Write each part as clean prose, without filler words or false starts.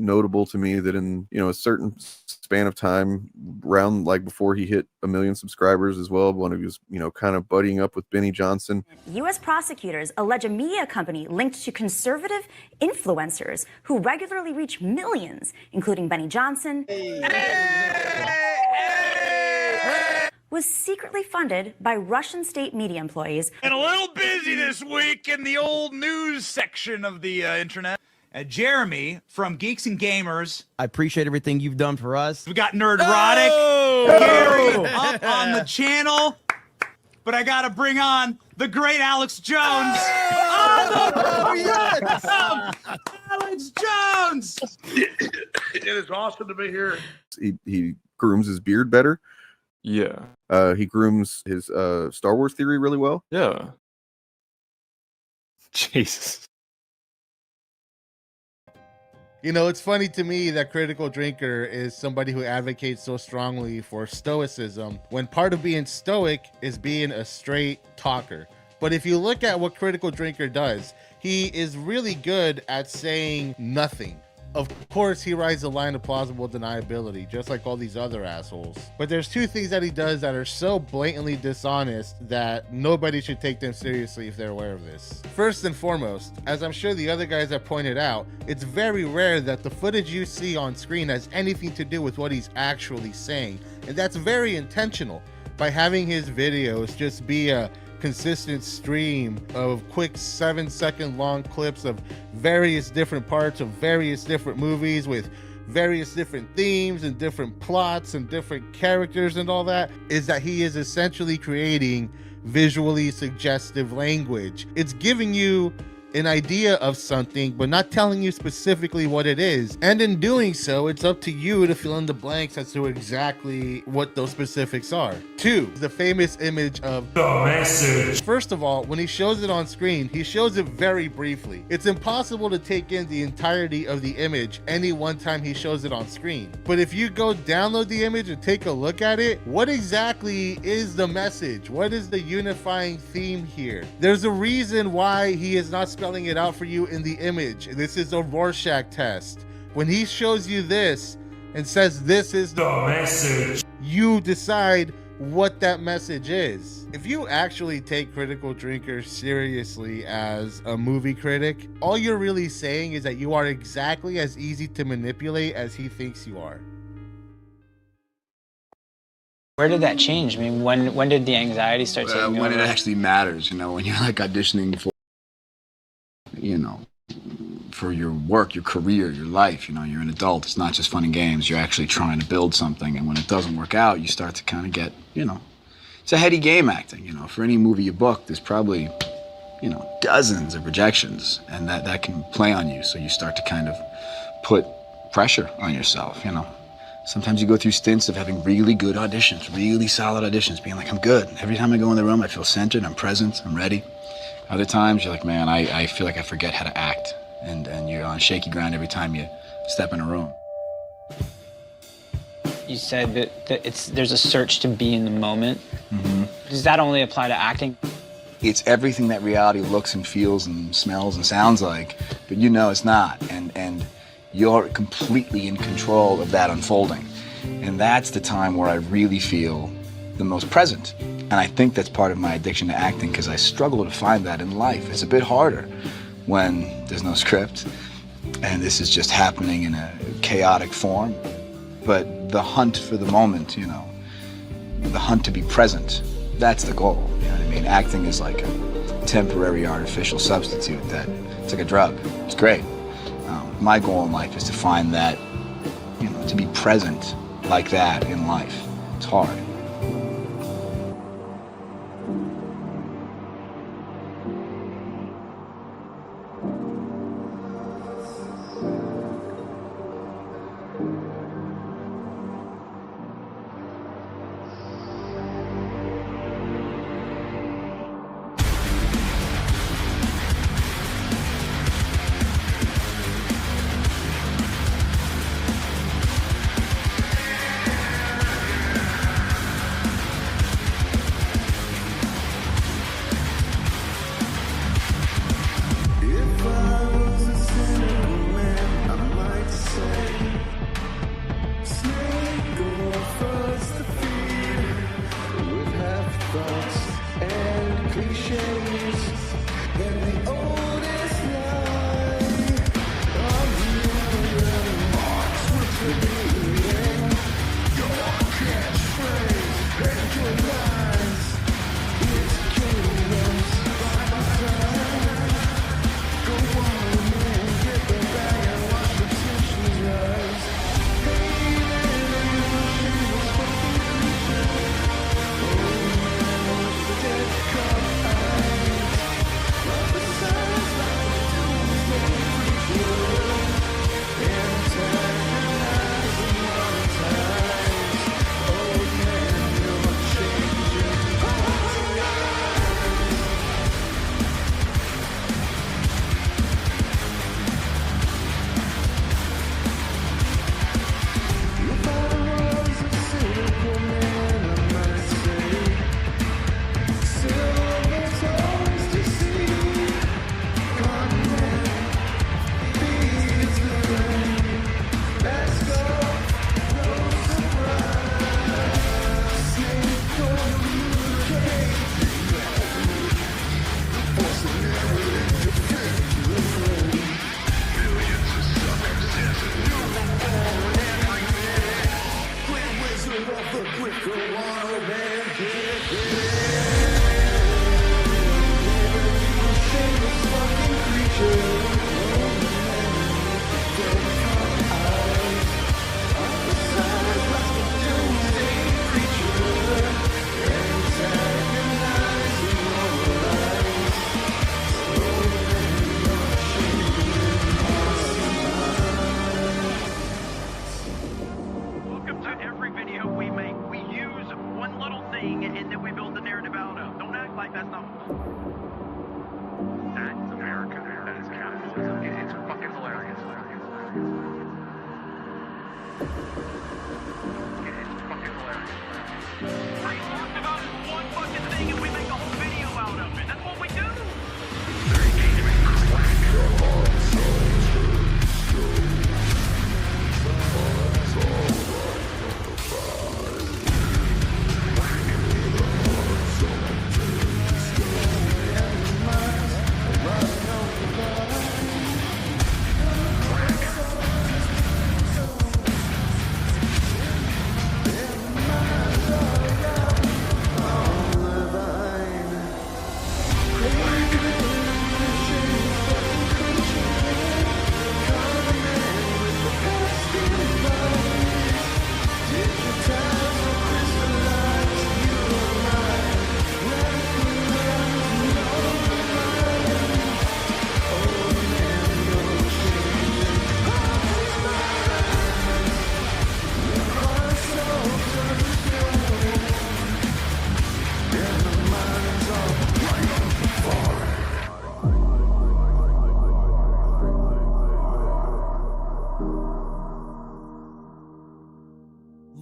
notable to me that in, you know, a certain span of time, around like before he hit 1 million subscribers as well, when he was, you know, kind of buddying up with Benny Johnson. U.S. prosecutors allege a media company linked to conservative influencers who regularly reach millions, including Benny Johnson, was secretly funded by Russian state media employees. And a little busy this week in the old news section of the internet. Jeremy from Geeks and Gamers. I appreciate everything you've done for us. We got Nerdotic, Gary up on the channel. But I gotta bring on the great Alex Jones. Yes! Alex Jones! It is awesome to be here. He grooms his beard better. Yeah. He grooms his Star Wars theory really well. Yeah. Jesus. You know, it's funny to me that Critical Drinker is somebody who advocates so strongly for stoicism, when part of being stoic is being a straight talker. But if you look at what Critical Drinker does, he is really good at saying nothing. Of course, he rides the line of plausible deniability, just like all these other assholes. But there's two things that he does that are so blatantly dishonest that nobody should take them seriously if they're aware of this. First and foremost, as I'm sure the other guys have pointed out, it's very rare that the footage you see on screen has anything to do with what he's actually saying. And that's very intentional, by having his videos just be a consistent stream of quick 7-second long clips of various different parts of various different movies with various different themes and different plots and different characters and all that, is that he is essentially creating visually suggestive language. It's giving you an idea of something, but not telling you specifically what it is. And in doing so, it's up to you to fill in the blanks as to exactly what those specifics are. 2, the famous image of the message. First of all, when he shows it on screen, he shows it very briefly. It's impossible to take in the entirety of the image any one time he shows it on screen. But if you go download the image and take a look at it, what exactly is the message? What is the unifying theme here? There's a reason why he is not spelling it out for you in the image. This is a Rorschach test. When he shows you this and says this is the message, you decide what that message is. If you actually take Critical Drinker seriously as a movie critic, all you're really saying is that you are exactly as easy to manipulate as he thinks you are. Where did that change? I mean, when did the anxiety start taking over? When it actually matters, you know, when you're like auditioning for, you know, for your work, your career, your life, you know, you're an adult. It's not just fun and games. You're actually trying to build something. And when it doesn't work out, you start to kind of get, you know, it's a heady game acting, you know. For any movie you book, there's probably, you know, dozens of rejections, and that can play on you. So you start to kind of put pressure on yourself, you know. Sometimes you go through stints of having really good auditions, really solid auditions, being like, I'm good. Every time I go in the room, I feel centered, I'm present, I'm ready. Other times, you're like, man, I feel like I forget how to act. And you're on shaky ground every time you step in a room. You said that there's a search to be in the moment. Mm-hmm. Does that only apply to acting? It's everything that reality looks and feels and smells and sounds like, but you know it's not. And you're completely in control of that unfolding. And that's the time where I really feel the most present. And I think that's part of my addiction to acting, because I struggle to find that in life. It's a bit harder when there's no script and this is just happening in a chaotic form. But the hunt for the moment, you know, the hunt to be present, that's the goal. You know what I mean? Acting is like a temporary artificial substitute that it's like a drug. It's great. My goal in life is to find that, you know, to be present like that in life. It's hard.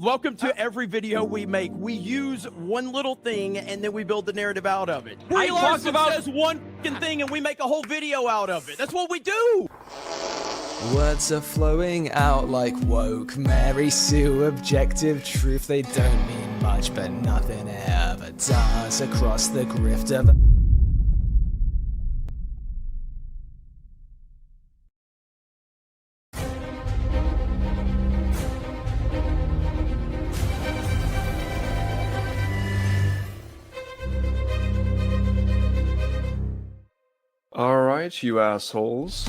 Welcome to every video we make. We use one little thing and then we build the narrative out of it. I talked about says one fucking thing and we make a whole video out of it. That's what we do. Words are flowing out like woke Mary Sue, objective truth. They don't mean much, but nothing ever does across the grift of All right, you assholes.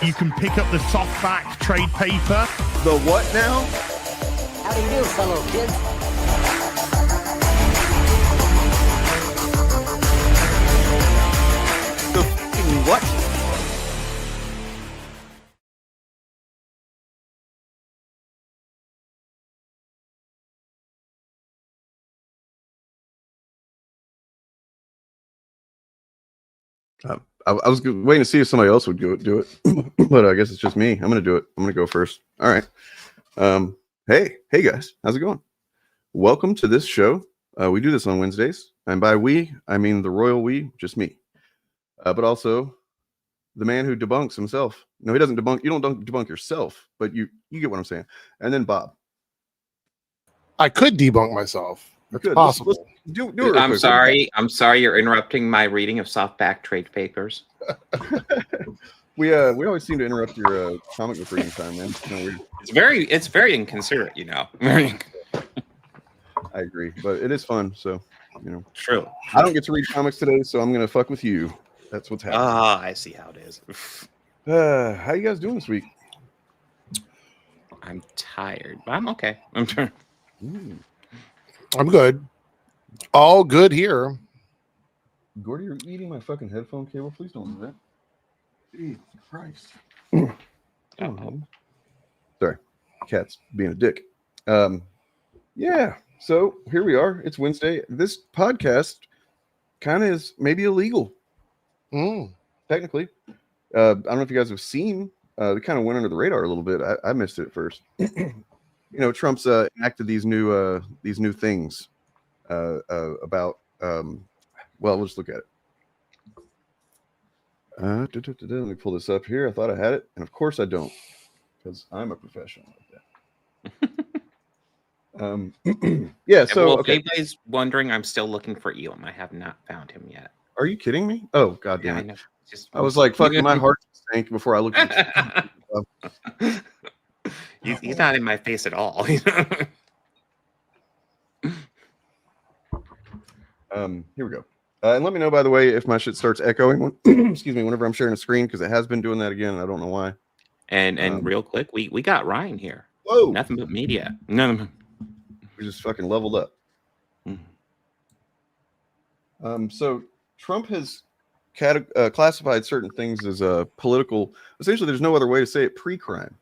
You can pick up the softback trade paper. The what now? How do you do, fellow kids? The f***ing what? I was waiting to see if somebody else would do it, but I guess it's just me. I'm gonna do it. I'm gonna go first. All right. Hey guys, how's it going? Welcome to this show. We do this on Wednesdays, and by we I mean the royal we, just me. But also the man who debunks himself. No, he doesn't debunk. You don't debunk yourself, but you get what I'm saying. And then Bob. I could debunk myself. It's possible. Let's do it real I'm quick. sorry. I'm sorry. You're interrupting my reading of softback trade papers. We always seem to interrupt your comic book reading time, man. It's very inconsiderate, you know. I agree, but it is fun. So, you know, true. I don't get to read comics today, so I'm gonna fuck with you. That's what's happening. Ah, I see how it is. How you guys doing this week? I'm tired, but I'm okay. I'm good. All good here. Gordy, you're eating my fucking headphone cable. Please don't do that. Jesus Christ. Sorry, cat's being a dick. Yeah. So here we are. It's Wednesday. This podcast kind of is maybe illegal. Technically. I don't know if you guys have seen. They kind of went under the radar a little bit. I missed it at first. You know, Trump's enacted these new things about. Well, we'll just look at it. Let me pull this up here. I thought I had it, and of course I don't, because I'm a professional like that. Yeah. So, well, okay. if anybody's wondering, I'm still looking for Elam. I have not found him yet. Are you kidding me? Oh, god damn it! I know. I was like, fucking, my heart sank before I looked at He's not in my face at all. Here we go. And let me know, by the way, if my shit starts echoing. Excuse me, whenever I'm sharing a screen, because it has been doing that again. And I don't know why. And real quick, we got Ryan here. Whoa! Nothing but media. No. We just fucking leveled up. So Trump has classified certain things as political. Essentially, there's no other way to say it. Pre-crime.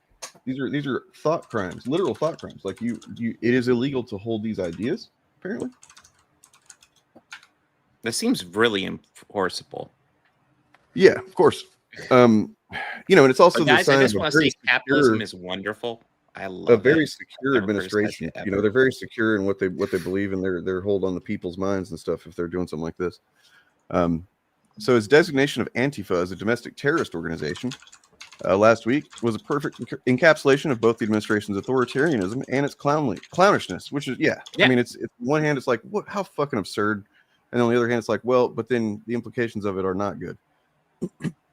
These are thought crimes, literal thought crimes. Like it is illegal to hold these ideas. Apparently. This seems really enforceable. Yeah, of course. You know, and it's also but guys, the sign I just of want to say capitalism is wonderful. I love a very it. secure administration. You know, they're very secure in what they believe and their hold on the people's minds and stuff if they're doing something like this. So his designation of Antifa as a domestic terrorist organization last week was a perfect encapsulation of both the administration's authoritarianism and its clownishness, which is yeah. I mean, it's on one hand, it's like, what? How fucking absurd. And on the other hand, it's like, well, but then the implications of it are not good.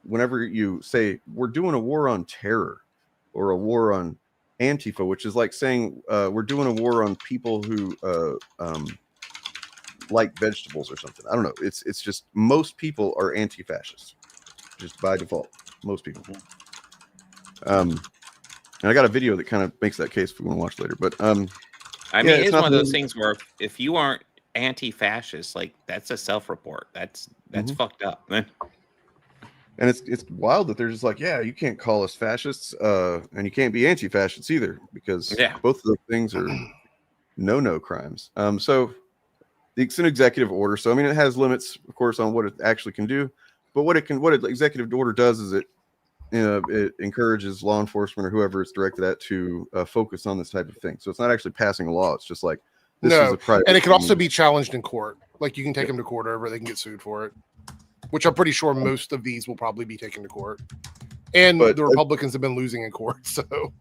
Whenever you say we're doing a war on terror or a war on Antifa, which is like saying we're doing a war on people who like vegetables or something. I don't know. It's just most people are anti-fascists, just by default. Most people. And I got a video that kind of makes that case if we want to watch later. But I mean, it's one of those things where if you aren't anti-fascist, like that's a self-report. That's fucked up, man. And it's wild that they're just like, yeah, you can't call us fascists, and you can't be anti-fascists either, because both of those things are no crimes. So it's an executive order, so I mean it has limits, of course, on what it actually can do. But what an executive order does is it encourages law enforcement or whoever it's directed at to focus on this type of thing. So it's not actually passing a law; it's just like this is a private. And it can also be challenged in court. Like you can take them to court over, they can get sued for it. Which I'm pretty sure most of these will probably be taken to court. And the Republicans have been losing in court. So,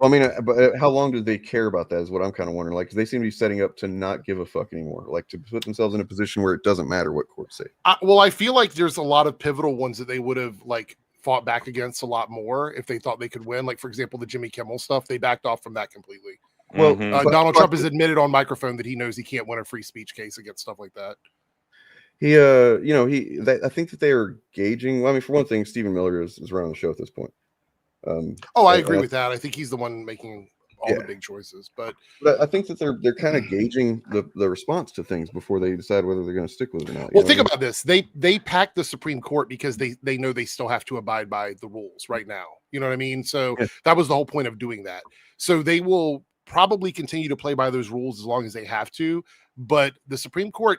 but how long do they care about that is what I'm kind of wondering. Like, they seem to be setting up to not give a fuck anymore. Like, to put themselves in a position where it doesn't matter what courts say. Well, I feel like there's a lot of pivotal ones that they would have, like, fought back against a lot more if they thought they could win. Like, for example, the Jimmy Kimmel stuff, they backed off from that completely. Well, Donald Trump has admitted on microphone that he knows he can't win a free speech case against stuff like that. I think that they are gauging. Well, I mean, for one thing, Stephen Miller is running the show at this point. I agree with that. I think he's the one making all the big choices. But I think that they're kind of gauging the response to things before they decide whether they're going to stick with it or not. Well, think about this. They packed the Supreme Court because they know they still have to abide by the rules right now. You know what I mean? So that was the whole point of doing that. So they will probably continue to play by those rules as long as they have to. But the Supreme Court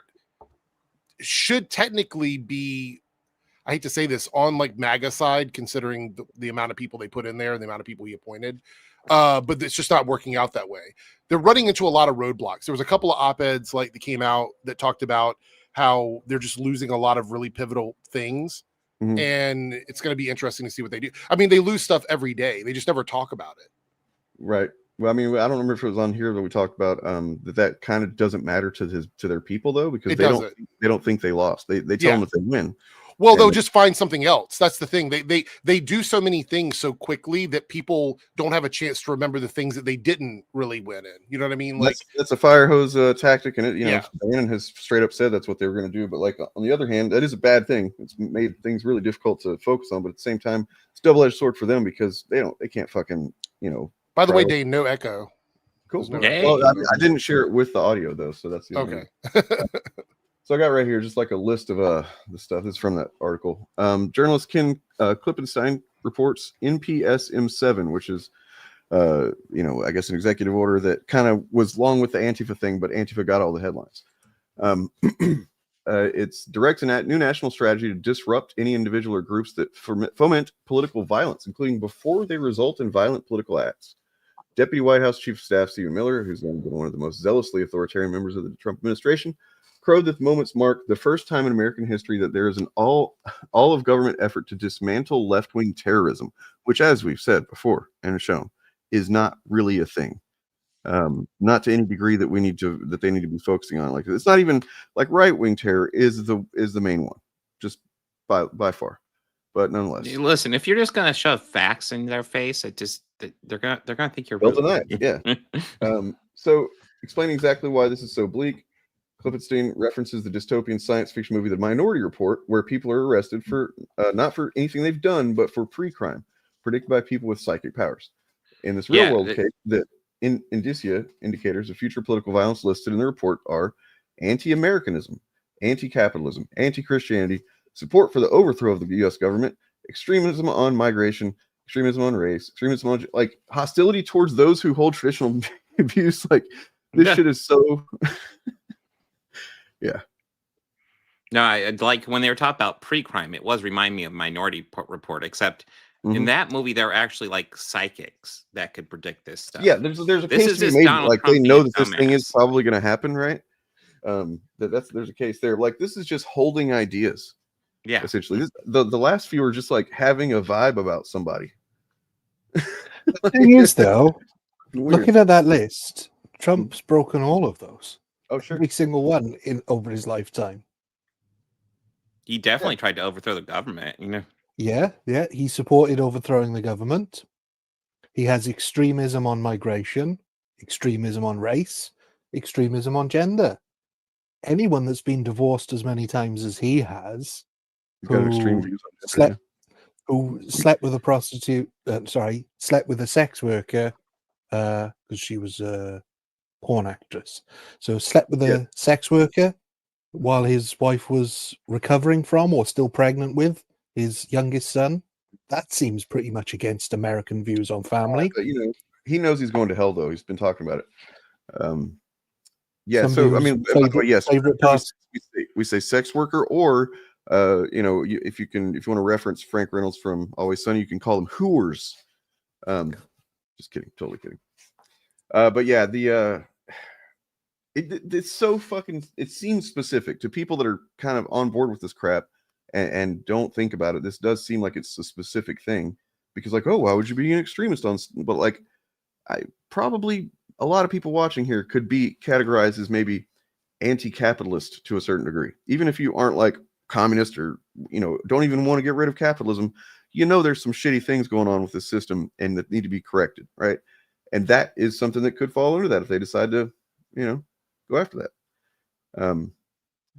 should technically be, I hate to say this, on like MAGA side, considering the amount of people they put in there and the amount of people he appointed. But it's just not working out that way. They're running into a lot of roadblocks. There was a couple of op-eds like that came out that talked about how they're just losing a lot of really pivotal things and it's going to be interesting to see what they do. I mean, they lose stuff every day. They just never talk about it. Right. Well, I mean, I don't remember if it was on here that we talked about that kind of doesn't matter to their people though, because they don't think they lost. They tell them that they win. Well, they'll just find something else. That's the thing. They do so many things so quickly that people don't have a chance to remember the things that they didn't really win in. You know what I mean? Like that's a fire hose tactic, and Bannon has straight up said that's what they were going to do. But like on the other hand, that is a bad thing. It's made things really difficult to focus on. But at the same time, it's a double-edged sword for them because they can't fucking By the way, Dane, no echo. Cool. No well, I didn't share it with the audio though, so that's the okay. So I got right here just like a list of the stuff. This is from that article. Journalist Ken Klippenstein reports NPS M7, which is I guess an executive order that kind of was along with the Antifa thing, but Antifa got all the headlines. It's directs a new national strategy to disrupt any individual or groups that foment political violence, including before they result in violent political acts. Deputy White House Chief of Staff Stephen Miller, who's been one of the most zealously authoritarian members of the Trump administration, crowed that the moments mark the first time in American history that there is an all of government effort to dismantle left-wing terrorism, which, as we've said before and shown, is not really a thing. Not to any degree that they need to be focusing on. Like it's not even like right-wing terror is the main one, just by far. But nonetheless, listen, if you're just gonna shove facts in their face, they're gonna think you're rude. Yeah. So explaining exactly why this is so bleak, Klippenstein references the dystopian science fiction movie The Minority Report, where people are arrested for not for anything they've done, but for pre-crime, predicted by people with psychic powers. In this real-world case, the indicators of future political violence listed in the report are anti-Americanism, anti-capitalism, anti-Christianity, support for the overthrow of the U.S. government, extremism on migration, extremism on race, extremism on like hostility towards those who hold traditional views. Like this shit is so. Yeah. No, I like when they were talking about pre-crime, it was remind me of Minority Report, except in that movie, there were actually like psychics that could predict this stuff. Yeah, there's a case to be made, like they know that this thing is probably going to happen, right? There's a case there. Like this is just holding ideas. Yeah, essentially, the last few are just like having a vibe about somebody. The thing is, though, looking at that list, Trump's broken all of those. Oh, sure. Every single one over his lifetime. He definitely tried to overthrow the government, Yeah. He supported overthrowing the government. He has extremism on migration, extremism on race, extremism on gender. Anyone that's been divorced as many times as he has, got extreme views on gender, who slept with a prostitute, slept with a sex worker because she was a porn actress. So slept with a sex worker while his wife was recovering from or still pregnant with his youngest son. That seems pretty much against American views on family. But, he knows he's going to hell, though. He's been talking about it. We say sex worker, or if you want to reference Frank Reynolds from Always Sunny, you can call them hooers. Just kidding, totally kidding. But yeah, it's so fucking. It seems specific to people that are kind of on board with this crap and don't think about it. This does seem like it's a specific thing because, like, oh, why would you be an extremist on? But like, probably a lot of people watching here could be categorized as maybe anti-capitalist to a certain degree, even if you aren't like communist or don't even want to get rid of capitalism. There's some shitty things going on with this system and that need to be corrected, right? And that is something that could fall under that if they decide to go after that.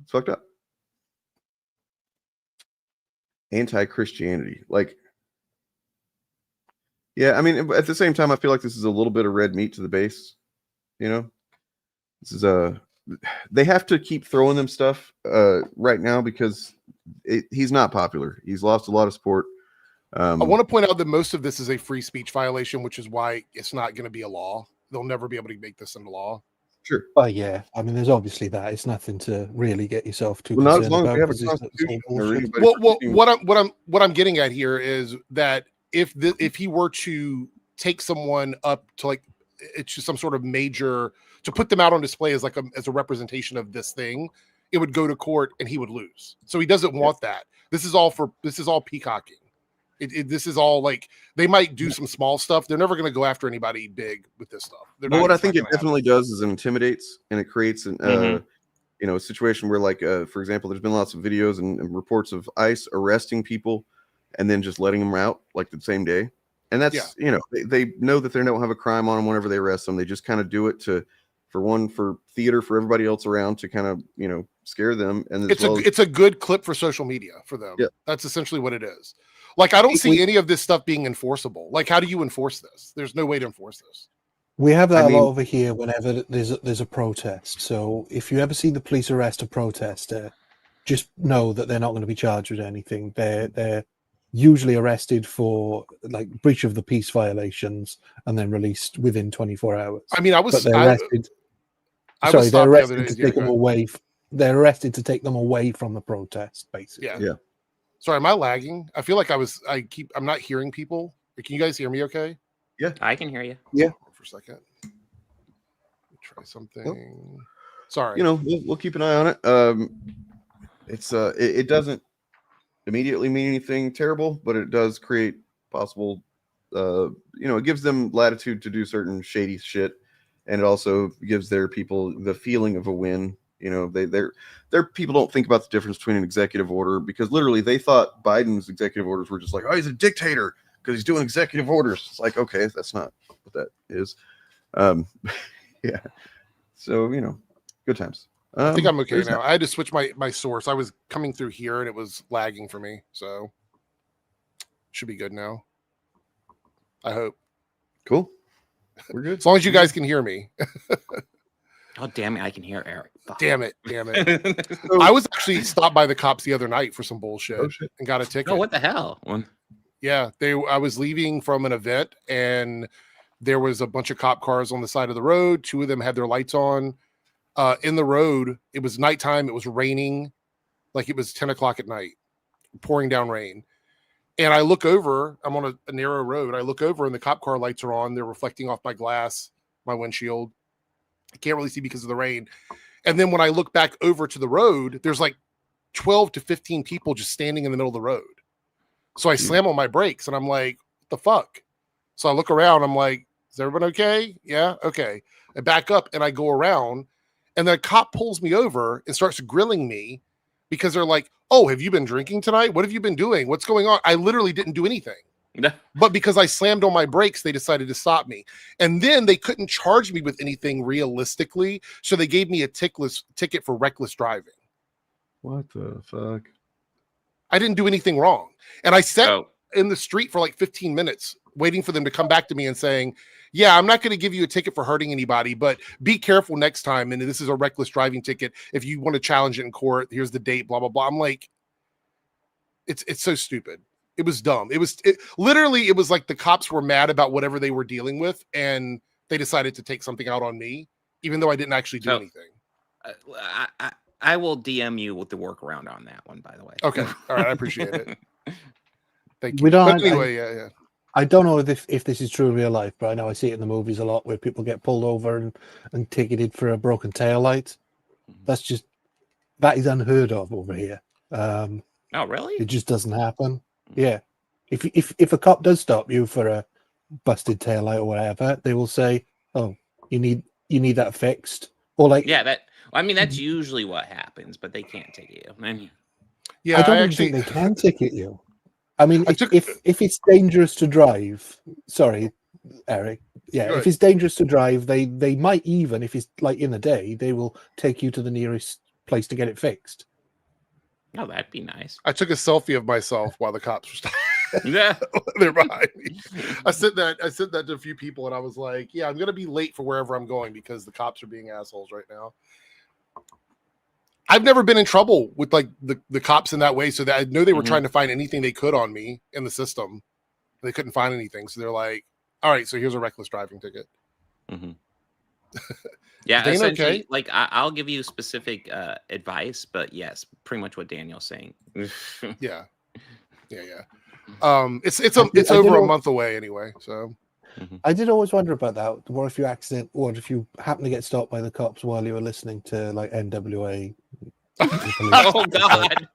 It's fucked up. Anti-Christianity, like, yeah, I mean, at the same time, I feel like this is a little bit of red meat to the base. This is they have to keep throwing them stuff right now because he's not popular. He's lost a lot of support. I want to point out that most of this is a free speech violation, which is why it's not going to be a law. They'll never be able to make this into law. Sure. Oh yeah, I mean, there's obviously that. It's nothing to really get yourself too. Well, not as long as we have a constitution. What I'm getting at here is that if he were to take someone up to like, it's just some sort of major to put them out on display as a representation of this thing, it would go to court and he would lose. So he doesn't want that. This is all peacocking. This is all like, they might do some small stuff. They're never going to go after anybody big with this stuff. But what I think it definitely does is it intimidates, and it creates an a situation where, like, for example, there's been lots of videos and reports of ICE arresting people and then just letting them out like the same day. And that's they know that they don't have a crime on them whenever they arrest them. They just kind of do it for theater for everybody else around to kind of scare them. And it's a good clip for social media for them. Yeah, that's essentially what it is. Like, I don't see any of this stuff being enforceable. Like, how do you enforce this? There's no way to enforce this. We have that a lot over here whenever there's a protest. So if you ever see the police arrest a protester, just know that they're not going to be charged with anything. They're usually arrested for like breach of the peace violations and then released within 24 hours. I mean, they're arrested. They're arrested to take them away. They're arrested to take them away from the protest, basically. Yeah. Sorry, am I lagging? I feel like I'm not hearing people. Can you guys hear me okay? Yeah. I can hear you. Yeah. For a second. Try something. Sorry. We'll keep an eye on it. It doesn't immediately mean anything terrible, but it does create possible, it gives them latitude to do certain shady shit. And it also gives their people the feeling of a win. Their people don't think about the difference between an executive order, because literally they thought Biden's executive orders were just like, oh, he's a dictator because he's doing executive orders. It's like, okay, that's not what that is. Yeah. So, good times. I think I'm okay now. I had to switch my source. I was coming through here and it was lagging for me. So should be good now. I hope. Cool. We're good. As long as you guys can hear me. Oh, damn it. I can hear Eric. Fuck. Damn it. I was actually stopped by the cops the other night for some bullshit and got a ticket. Oh, what the hell? Yeah. I was leaving from an event and there was a bunch of cop cars on the side of the road. 2 of them had their lights on. In the road, it was nighttime. It was raining. Like, it was 10 o'clock at night, pouring down rain. And I look over, I'm on a narrow road. I look over and the cop car lights are on. They're reflecting off my glass, my windshield. I can't really see because of the rain. And then when I look back over to the road, there's like 12 to 15 people just standing in the middle of the road. So I slam on my brakes and I'm like, what the fuck? So I look around. I'm like, is everyone okay? Yeah. Okay. I back up and I go around and the cop pulls me over and starts grilling me because they're like, oh, have you been drinking tonight? What have you been doing? What's going on? I literally didn't do anything. But because I slammed on my brakes, they decided to stop me. And then they couldn't charge me with anything realistically. So they gave me a ticket for reckless driving. What the fuck? I didn't do anything wrong. And I sat in the street for like 15 minutes waiting for them to come back to me and saying, yeah, I'm not going to give you a ticket for hurting anybody, but be careful next time. And this is a reckless driving ticket. If you want to challenge it in court, here's the date, blah, blah, blah. I'm like, it's so stupid. It was dumb. It was like the cops were mad about whatever they were dealing with, and they decided to take something out on me, even though I didn't actually do anything. I will DM you with the workaround on that one, by the way. Okay. All right. I appreciate it. Thank you. We don't. But anyway, yeah. I don't know if this is true in real life, but I know I see it in the movies a lot where people get pulled over and ticketed for a broken taillight. That is unheard of over here. Oh, really? It just doesn't happen. Yeah. If a cop does stop you for a busted taillight or whatever, they will say, oh, you need that fixed. Or like, yeah, that's usually what happens, but they can't ticket you. Yeah, I don't think they can ticket you. I mean, if it's dangerous to drive, sorry, Eric. Yeah, if it's dangerous to drive, they might even, if it's like in the day, they will take you to the nearest place to get it fixed. Oh, that'd be nice. I took a selfie of myself while the cops were stopping. Yeah, they're behind me. I sent that to a few people, and I was like, "Yeah, I'm gonna be late for wherever I'm going because the cops are being assholes right now." I've never been in trouble with like the cops in that way, so that I know they were trying to find anything they could on me in the system. They couldn't find anything, so they're like, "All right, so here's a reckless driving ticket." Mm-hmm. Yeah, essentially, like I'll give you specific advice, but yes, pretty much what Daniel's saying. Yeah. It's over a month away anyway, so. I did always wonder about that. What if you happen to get stopped by the cops while you were listening to like NWA? Oh God!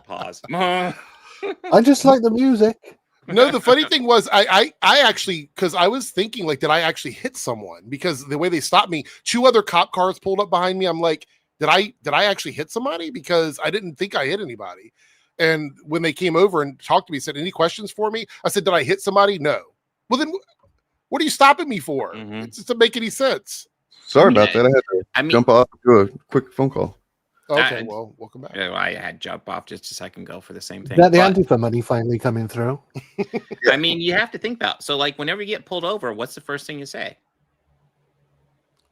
pause. I just like the music. No, the funny thing was I actually, because I was thinking, like, did I actually hit someone? Because the way they stopped me, 2 other cop cars pulled up behind me. I'm like, did I actually hit somebody? Because I didn't think I hit anybody. And when they came over and talked to me, said, any questions for me? I said, did I hit somebody? No. Well, then what are you stopping me for? It just doesn't make any sense. Sorry about that. I had to jump off and do a quick phone call. Okay, well, welcome back. I had jump off just a second ago for the same thing. That the but- Antifa money finally coming through. I mean, you have to think about. So, like, whenever you get pulled over, what's the first thing you say?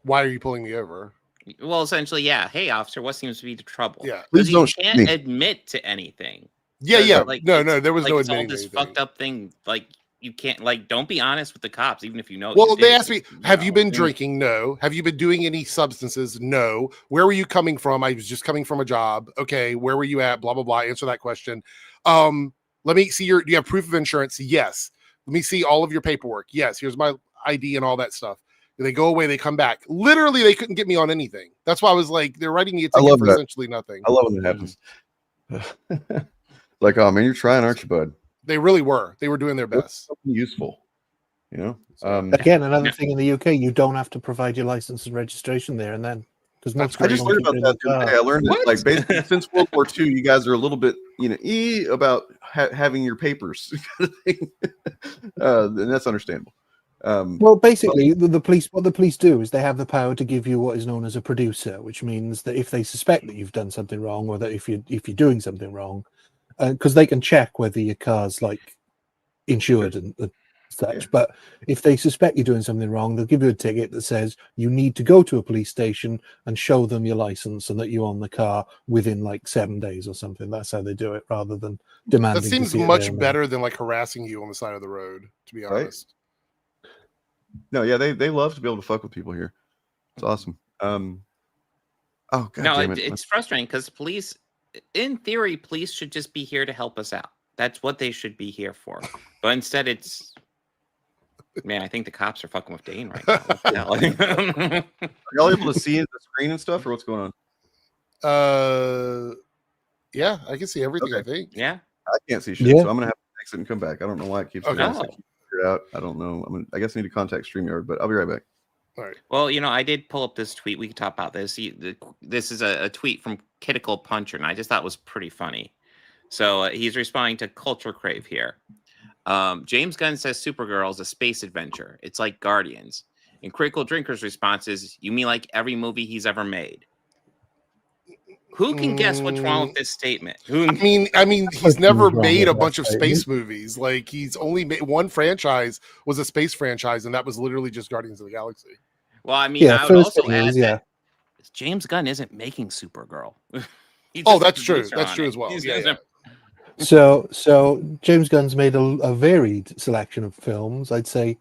Why are you pulling me over? Well, essentially, yeah. Hey, officer, what seems to be the trouble? Yeah. Because Please you don't shoot can't me. admit to anything. Yeah, So, yeah. like, No, it's- there was like, no it's all admitting this anything. fucked up thing. Like, you can't, like, don't be honest with the cops, even if you know. Well, you they did. asked me, have you been drinking? No. Have you been doing any substances? No. Where were you coming from? I was just coming from a job. Okay. Where were you at? Blah, blah, blah. Answer that question. Let me see do you have proof of insurance? Yes. Let me see all of your paperwork. Yes. Here's my ID and all that stuff. They go away. They come back. Literally, they couldn't get me on anything. That's why I was like, they're writing me a ticket for essentially nothing. I love when that happens. Like, oh man, you're trying, aren't you, bud? They really were. They were doing their best. Something useful, you know. Again, another thing in the UK, you don't have to provide your license and registration there and then. Because most I just learned about that the other day. I learned that, like, basically since World War II, you guys are a little bit, about having your papers, and that's understandable. Well, basically, the police, what the police do is they have the power to give you what is known as a producer, which means that if they suspect that you've done something wrong, or that if you're doing something wrong, because they can check whether your car's like insured and such. Yeah. But if they suspect you're doing something wrong, they'll give you a ticket that says you need to go to a police station and show them your license and that you own the car within like 7 days or something. That's how they do it, rather than demanding. That seems much better than like harassing you on the side of the road, to be honest. No, yeah, they love to be able to fuck with people here. It's awesome. Oh god, no, damn it. It's frustrating because police, in theory, police should just be here to help us out. That's what they should be here for. But instead, it's man. I think the cops are fucking with Dane right now. What the hell? Are y'all able to see the screen and stuff, or what's going on? Yeah, I can see everything. Okay. I think. Yeah, I can't see shit, so I'm gonna have to exit and come back. I don't know why it keeps. Okay. Out. I don't know. I guess I need to contact StreamYard, but I'll be right back. All right. Well, I did pull up this tweet. We can talk about this. This is a tweet from Kidical Puncher, and I just thought it was pretty funny. So he's responding to Culture Crave here. James Gunn says Supergirl is a space adventure. It's like Guardians. And Critical Drinker's response is, you mean like every movie he's ever made? Who can guess what's wrong with this statement? I mean, he's never made a bunch of space movies. Like, he's only made one franchise was a space franchise, and that was literally just Guardians of the Galaxy. Well, I mean, I would also add that James Gunn isn't making Supergirl. That's true. That's true as well. Yeah. So James Gunn's made a varied selection of films. I'd say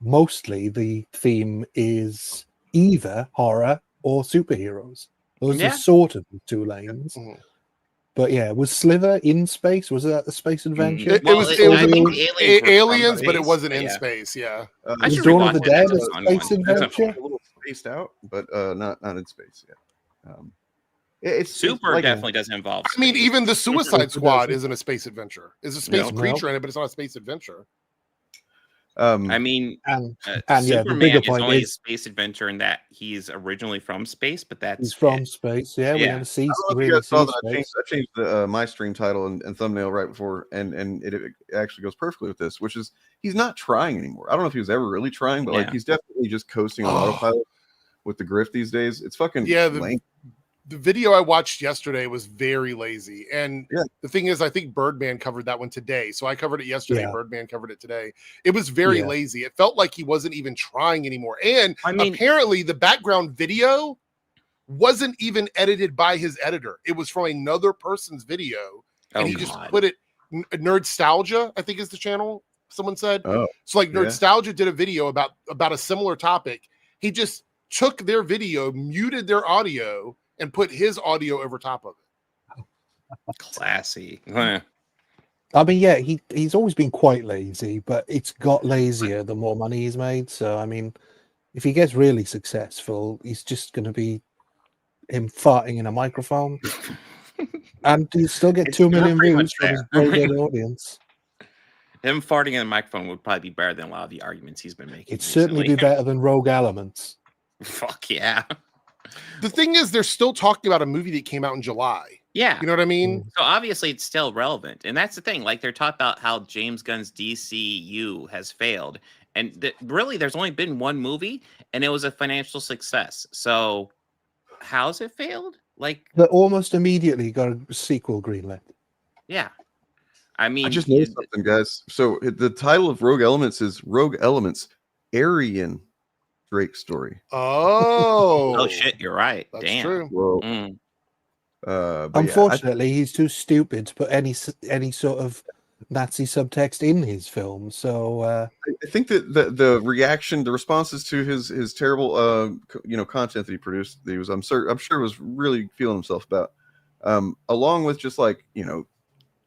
mostly the theme is either horror or superheroes. Those are sort of the two lanes. But yeah, was Slither in space? Was that the space adventure? It was aliens, but it wasn't in space. Yeah. Was Dawn of the Dead a space adventure? A little spaced out, but not in space yet. Super definitely doesn't involve space. I mean, even the Suicide Squad isn't a space adventure. It's a space creature in it, but it's not a space adventure. I mean, and Superman is only a space adventure in that he's originally from space, but he's from space. Yeah, we never see. I don't know if you guys saw that. I changed my stream title and thumbnail right before, and it actually goes perfectly with this, which is he's not trying anymore. I don't know if he was ever really trying, but like he's definitely just coasting on autopilot with the grift these days. It's fucking lame. The video I watched yesterday was very lazy. And the thing is, I think Birdman covered that one today. So I covered it yesterday. Yeah. Birdman covered it today. It was very lazy. It felt like he wasn't even trying anymore. And apparently the background video wasn't even edited by his editor. It was from another person's video. And he just put it, Nerdstalgia, I think is the channel, someone said. So like Nerdstalgia did a video about a similar topic. He just took their video, muted their audio, and put his audio over top of it. Classy. I mean, yeah, he's always been quite lazy, but it's got lazier the more money he's made. So, I mean, if he gets really successful, he's just going to be him farting in a microphone. And you still get 2 million pretty much views from his there. very good audience. Him farting in the microphone would probably be better than a lot of the arguments he's been making. It'd certainly be better than Rogue Elements. Fuck yeah. The thing is, they're still talking about a movie that came out in July. Yeah. You know what I mean? So obviously it's still relevant. And that's the thing. Like they're talking about how James Gunn's DCU has failed. And really, there's only been one movie, and it was a financial success. So how's it failed? Like, They almost immediately got a sequel greenlit. yeah. I mean, I just noticed something, guys. So the title of Rogue Elements is Rogue Elements, Aryan Drake story. Oh shit, you're right. That's Damn. true. Mm. But Unfortunately, he's too stupid to put any sort of Nazi subtext in his film. So I think that the reaction, the responses to his terrible content that he produced, I'm sure was really feeling himself about, along with just like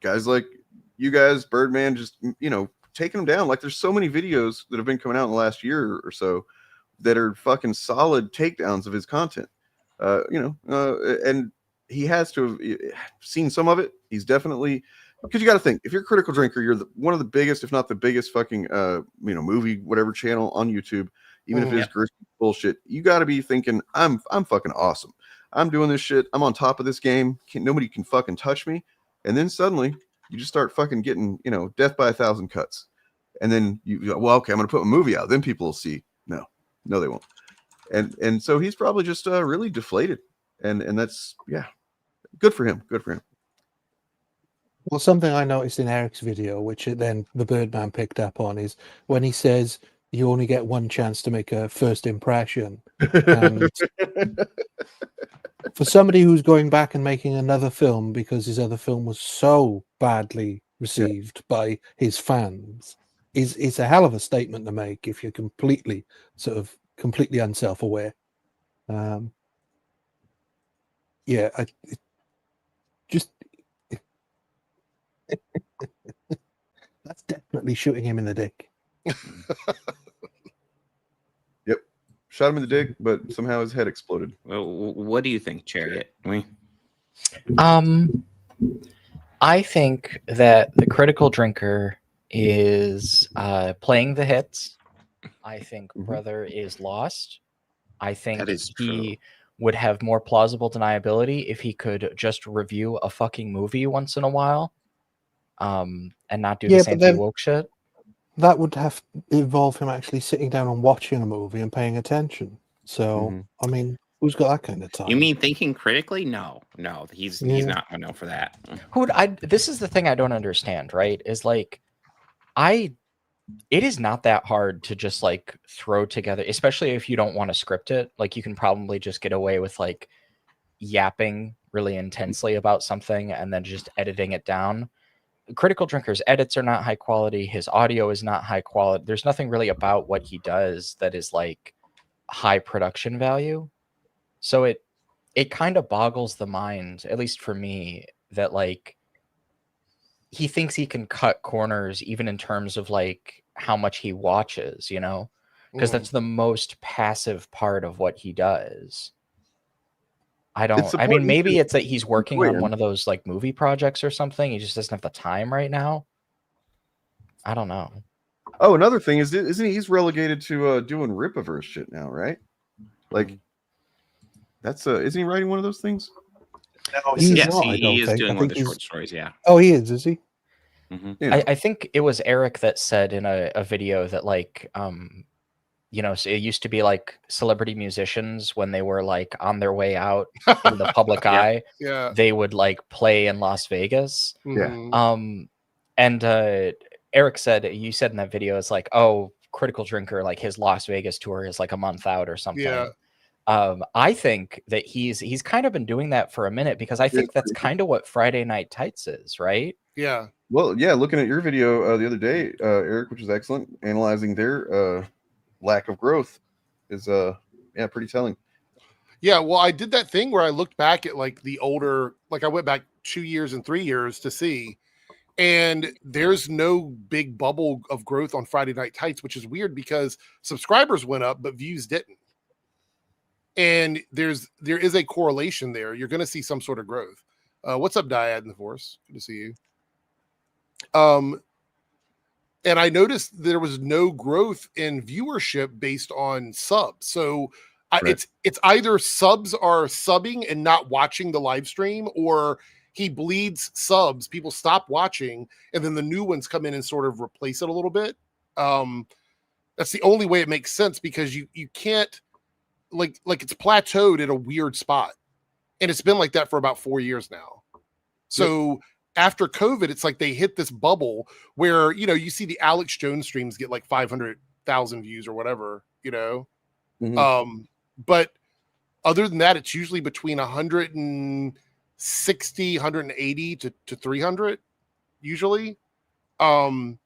guys like you guys, Birdman, just taking him down. Like there's so many videos that have been coming out in the last year or so that are fucking solid takedowns of his content. And he has to have seen some of it. He's definitely, because you got to think, if you're a Critical Drinker, you're one of the biggest, if not the biggest, fucking movie whatever channel on YouTube. Even if it is gruesome bullshit, you got to be thinking, I'm fucking awesome. I'm doing this shit. I'm on top of this game. Nobody can fucking touch me. And then suddenly you just start fucking getting death by 1,000 cuts. And then you go, well, okay, I'm gonna put a movie out. Then people will see. No, they won't. And so he's probably just really deflated. And that's good for him. Good for him. Well, something I noticed in Eric's video, which then the Birdman picked up on, is when he says you only get one chance to make a first impression. And for somebody who's going back and making another film because his other film was so badly received by his fans, is a hell of a statement to make if you're completely unself-aware. That's definitely shooting him in the dick. Yep, shot him in the dick, but somehow his head exploded. Well, what do you think, Chariot? I think that the Critical Drinker is playing the hits. I think Brother is lost. I think he would have more plausible deniability if he could just review a fucking movie once in a while, and not do the same thing woke shit. That would have to involve him actually sitting down and watching a movie and paying attention. So, I mean, who's got that kind of time? You mean thinking critically? No, he's not going to know for that. This is the thing I don't understand, right? Is like, it is not that hard to just like throw together, especially if you don't want to script it. Like you can probably just get away with like yapping really intensely about something and then just editing it down. Critical Drinker's edits are not high quality. His audio is not high quality. There's nothing really about what he does that is like high production value. So it kind of boggles the mind, at least for me, that like he thinks he can cut corners even in terms of like how much he watches, because that's the most passive part of what he does. I mean, maybe it's that he's working on one of those like movie projects or something. He just doesn't have the time right now. I don't know. Oh, another thing is, isn't he's relegated to doing Ripaverse shit now, right? Like that's isn't he writing one of those things? No, he is doing one of the short stories. Yeah. Oh, he is he? I think it was Eric that said in a video that like so it used to be like celebrity musicians when they were like on their way out in the public eye, they would like play in Las Vegas. And Eric said, you said in that video, it's like, oh, Critical Drinker, like his Las Vegas tour is like a month out or something. I think that he's kind of been doing that for a minute, because I think that's kind of what Friday Night Tights is, right? Yeah. Well, yeah, looking at your video the other day, Eric, which was excellent, analyzing their lack of growth is pretty telling. Yeah, well, I did that thing where I looked back at like the older, like I went back 2 years and 3 years to see, and there's no big bubble of growth on Friday Night Tights, which is weird because subscribers went up but views didn't. And there is a correlation there. You're going to see some sort of growth. What's up, Dyad in the Force? Good to see you. And I noticed there was no growth in viewership based on subs. So it's either subs are subbing and not watching the live stream, or he bleeds subs. People stop watching, and then the new ones come in and sort of replace it a little bit. That's the only way it makes sense, because you can't like it's plateaued at a weird spot, and it's been like that for about 4 years now. So after COVID, it's like they hit this bubble where, you know, you see the Alex Jones streams get like 500,000 views or whatever, you know. But other than that, it's usually between 160, 180 to 300 usually. And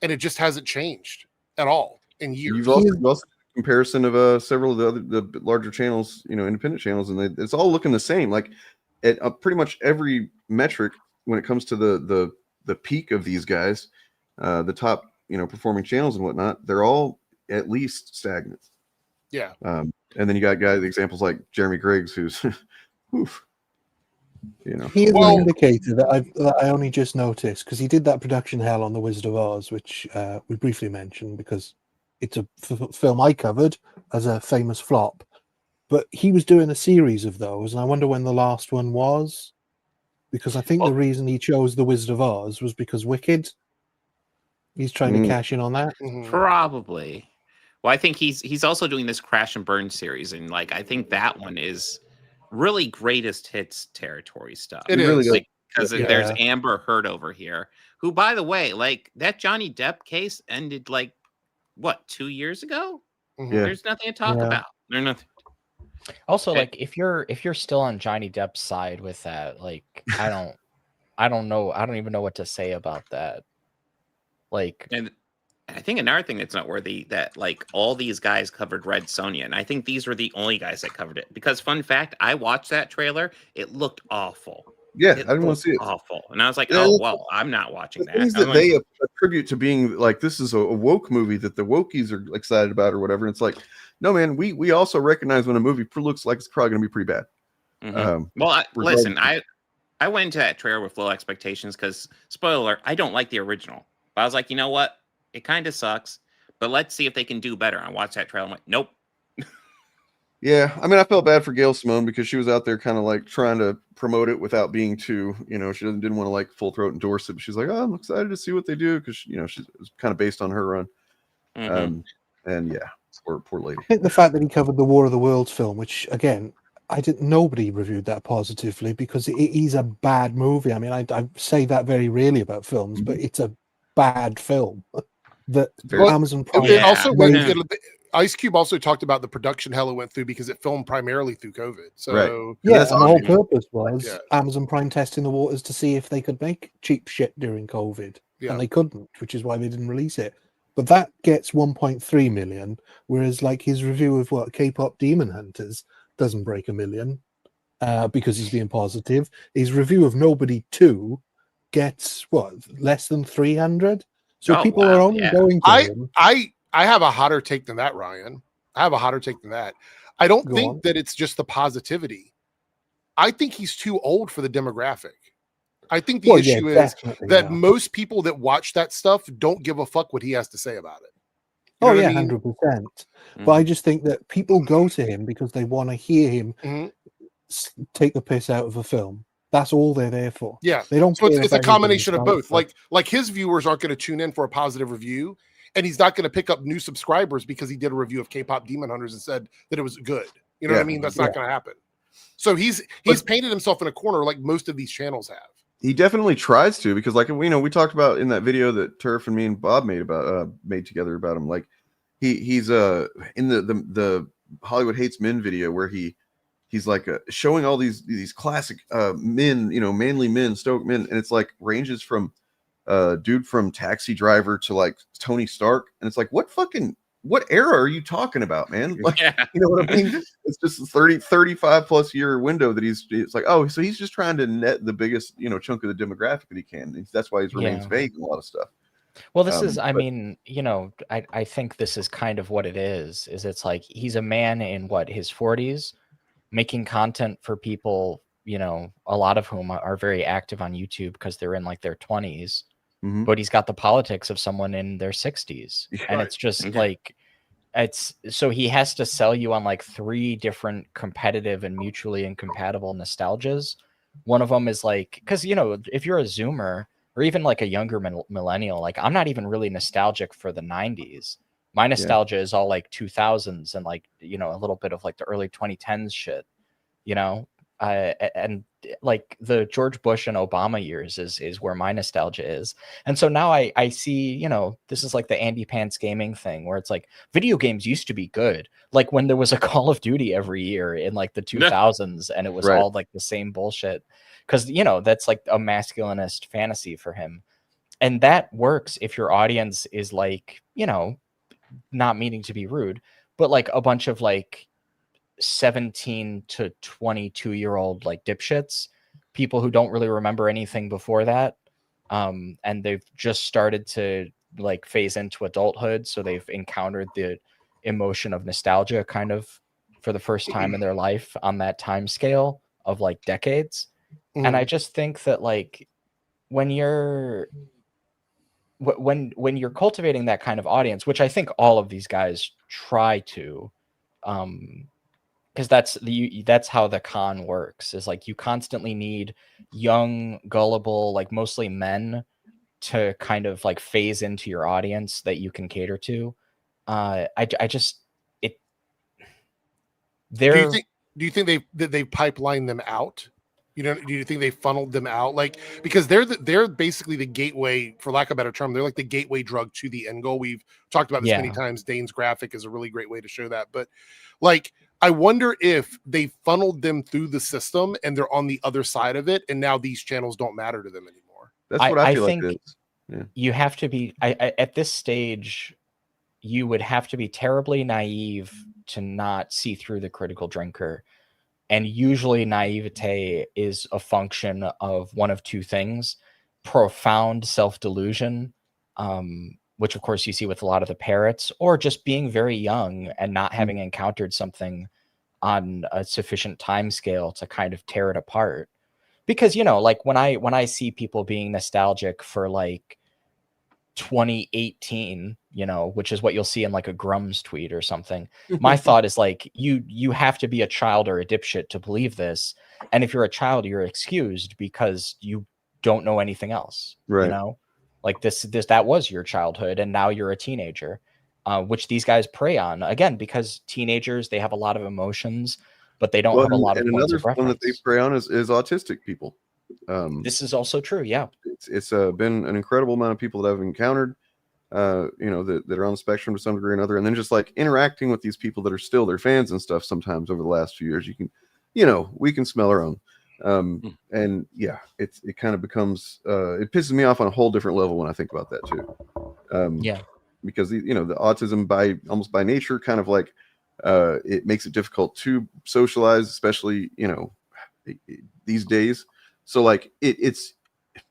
it just hasn't changed at all in years. You've also comparison of several of the larger channels, you know, independent channels, and it's all looking the same. Like at pretty much every metric when it comes to the peak of these guys, the top, you know, performing channels and whatnot, they're all at least stagnant. Yeah. And then you got guys, examples like Jeremy Griggs, who's oof, you know. Here's an indicator that I only just noticed, because he did that production hell on The Wizard of Oz, which we briefly mentioned because it's a film I covered as a famous flop. But he was doing a series of those, and I wonder when the last one was, because I think the reason he chose The Wizard of Oz was because Wicked. He's trying to cash in on that. Probably. Well, I think he's also doing this Crash and Burn series, and like I think that one is really greatest hits territory stuff. It is. Really good. Because there's Amber Heard over here, who, by the way, like that Johnny Depp case ended like what, 2 years ago? There's nothing to talk about. There's nothing. Also, like if you're still on Johnny Depp's side with that, like I don't know. I don't even know what to say about that. Like, and I think another thing that's noteworthy that like all these guys covered Red Sonja, and I think these were the only guys that covered it. Because fun fact, I watched that trailer. It looked awful. Yeah, I didn't want to see it. Awful, and I was like, oh well, I'm not watching that. Things that they attribute to being like this is a woke movie that the wokies are excited about or whatever. And it's like, no, man, we also recognize when a movie looks like it's probably going to be pretty bad. Well, listen, I went into that trailer with low expectations because, spoiler alert, I don't like the original. But I was like, you know what? It kind of sucks, but let's see if they can do better. I watched that trailer. I'm like, nope. Yeah, I mean, I felt bad for Gail Simone because she was out there kind of like trying to promote it without being too, you know, she didn't want to like full throat endorse it. But she's like, oh, I'm excited to see what they do because, you know, it was kind of based on her run. And yeah, poor lady. I think the fact that he covered the War of the Worlds film, which again, nobody reviewed that positively because it is a bad movie. I mean, I say that very rarely about films, but it's a bad film. That Amazon Prime also Ice Cube also talked about the production hell it went through because it filmed primarily through COVID. So yeah, and the whole purpose was Amazon Prime testing the waters to see if they could make cheap shit during COVID, and they couldn't, which is why they didn't release it. But that gets 1.3 million, whereas like his review of K-pop Demon Hunters doesn't break 1 million because he's being positive. His review of Nobody 2 gets less than 300. So people are only going to him. I have a hotter take than that, Ryan. I have a hotter take than that. I don't think that it's just the positivity. I think he's too old for the demographic. I think the issue is that most people that watch that stuff don't give a fuck what he has to say about it. You know 100%. But I just think that people go to him because they want to hear him take the piss out of a film. That's all they're there for. Yeah, they don't. So it's a combination of both. Like his viewers aren't going to tune in for a positive review, and he's not going to pick up new subscribers because he did a review of K-pop Demon Hunters and said that it was good. You know what I mean? That's not going to happen. So he's painted himself in a corner like most of these channels have. He definitely tries to, because like we talked about in that video that Turf and me and Bob made together about him. Like he's in the Hollywood Hates Men video where he's like showing all these classic men, you know, manly men, stoic men, and it's like ranges from dude from Taxi Driver to like Tony Stark, and it's like what era are you talking about, man? Like, you know what I mean? It's just a 35 plus year window that it's like, oh, so he's just trying to net the biggest, you know, chunk of the demographic that he can. That's why he remains vague in a lot of stuff. Well, this is, I mean, you know, I think this is kind of what it is it's like he's a man in his 40s making content for people, you know, a lot of whom are very active on YouTube because they're in like their 20s, Mhm. but he's got the politics of someone in their 60s. And it's just like, it's so he has to sell you on like 3 different competitive and mutually incompatible nostalgias. One of them is like, because, you know, if you're a Zoomer or even like a younger millennial, like I'm not even really nostalgic for the 90s. My nostalgia is all like 2000s and like, you know, a little bit of like the early 2010s shit, you know, and like the George Bush and Obama years is where my nostalgia is. And so now I see, you know, this is like the Andy Pants gaming thing where it's like video games used to be good. Like when there was a Call of Duty every year in like the 2000s and it was all like the same bullshit. Cause you know, that's like a masculinist fantasy for him. And that works if your audience is like, you know, not meaning to be rude, but like a bunch of like 17 to 22-year-old like dipshits, people who don't really remember anything before that, and they've just started to like phase into adulthood, so they've encountered the emotion of nostalgia kind of for the first time in their life on that time scale of like decades. And I just think that like when you're when you're cultivating that kind of audience, which I think all of these guys try to, because that's how the con works, is like you constantly need young, gullible, like mostly men to kind of like phase into your audience that you can cater to. I just it they're Do you think they've pipelined them out? You know, do you think they funneled them out? Like, because they're basically the gateway, for lack of a better term, they're like the gateway drug to the end goal. We've talked about this many times. Dane's graphic is a really great way to show that. But like, I wonder if they funneled them through the system and they're on the other side of it, and now these channels don't matter to them anymore. That's what I feel think like it is. Yeah. You have to be at this stage, you would have to be terribly naive to not see through the critical drinker. And usually naivete is a function of one of 2 things: profound self-delusion, which of course you see with a lot of the parrots, or just being very young and not having encountered something on a sufficient time scale to kind of tear it apart. Because, you know, like when I see people being nostalgic for like 2018, you know, which is what you'll see in like a Grums tweet or something. My thought is like, you have to be a child or a dipshit to believe this. And if you're a child, you're excused because you don't know anything else. Right. You know, like that was your childhood and now you're a teenager, which these guys prey on again, because teenagers, they have a lot of emotions, but they don't have a lot of points of reference. One that they prey on is autistic people. This is also true. Yeah. It's been an incredible amount of people that I've encountered, you know, that are on the spectrum to some degree or another, and then just like interacting with these people that are still their fans and stuff. Sometimes over the last few years, we can smell our own, and yeah, it kind of becomes it pisses me off on a whole different level when I think about that too. Because the autism almost by nature kind of like it makes it difficult to socialize, especially these days. So like it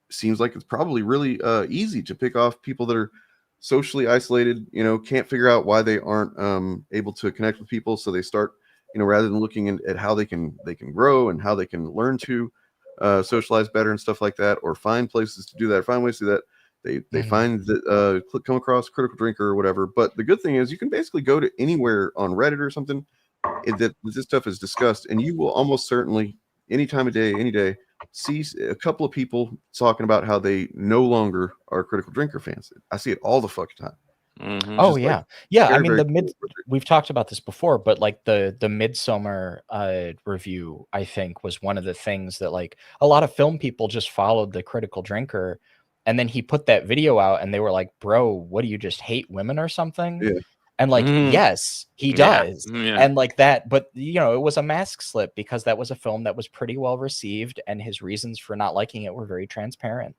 seems like it's probably really easy to pick off people that are socially isolated, can't figure out why they aren't able to connect with people. So they start, rather than looking at how they can grow and how they can learn to socialize better and stuff like that, or find places to do that, or find ways to do that. They find that come across Critical Drinker or whatever. But the good thing is you can basically go to anywhere on Reddit or something that this stuff is discussed, and you will almost certainly any time of day, any day, see a couple of people talking about how they no longer are Critical Drinker fans. I see it all the fucking time. Oh yeah, yeah. I mean, we've talked about this before, but like the Midsummer review, I think, was one of the things that like a lot of film people just followed the Critical Drinker, and then he put that video out, and they were like, "Bro, what do you just hate women or something?" Yeah. And like, yes, he does. Yeah. And like that, but it was a mask slip because that was a film that was pretty well received, and his reasons for not liking it were very transparent.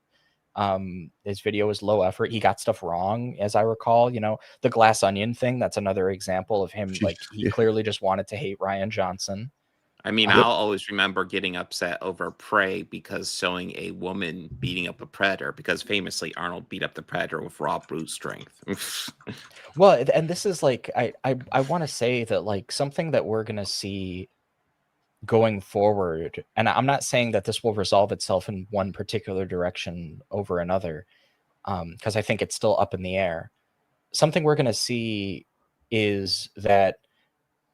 His video was low effort. He got stuff wrong, as I recall. The glass onion thing, that's another example of him. Like, he clearly just wanted to hate Rian Johnson. I mean, I'll always remember getting upset over Prey because showing a woman beating up a predator, because famously Arnold beat up the predator with raw brute strength. Well, and this is like, I want to say that like something that we're going to see going forward, and I'm not saying that this will resolve itself in one particular direction over another, because I think it's still up in the air. Something we're going to see is that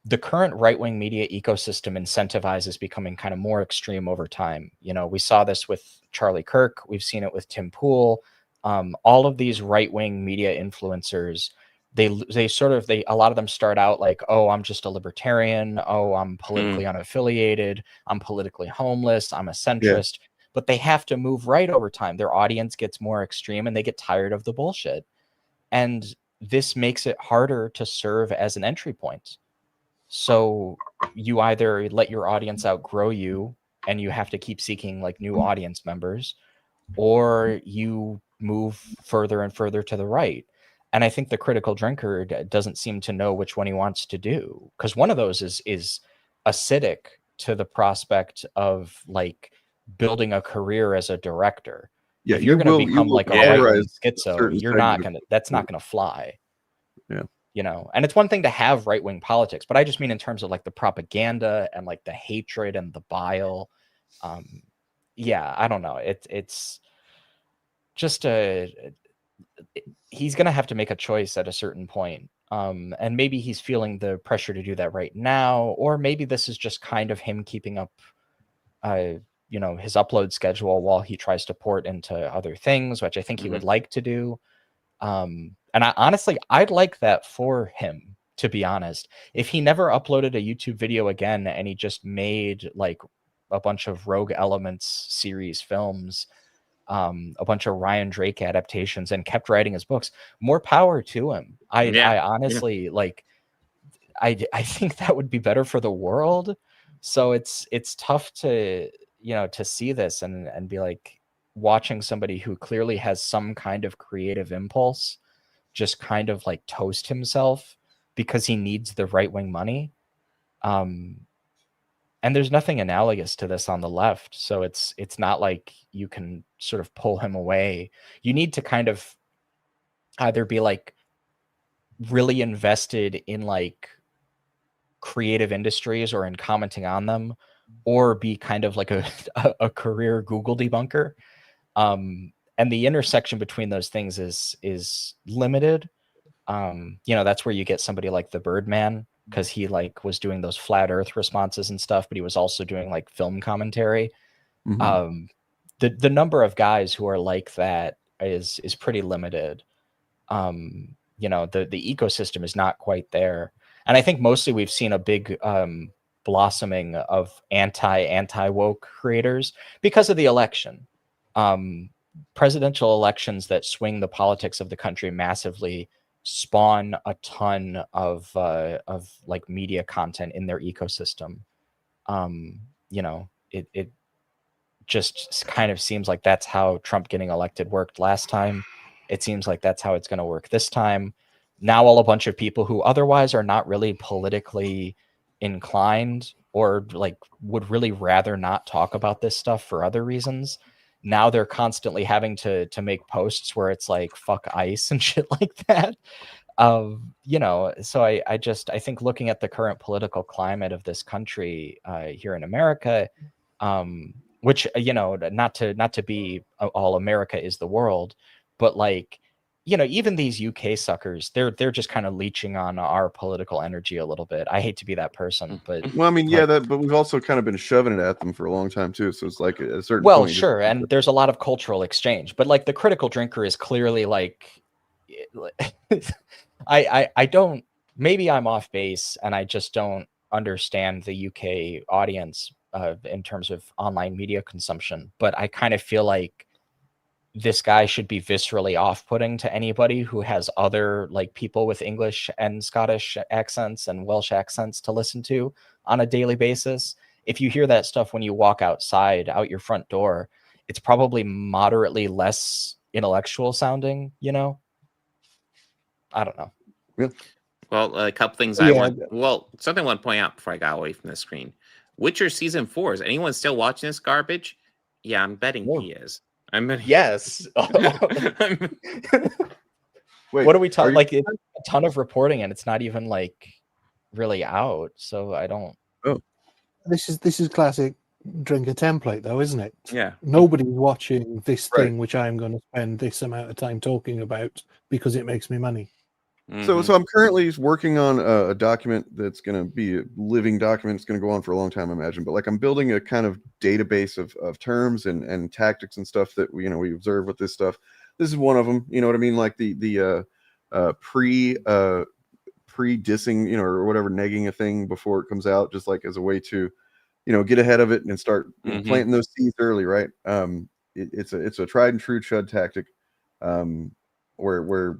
the current right-wing media ecosystem incentivizes becoming kind of more extreme over time. You know, we saw this with Charlie Kirk. We've seen it with Tim Pool. All of these right-wing media influencers, a lot of them start out like, oh, I'm just a libertarian. Oh, I'm politically unaffiliated. I'm politically homeless. I'm a centrist. But they have to move right over time. Their audience gets more extreme and they get tired of the bullshit. And this makes it harder to serve as an entry point. So you either let your audience outgrow you and you have to keep seeking like new audience members, or you move further and further to the right. And I think the critical drinker doesn't seem to know which one he wants to do, because one of those is acidic to the prospect of like building a career as a director. Yeah, if you're going to become like a right-wing schizo, you're not going to, that's not going to fly. Yeah. You know, and it's one thing to have right-wing politics, but I just mean in terms of like the propaganda and like the hatred and the bile. Yeah, I don't know. It's just he's going to have to make a choice at a certain point. And maybe he's feeling the pressure to do that right now, or maybe this is just kind of him keeping up, you know, his upload schedule while he tries to port into other things, which I think he would like to do. And I'd like that for him, to be honest. If he never uploaded a YouTube video again and he just made like a bunch of Rogue Elements series films, a bunch of Ryan Drake adaptations, and kept writing his books, more power to him. I honestly like, I think that would be better for the world. So it's tough to, you know, to see this and be like, watching somebody who clearly has some kind of creative impulse just kind of like toast himself because he needs the right-wing money. And there's nothing analogous to this on the left. So it's not like you can sort of pull him away. You need to kind of either be like really invested in like creative industries or in commenting on them, or be kind of like a career Google debunker. And the intersection between those things is limited. You know, that's where you get somebody like the Birdman, because he like was doing those flat earth responses and stuff, but he was also doing like film commentary. The number of guys who are like that is pretty limited. You know, the ecosystem is not quite there. And I think mostly we've seen a big blossoming of anti woke creators because of the election. Presidential elections that swing the politics of the country massively spawn a ton of like media content in their ecosystem. You know, it just kind of seems like that's how Trump getting elected worked last time. It seems like that's how it's going to work this time. Now a bunch of people who otherwise are not really politically inclined, or like would really rather not talk about this stuff for other reasons, now they're constantly having to make posts where it's like fuck ICE and shit like that. You know, so I think looking at the current political climate of this country here in America, which, you know, not to be all America is the world, but like, you know, even these UK suckers, they're just kind of leeching on our political energy a little bit. I hate to be that person, but well, I mean, like, but we've also kind of been shoving it at them for a long time too. So it's like at a certain well, point, sure, and there's a lot of cultural exchange, but like the critical drinker is clearly like, I don't, maybe I'm off base and I just don't understand the UK audience in terms of online media consumption, but I kind of feel like this guy should be viscerally off-putting to anybody who has other like people with English and Scottish accents and Welsh accents to listen to on a daily basis. If you hear that stuff when you walk outside out your front door, it's probably moderately less intellectual sounding, you know? I don't know. Yeah. Well, a couple things something I want to point out before I got away from the screen. Witcher season 4, is anyone still watching this garbage? Yeah, I'm betting he is. Yes. Wait, what are we talking? Like, it's a ton of reporting, and it's not even like really out. So I don't. Oh, this is classic drinker template, though, isn't it? Yeah. Nobody's watching this thing, which I'm going to spend this amount of time talking about because it makes me money. So I'm currently working on a document that's going to be a living document. It's going to go on for a long time, I imagine. But like I'm building a kind of database of terms and tactics and stuff that we observe with this stuff. This is one of them. You know what I mean? Like the pre-dissing, or whatever, negging a thing before it comes out, just like as a way to, get ahead of it and start planting those seeds early, right? It's a tried and true chud tactic, where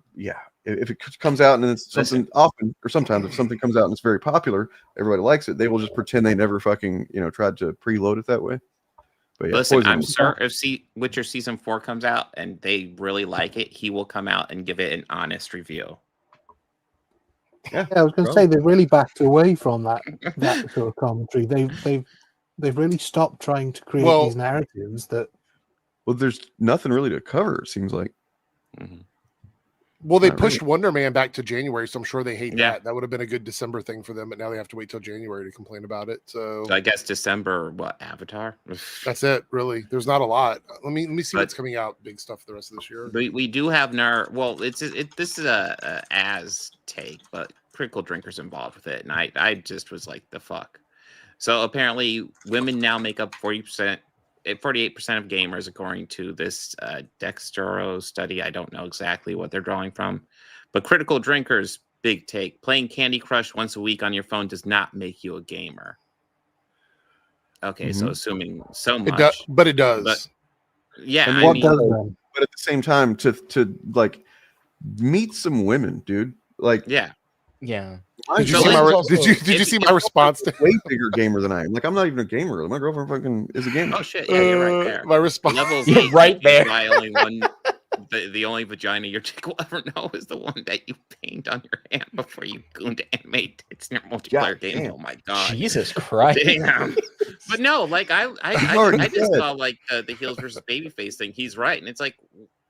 if it comes out and it's something often, or sometimes if something comes out and it's very popular, everybody likes it, they will just pretend they never fucking, tried to preload it that way. But yeah, listen, I'm sure if Witcher season 4 comes out and they really like it, he will come out and give it an honest review. Yeah, I was going to say they've really backed away from that sort of commentary. They've really stopped trying to create these narratives that. Well, there's nothing really to cover. It seems like. Well, they pushed Wonder Man back to January, so I'm sure they hate that. That would have been a good December thing for them, but now they have to wait till January to complain about it. So I guess December, Avatar? That's it, really. There's not a lot. Let me see what's coming out, big stuff the rest of this year. We do have this is a as take, but Critical Drinker's involved with it, and I just was like, the fuck. So apparently, women now make up 48% of gamers, according to this Dextero study. I don't know exactly what they're drawing from, but Critical Drinkers big take: playing Candy Crush once a week on your phone does not make you a gamer. Okay, so assuming so much, but it does. But, yeah, and but at the same time, to like meet some women, dude. Like, yeah. Did you see my response to way bigger gamer than I am? Like, I'm not even a gamer. My girlfriend fucking is a gamer. Oh shit! Yeah, you're right there. My response. You're right there. Only one. The only vagina your chick will ever know is the one that you paint on your hand before you go into animate it's in your multiplayer game. Oh my god! Jesus Christ! Damn. But no, like I just saw like the heels versus babyface thing. He's right, and it's like,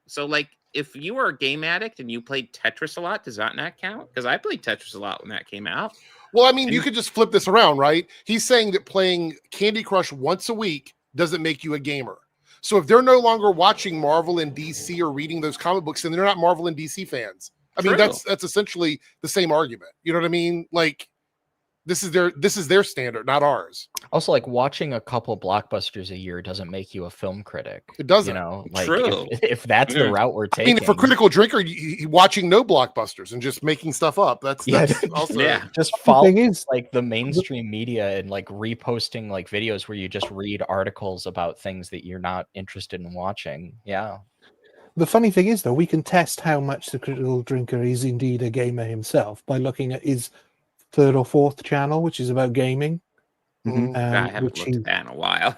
so like if you are a game addict and you played Tetris a lot, does that not count? Because I played Tetris a lot when that came out. Well, I mean, you could just flip this around, right? He's saying that playing Candy Crush once a week doesn't make you a gamer. So if they're no longer watching Marvel and DC or reading those comic books, then they're not Marvel and DC fans. I mean, that's essentially the same argument. You know what I mean? Like, this is their standard, not ours. Also, like, watching a couple blockbusters a year doesn't make you a film critic. It doesn't. Like, if that's the route we're taking. I mean, for Critical Drinker, watching no blockbusters and just making stuff up. That's also just following like the mainstream media and like reposting like videos where you just read articles about things that you're not interested in watching. Yeah. The funny thing is, though, we can test how much the Critical Drinker is indeed a gamer himself by looking at his 3rd or 4th channel, which is about gaming. I haven't looked at that in a while.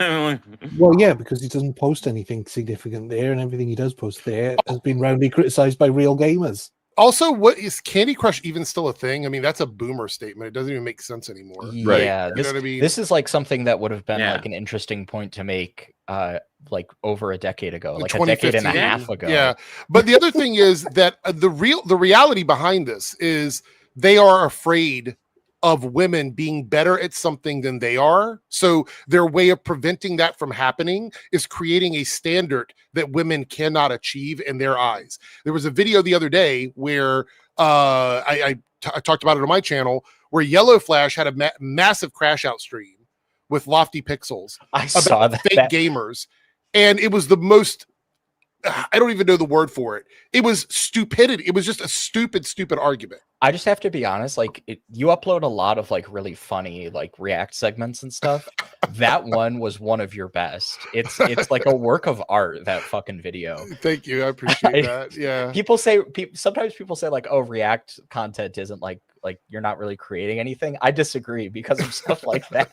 Well, yeah, because he doesn't post anything significant there, and everything he does post there has been roundly criticized by real gamers. Also, what is Candy Crush even still a thing? I mean, that's a boomer statement. It doesn't even make sense anymore. Yeah, you know what I mean? This is like something that would have been like an interesting point to make like over a decade ago, like a decade and a half ago. Yeah, but the other thing is that the reality behind this is they are afraid of women being better at something than they are. So their way of preventing that from happening is creating a standard that women cannot achieve in their eyes. There was a video the other day where I talked about it on my channel, where Yellow Flash had a massive crash out stream with Lofty Pixels. I saw that. Fake gamers. And it was the most, I don't even know the word for it. It was stupidity. It was just a stupid argument. I just have to be honest, like you upload a lot of like really funny like react segments and stuff. That one was one of your best. It's like a work of art, that fucking video. Thank you. I appreciate that. Yeah. Sometimes people say like, oh, react content isn't like you're not really creating anything. I disagree because of stuff like that.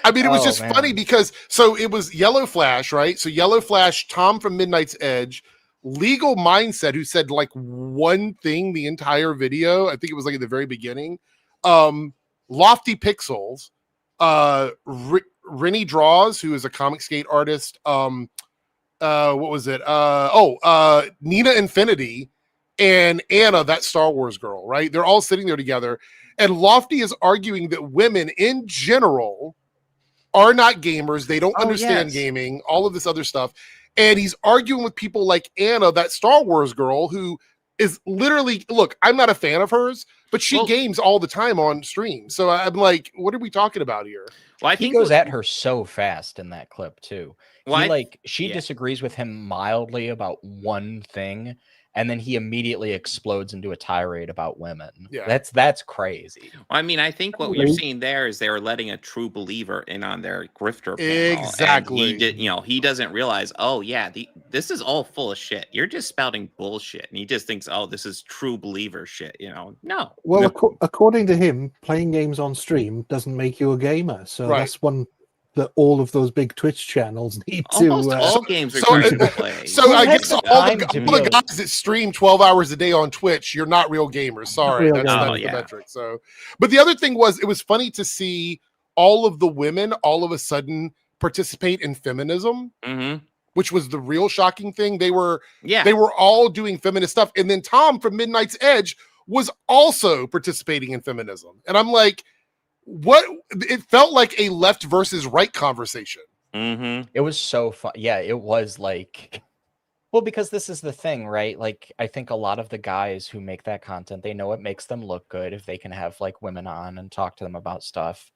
I mean, it was just funny because so it was Yellow Flash, right? So Yellow Flash, Tom from Midnight's Edge, Legal Mindset, who said like one thing the entire video. I think it was like at the very beginning. Lofty Pixels, Rennie Draws, who is a comic skate artist. What was it? Nina Infinity and Anna, that Star Wars girl, right? They're all sitting there together. And Lofty is arguing that women in general are not gamers. They don't understand yes. gaming, all of this other stuff. And he's arguing with people like Anna, that Star Wars girl, who is literally, look, I'm not a fan of hers, but she games all the time on stream. So I'm like, what are we talking about here? Well, I he think goes at her so fast in that clip too. Well, She disagrees with him mildly about one thing, and then he immediately explodes into a tirade about women. Yeah. That's crazy. Well, I mean, I think what you're seeing there is they're letting a true believer in on their grifter panel. Exactly. And he doesn't realize, oh yeah, this is all full of shit. You're just spouting bullshit, and he just thinks, oh, this is true believer shit. No. Well, according to him, playing games on stream doesn't make you a gamer. So that's one that all of those big Twitch channels need Almost to. all games require you to play. So I guess all the guys that stream 12 hours a day on Twitch, you're not real gamers. Sorry, that's the metric. So, but the other thing was, it was funny to see all of the women all of a sudden participate in feminism, which was the real shocking thing. They were all doing feminist stuff, and then Tom from Midnight's Edge was also participating in feminism, and I'm like, what? It felt like a left versus right conversation. It was so fun. Yeah, it was like, well, because this is the thing, right? Like, I think a lot of the guys who make that content, they know it makes them look good if they can have like women on and talk to them about stuff.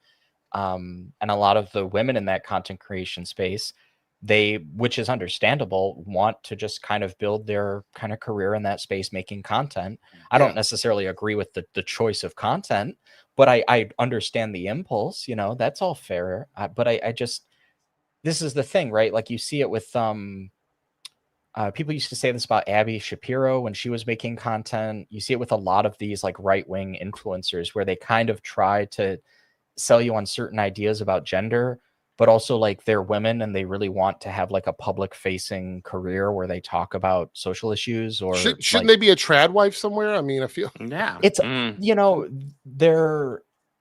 And a lot of the women in that content creation space, which is understandable, want to just kind of build their kind of career in that space making content. I don't necessarily agree with the choice of content, but I understand the impulse, that's all fair. But I just, this is the thing, right? Like you see it with people used to say this about Abby Shapiro when she was making content. You see it with a lot of these like right-wing influencers where they kind of try to sell you on certain ideas about gender, but also like they're women and they really want to have like a public facing career where they talk about social issues. Or shouldn't they be a trad wife somewhere? I mean, I feel it's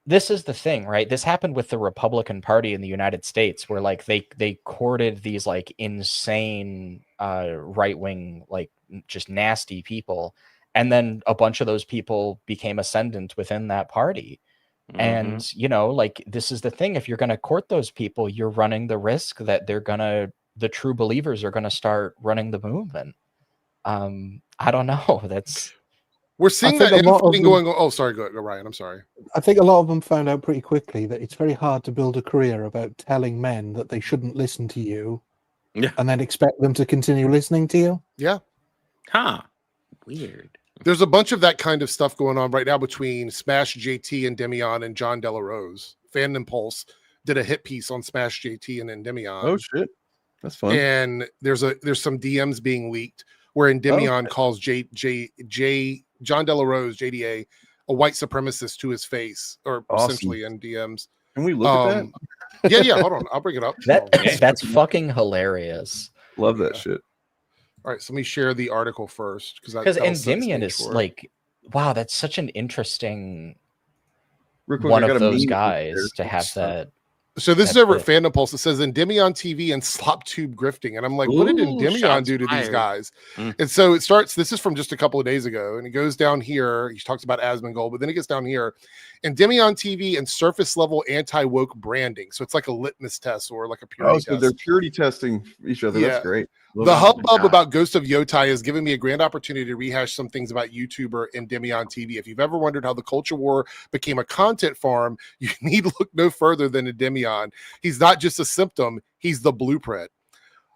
this is the thing, right? This happened with the Republican Party in the United States, where like they courted these like insane right-wing, like just nasty people, and then a bunch of those people became ascendant within that party. And like, this is the thing, if you're going to court those people, you're running the risk that the true believers are going to start running the movement. I don't know. We're seeing that thing going on. Oh, sorry, go Ryan. I'm sorry. I think a lot of them found out pretty quickly that it's very hard to build a career about telling men that they shouldn't listen to you, and then expect them to continue listening to you. Yeah. Weird. There's a bunch of that kind of stuff going on right now between Smash JT and Demian and John Della Rose. Fandom Pulse did a hit piece on Smash JT and Demian. Oh shit, that's fun. And there's some DMs being leaked wherein Demian calls John Della Rose, JDA, a white supremacist to his face, or essentially in DMs. Can we look at that? Yeah. Hold on, I'll bring it up. That's fucking hilarious. Love that shit. All right, so let me share the article first, because Endymion is like, wow, that's such an interesting one of those guys to have that. So this is over at Fandom Pulse. It says Endymion TV and SlopTube grifting, and I'm like, what did Endymion do to these guys? And so it starts. This is from just a couple of days ago, and it goes down here. He talks about Asmongold, but then it gets down here. Endymion TV and surface level anti-woke branding. So it's like a litmus test or like a purity test. So they're purity testing each other. That's great. The hubbub about Ghost of Yotai has given me a grand opportunity to rehash some things about YouTuber Endymion TV. If you've ever wondered how the culture war became a content farm, you need look no further than Endymion. He's not just a symptom; he's the blueprint.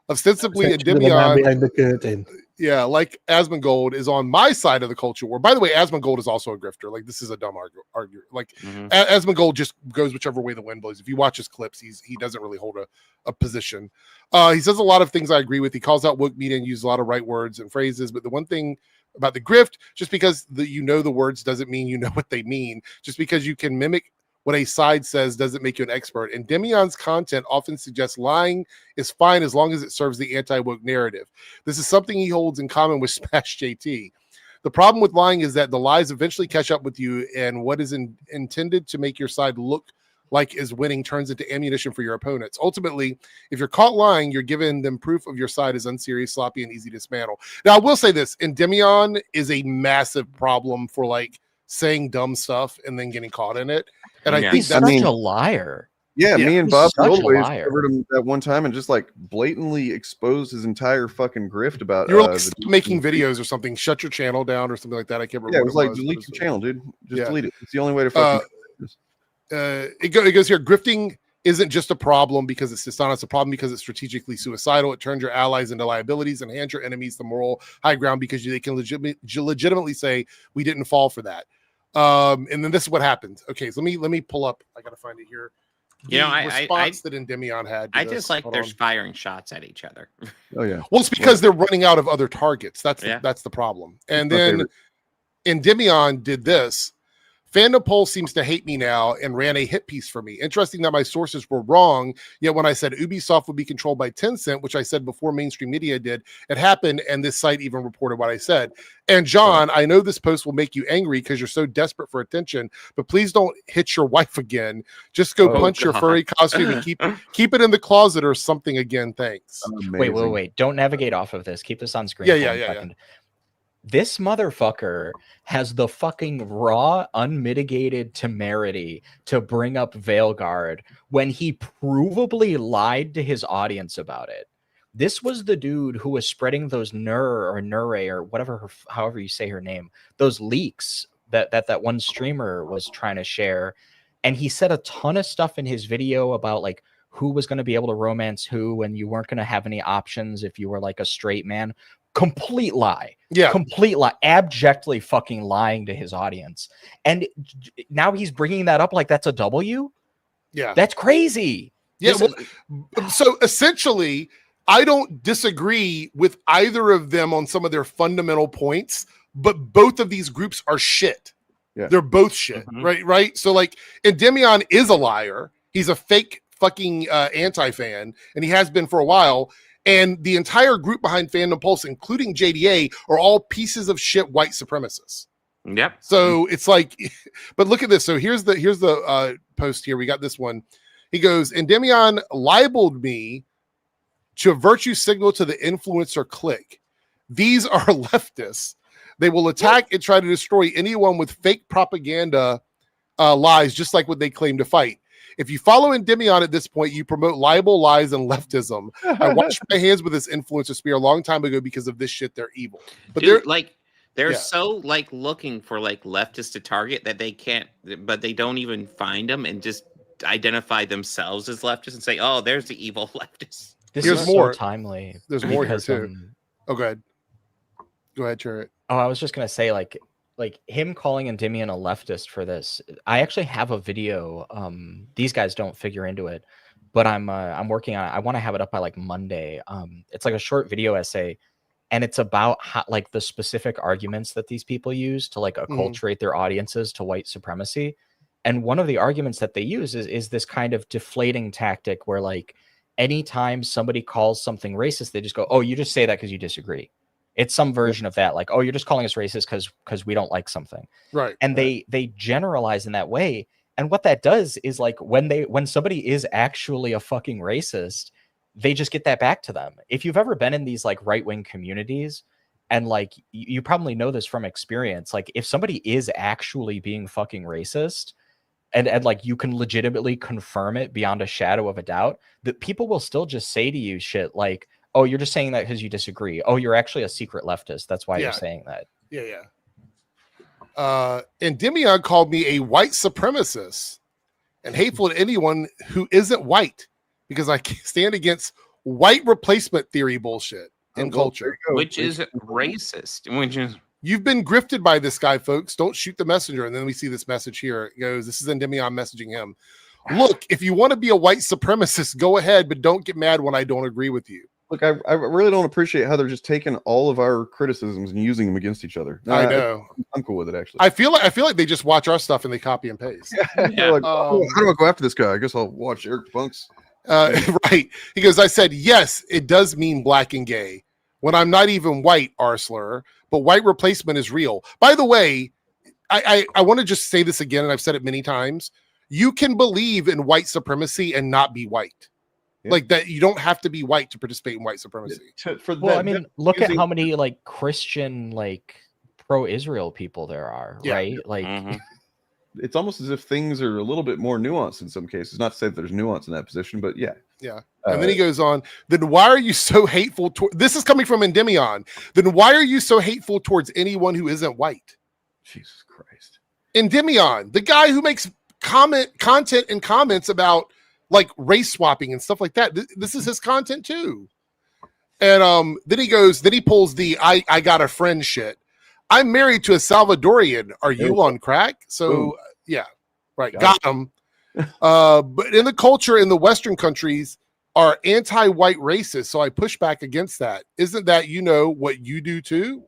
Ostensibly, Endymion behind the curtain. Yeah, like Asmongold is on my side of the culture war. By the way, Asmongold is also a grifter. Like, this is a dumb argue. Like, Asmongold just goes whichever way the wind blows. If you watch his clips, he doesn't really hold a position. He says a lot of things I agree with. He calls out woke media and uses a lot of right words and phrases. But the one thing about the grift, just because you know the words doesn't mean you know what they mean. Just because you can mimic what a side says doesn't make you an expert. And Demion's content often suggests lying is fine as long as it serves the anti-woke narrative. This is something he holds in common with Smash JT. The problem with lying is that the lies eventually catch up with you, and what is intended to make your side look like is winning turns into ammunition for your opponents. Ultimately, if you're caught lying, you're giving them proof of your side is unserious, sloppy, and easy to dismantle. Now, I will say this, Endymion is a massive problem for like saying dumb stuff and then getting caught in it. And I think he's such a liar. Yeah, me and He's Bob such a always liar. covered him that one time and just like blatantly exposed his entire fucking grift about. You were like, stop making videos or something. Shut your channel down or something like that. I can't remember. Yeah, it was what like delete your channel, dude. Just delete it. It's the only way to fucking. It goes here. Grifting isn't just a problem because it's dishonest. It's a problem because it's strategically suicidal. It turns your allies into liabilities and hands your enemies the moral high ground because they can legitimately say we didn't fall for that. And then this is what happens. Okay, so let me pull up. I gotta find it here. You know, Response that Endymion had. I just like they're firing shots at each other. Oh yeah. Well, it's because they're running out of other targets. That's the problem. And then Endymion did this. Fandom Poll seems to hate me now and ran a hit piece for me. Interesting that my sources were wrong. Yet when I said Ubisoft would be controlled by Tencent, which I said before mainstream media did, it happened, and this site even reported what I said. And John, I know this post will make you angry because you're so desperate for attention, but please don't hit your wife again. Just go punch your furry costume and keep it in the closet or something again. Thanks. Wait. Don't navigate off of this. Keep this on screen. Yeah. This motherfucker has the fucking raw, unmitigated temerity to bring up Veilguard when he provably lied to his audience about it. This was the dude who was spreading those Nure or whatever, however you say her name, those leaks that one streamer was trying to share. And he said a ton of stuff in his video about like who was going to be able to romance who, and you weren't going to have any options if you were like a straight man. Complete lie. Yeah. Complete lie. Abjectly fucking lying to his audience. And now he's bringing that up like that's a W? Yeah. That's crazy. Yeah. So essentially, I don't disagree with either of them on some of their fundamental points, but both of these groups are shit. Yeah. They're both shit. Right? So like Endymion is a liar. He's a fake fucking anti-fan, and he has been for a while. And the entire group behind Fandom Pulse, including JDA, are all pieces of shit white supremacists. Yep. So it's like, but look at this. So here's the post here. We got this one. He goes, Endymion libeled me to virtue signal to the influencer clique. These are leftists. They will attack and try to destroy anyone with fake propaganda lies, just like what they claim to fight. If you follow Endymion at this point, you promote libel, lies, and leftism. I washed my hands with this influencer spear a long time ago because of this shit. They're evil. But Dude, they're so like looking for like leftists to target that they can't, but they don't even find them and just identify themselves as leftists and say, "Oh, there's the evil leftists." This is more so timely. There's more here too. Oh, go ahead. Go ahead, Chariot. Oh, I was just gonna say like him calling Endymion a leftist for this. I actually have a video. These guys don't figure into it, but I'm working on it. I want to have it up by like Monday. It's like a short video essay, and it's about how like the specific arguments that these people use to like acculturate their audiences to white supremacy. And one of the arguments that they use is this kind of deflating tactic where like anytime somebody calls something racist, they just go, "Oh, you just say that because you disagree." It's some version of that, like, "Oh, you're just calling us racist because we don't like something." Right. And they generalize in that way. And what that does is like when somebody is actually a fucking racist, they just get that back to them. If you've ever been in these like right-wing communities, and like you probably know this from experience, like if somebody is actually being fucking racist, and like you can legitimately confirm it beyond a shadow of a doubt, that people will still just say to you shit like, "Oh, you're just saying that because you disagree. Oh, you're actually a secret leftist. That's why you're saying that." Yeah. Endymion called me a white supremacist and hateful to anyone who isn't white because I stand against white replacement theory bullshit in culture. Which is racist. You've been grifted by this guy, folks. Don't shoot the messenger. And then we see this message here. It goes, this is Endymion messaging him. Look, if you want to be a white supremacist, go ahead, but don't get mad when I don't agree with you. Look, I really don't appreciate how they're just taking all of our criticisms and using them against each other. I know. I'm cool with it, actually. I feel like they just watch our stuff and they copy and paste. Yeah. Like, how do I go after this guy? I guess I'll watch Eric Punk's. Right. He goes, I said, yes, it does mean black and gay. When I'm not even white, Arsler, but white replacement is real. By the way, I want to just say this again, and I've said it many times. You can believe in white supremacy and not be white. Like that, you don't have to be white to participate in white supremacy. Well, I mean, look at how many like Christian, like pro-Israel people there are, right? Like, it's almost as if things are a little bit more nuanced in some cases. Not to say that there's nuance in that position, but yeah. Yeah. And then he goes on, then why are you so hateful? This is coming from Endymion. Then why are you so hateful towards anyone who isn't white? Jesus Christ. Endymion, the guy who makes content and comments about like race swapping and stuff like that. This is his content too. And then he pulls the I got a friend shit. I'm married to a Salvadorian. Are you on crack? So yeah, right. Got him. But in the culture in the Western countries are anti-white racist. So I push back against that. Isn't that, what you do too?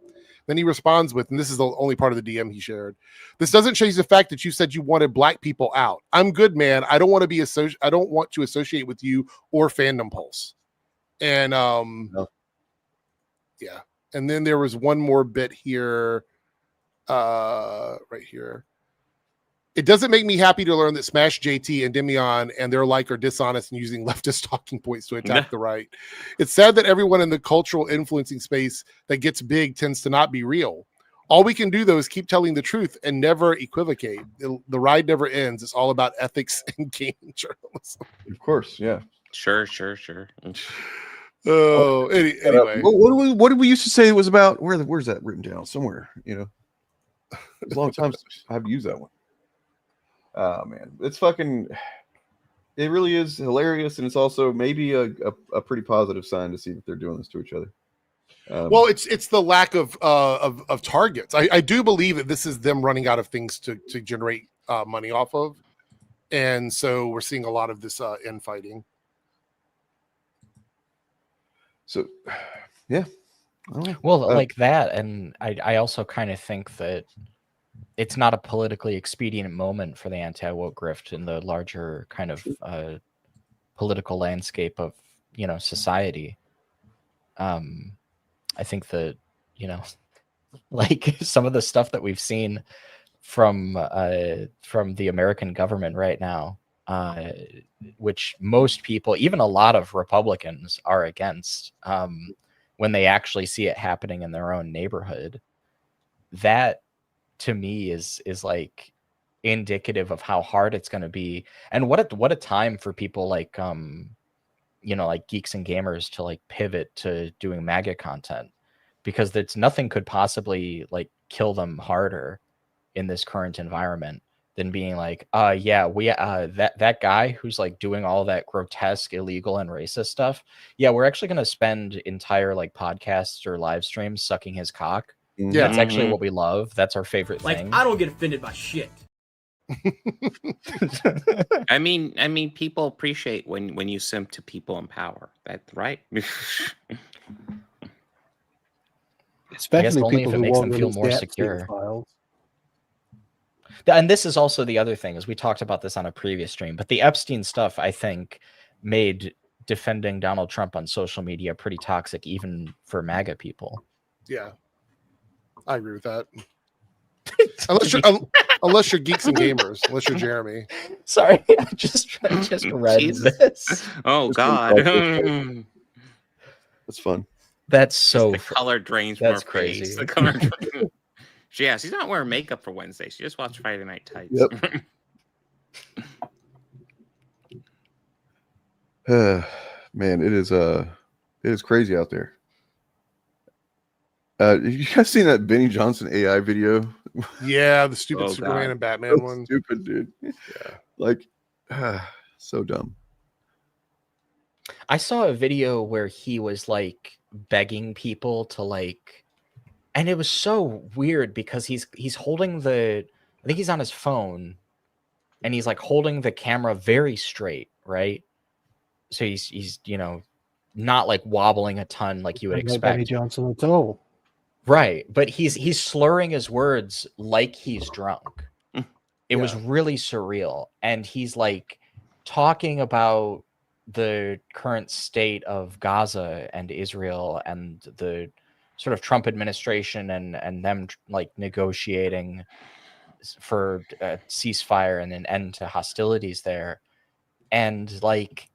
Then he responds with, and this is the only part of the DM he shared. This doesn't change the fact that you said you wanted black people out. I'm good, man. I don't want to associate with you or Fandom Pulse. And yeah. And then there was one more bit here, right here. It doesn't make me happy to learn that Smash JT and Endymion and their like are dishonest and using leftist talking points to attack the right. It's sad that everyone in the cultural influencing space that gets big tends to not be real. All we can do, though, is keep telling the truth and never equivocate. The ride never ends. It's all about ethics and gaming journalism. Of course, yeah. Sure. Oh, anyway. What did we used to say it was about? Where's that written down? Somewhere, It's a long time since I've used that one. Oh man, it's fucking. It really is hilarious, and it's also maybe a pretty positive sign to see that they're doing this to each other. Well, it's the lack of targets. I do believe that this is them running out of things to generate money off of, and so we're seeing a lot of this infighting. So, yeah. Well, like that, and I also kind of think that it's not a politically expedient moment for the anti-woke grift in the larger kind of political landscape of society. I think that like some of the stuff that we've seen from the American government right now, which most people, even a lot of Republicans, are against when they actually see it happening in their own neighborhood. That to me is like indicative of how hard it's going to be, and what a time for people like like geeks and gamers to like pivot to doing MAGA content, because there's nothing could possibly like kill them harder in this current environment than being like, that guy who's like doing all that grotesque, illegal, and racist stuff. Yeah, we're actually going to spend entire like podcasts or live streams sucking his cock. Yeah, that's actually what we love. That's our favorite thing. I don't get offended by shit. I mean, people appreciate when you simp to people in power. That's right. Especially only people if it who makes won't them feel release more the Epstein secure. files. And this is also the other thing, is we talked about this on a previous stream, but the Epstein stuff, I think, made defending Donald Trump on social media pretty toxic, even for MAGA people. Yeah, I agree with that. unless you're geeks and gamers, unless you're Jeremy. Sorry, I just read this. Oh God, that's fun. That's so. The color drains that's from her crazy. face. The color drains. Yeah, she's not wearing makeup for Wednesday. She just watched Friday Night Tights. Yep. Man, it is crazy out there. You guys seen that Benny Johnson AI video? Yeah, the stupid Superman and Batman one. Stupid, dude. Yeah, like so dumb. I saw a video where he was like begging people to like, and it was so weird because he's holding I think he's on his phone, and he's like holding the camera very straight, right? So he's not like wobbling a ton like you would expect. Benny Johnson at all. Right, but he's slurring his words like he's drunk. It was really surreal, and he's like talking about the current state of Gaza and Israel and the sort of Trump administration and them like negotiating for a ceasefire and an end to hostilities there. And like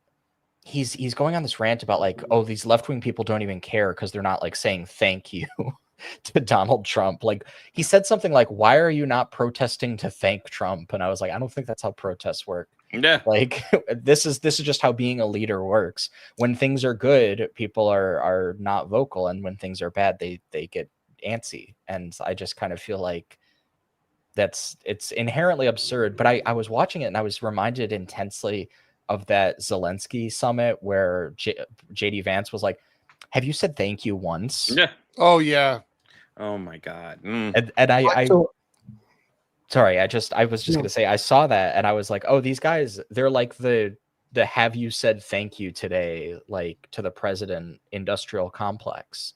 he's going on this rant about like, oh, these left-wing people don't even care because they're not like saying thank you. to Donald Trump. Like, he said something like, "Why are you not protesting to thank Trump?" And I was like, I don't think that's how protests work. Yeah. Like, this is just how being a leader works. When things are good, people are not vocal, and when things are bad, they get antsy. And I just kind of feel like it's inherently absurd. But I was watching it and I was reminded intensely of that Zelensky summit where JD Vance was like, "Have you said thank you once?" Yeah. Oh yeah. Oh my God. And I sorry, I was just gonna say, I saw that and I was like, oh, these guys, they're like the "have you said thank you today," like, to the president industrial complex.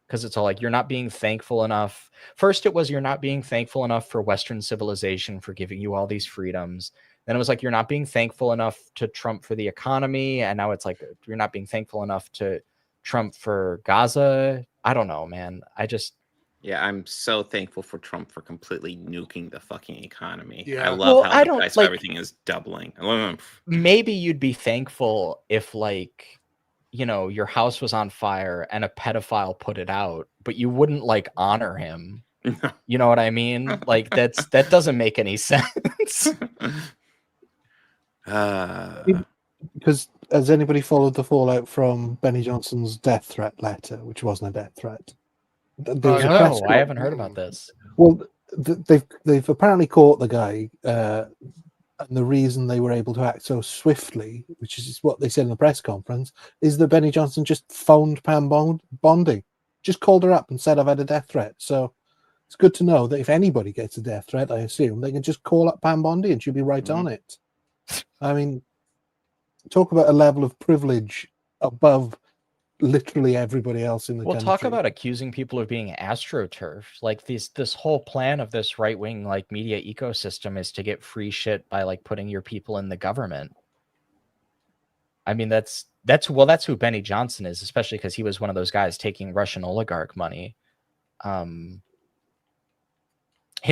Because it's all like, you're not being thankful enough. First, it was, you're not being thankful enough for Western civilization for giving you all these freedoms. Then it was like, you're not being thankful enough to Trump for the economy. And now it's like, you're not being thankful enough to Trump for Gaza. I don't know, man. Yeah, I'm so thankful for Trump for completely nuking the fucking economy. Yeah. I love Well, how I the don't, price like- of everything is doubling. Maybe you'd be thankful if, like, you know, your house was on fire and a pedophile put it out, but you wouldn't, like, honor him. You know what I mean? Like, that doesn't make any sense. Because has anybody followed the fallout from Benny Johnson's death threat letter, which wasn't a death threat? There was a press I haven't heard about this. Well, they've apparently caught the guy, and the reason they were able to act so swiftly, which is what they said in the press conference, is that Benny Johnson just phoned Pam Bondi, just called her up and said, "I've had a death threat." So it's good to know that if anybody gets a death threat, I assume they can just call up Pam Bondi and she'll be right on it. I mean, talk about a level of privilege above literally everybody else in the country. Talk about accusing people of being astroturfed. Like, this whole plan of this right-wing, like, media ecosystem is to get free shit by, like, putting your people in the government. I mean, that's who Benny Johnson is, especially because he was one of those guys taking Russian oligarch money. Him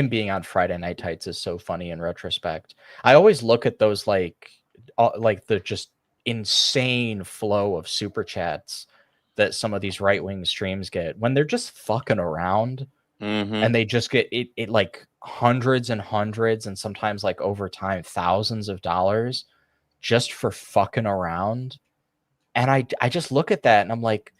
being on Friday Night Tights is so funny in retrospect. I always look at those, like the just insane flow of super chats that some of these right-wing streams get when they're just fucking around, and they just get it like hundreds and hundreds, and sometimes, like, over time, thousands of dollars just for fucking around. And I just look at that and I'm like,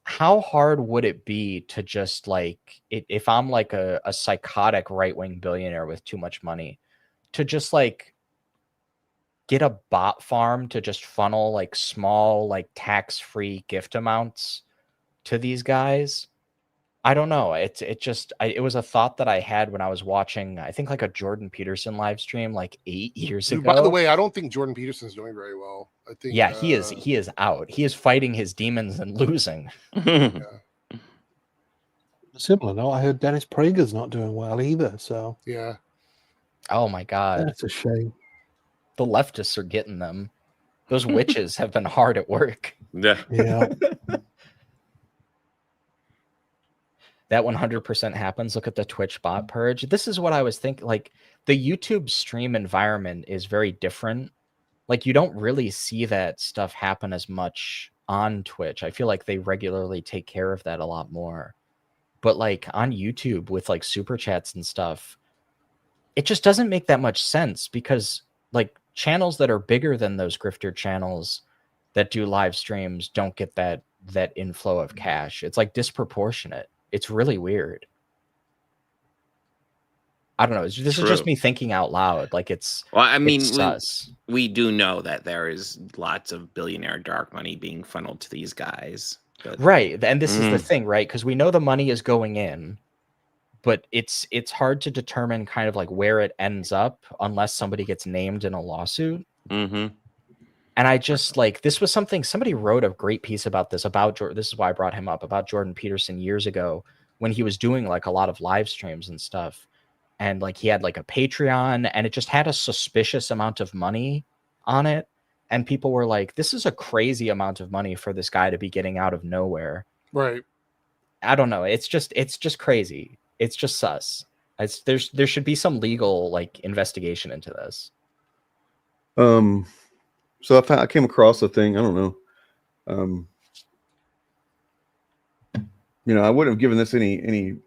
how hard would it be to just, like, if I'm like a psychotic right-wing billionaire with too much money, to just, like, get a bot farm to just funnel, like, small, like, tax-free gift amounts to these guys? I don't know. It was a thought that I had when I was watching, I think, like, a Jordan Peterson live stream like 8 years ago. By the way, I don't think Jordan Peterson's doing very well. I think he is out. He is fighting his demons and losing. Similar note, I heard Dennis Prager's not doing well either. So yeah. Oh my God, that's a shame. The leftists are getting them. Those witches have been hard at work. Yeah. That 100% happens. Look at the Twitch bot purge. This is what I was thinking. Like, the YouTube stream environment is very different. Like, you don't really see that stuff happen as much on Twitch. I feel like they regularly take care of that a lot more. But, like, on YouTube with, like, super chats and stuff, it just doesn't make that much sense, because, like, channels that are bigger than those grifter channels that do live streams don't get that inflow of cash. It's, like, disproportionate. It's really weird. I don't know. This is just me thinking out loud. Like, it's, well, I mean, we do know that there is lots of billionaire dark money being funneled to these guys. But... Right. And this is the thing, right? Because we know the money is going in, but it's hard to determine kind of like where it ends up unless somebody gets named in a lawsuit. And I just, like, this was something somebody wrote a great piece about this, about Jordan. This is why I brought him up, about Jordan Peterson years ago when he was doing, like, a lot of live streams and stuff. And, like, he had, like, a Patreon, and it just had a suspicious amount of money on it. And people were like, this is a crazy amount of money for this guy to be getting out of nowhere. Right. I don't know. It's just crazy. It's just sus. There should be some legal, like, investigation into this. So I came across a thing. I don't know. You know, I wouldn't have given this any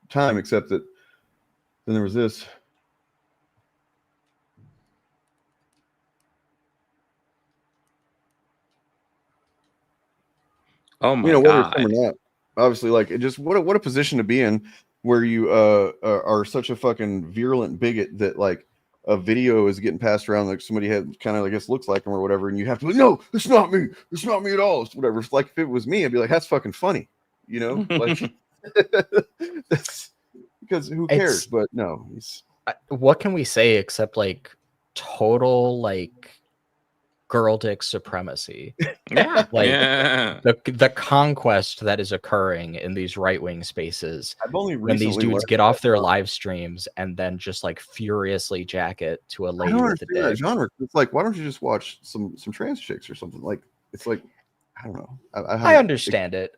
time, except that then there was this. Oh my You know, whether it's god. him or not. Obviously, like, it just what a position to be in where you are such a fucking virulent bigot that like a video is getting passed around like somebody had kind of, I guess, looks like him or whatever, and you have to be like, no, it's not me at all. It's whatever. It's like if it was me, I'd be like, that's fucking funny, you know, like that's because who cares? But no, he's what can we say except like total like girl dick supremacy? Yeah, like yeah. the conquest that is occurring in these right-wing spaces I've only when these recently dudes learned get off that their genre. live streams and then just like furiously jack it to a I lady don't with a understand that dick. genre. It's like, why don't you just watch some trans chicks or something? Like, it's like, I don't know. I understand it.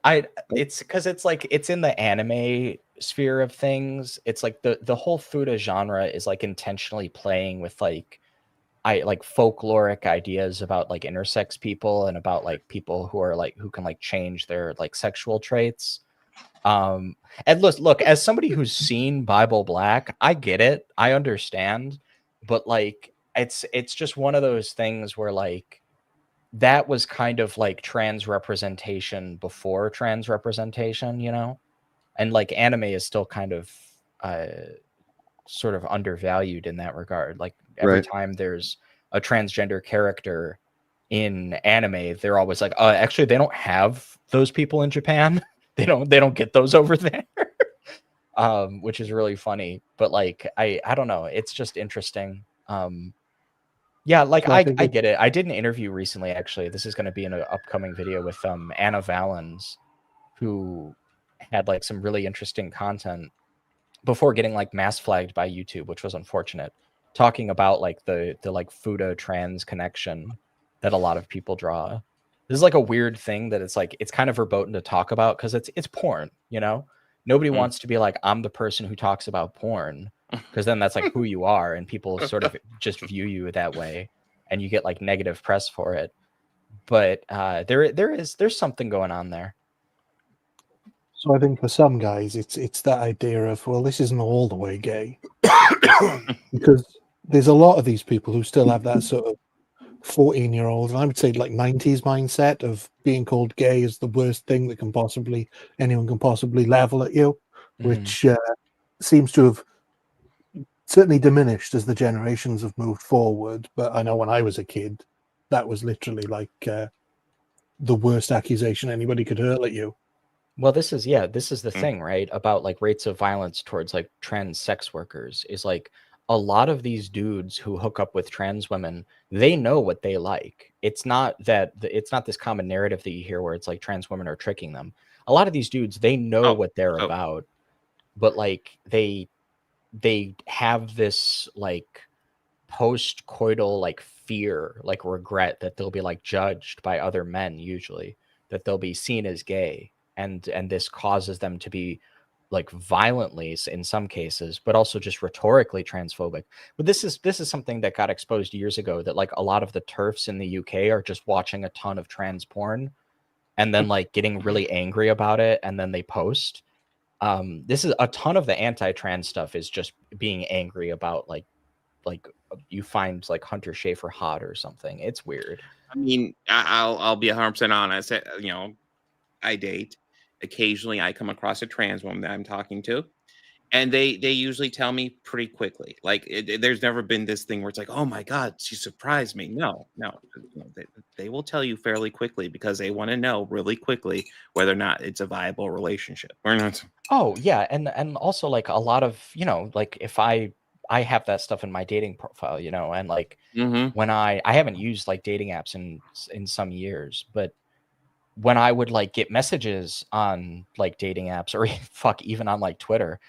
It's because it's like it's in the anime sphere of things. It's like the whole Fuda genre is like intentionally playing with like folkloric ideas about like intersex people and about like people who are like who can like change their like sexual traits. And look, as somebody who's seen Bible Black, I get it. I understand. But like it's just one of those things where like that was kind of like trans representation before trans representation, you know? And like anime is still kind of sort of undervalued in that regard. Like every Right. time there's a transgender character in anime, they're always like, actually they don't have those people in Japan. they don't get those over there. Which is really funny. But like I don't know, it's just interesting. Yeah, like So I think get it. I did an interview recently, actually. This is going to be in an upcoming video with Anna Valens, who had like some really interesting content before getting like mass flagged by YouTube, which was unfortunate, talking about like the like Fuda trans connection that a lot of people draw. This is like a weird thing that it's like it's kind of verboten to talk about because it's porn, you know? Nobody wants to be like, I'm the person who talks about porn, because then that's like who you are, and people sort of just view you that way, and you get like negative press for it. But there's something going on there. So I think for some guys, it's that idea of, well, this isn't all the way gay, because there's a lot of these people who still have that sort of 14-year-old, and I would say like 90s mindset of being called gay is the worst thing that anyone can possibly level at you, which seems to have certainly diminished as the generations have moved forward. But I know when I was a kid, that was literally like the worst accusation anybody could hurl at you. Well, this is the thing, right? About like rates of violence towards like trans sex workers is like a lot of these dudes who hook up with trans women, they know what they like. It's not that it's not this common narrative that you hear where it's like trans women are tricking them. A lot of these dudes, they know what they're about, but like they have this like post-coital like fear, like regret that they'll be like judged by other men, usually that they'll be seen as gay, and this causes them to be like violently in some cases, but also just rhetorically transphobic. But this is something that got exposed years ago, that like a lot of the TERFs in the UK are just watching a ton of trans porn and then like getting really angry about it, and then they post. This is a ton of the anti-trans stuff is just being angry about like you find like Hunter Schafer hot or something. It's weird. I mean, I'll be 100% honest. You know, I date. Occasionally, I come across a trans woman that I'm talking to, and they usually tell me pretty quickly. Like, there's never been this thing where it's like, oh my god, she surprised me. No, they will tell you fairly quickly because they want to know really quickly whether or not it's a viable relationship or not. Oh yeah, and also like a lot of, you know, like if I have that stuff in my dating profile, you know, and like when I haven't used like dating apps in some years, but when I would like get messages on like dating apps or fuck even on like Twitter,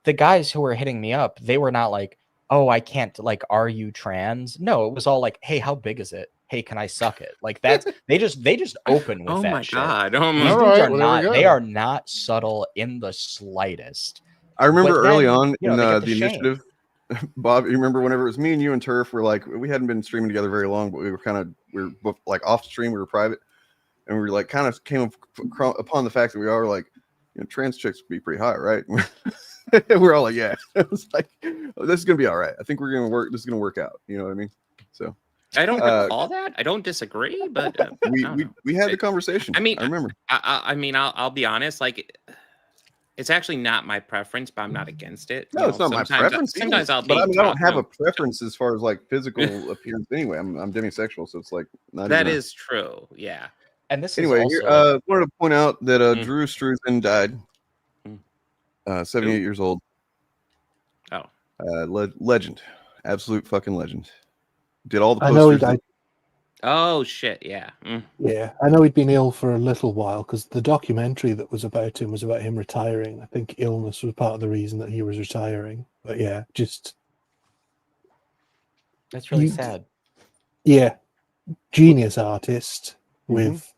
the guys who were hitting me up, they were not like, oh, I can't, like, are you trans? No, it was all like, hey, how big is it? Hey, can I suck it? Like that's they just open with Oh that my shit. god! Oh These my dudes god! are not, they are not subtle in the slightest. I remember But early then, on you know, in they get the shame. initiative, Bob, you remember whenever it was me and you and Turf were like, we hadn't been streaming together very long, but we were both like off stream, we were private, and we were like kind of came upon the fact that we are like trans chicks would be pretty hot, right? We're all like, yeah. It was like, oh, this is gonna be all right. I think we're gonna work. This is gonna work out. You know what I mean? So I don't recall that. I don't disagree, but we had the conversation. I mean, I remember. I mean, I'll be honest. Like, it's actually not my preference, but I'm not against it. No, it's not my preference. Sometimes I'll be. But I mean, I don't have a preference as far as like physical appearance anyway. I'm demisexual, so it's like not. That is true. Yeah. And this anyway, is also... wanted to point out that Drew Struzan died. 78 years old. Oh. Legend. Absolute fucking legend. Did all the I posters. know he died. Oh shit! Yeah. Yeah, I know he'd been ill for a little while because the documentary that was about him was about him retiring. I think illness was part of the reason that he was retiring. But yeah, just that's really sad. Yeah, genius artist with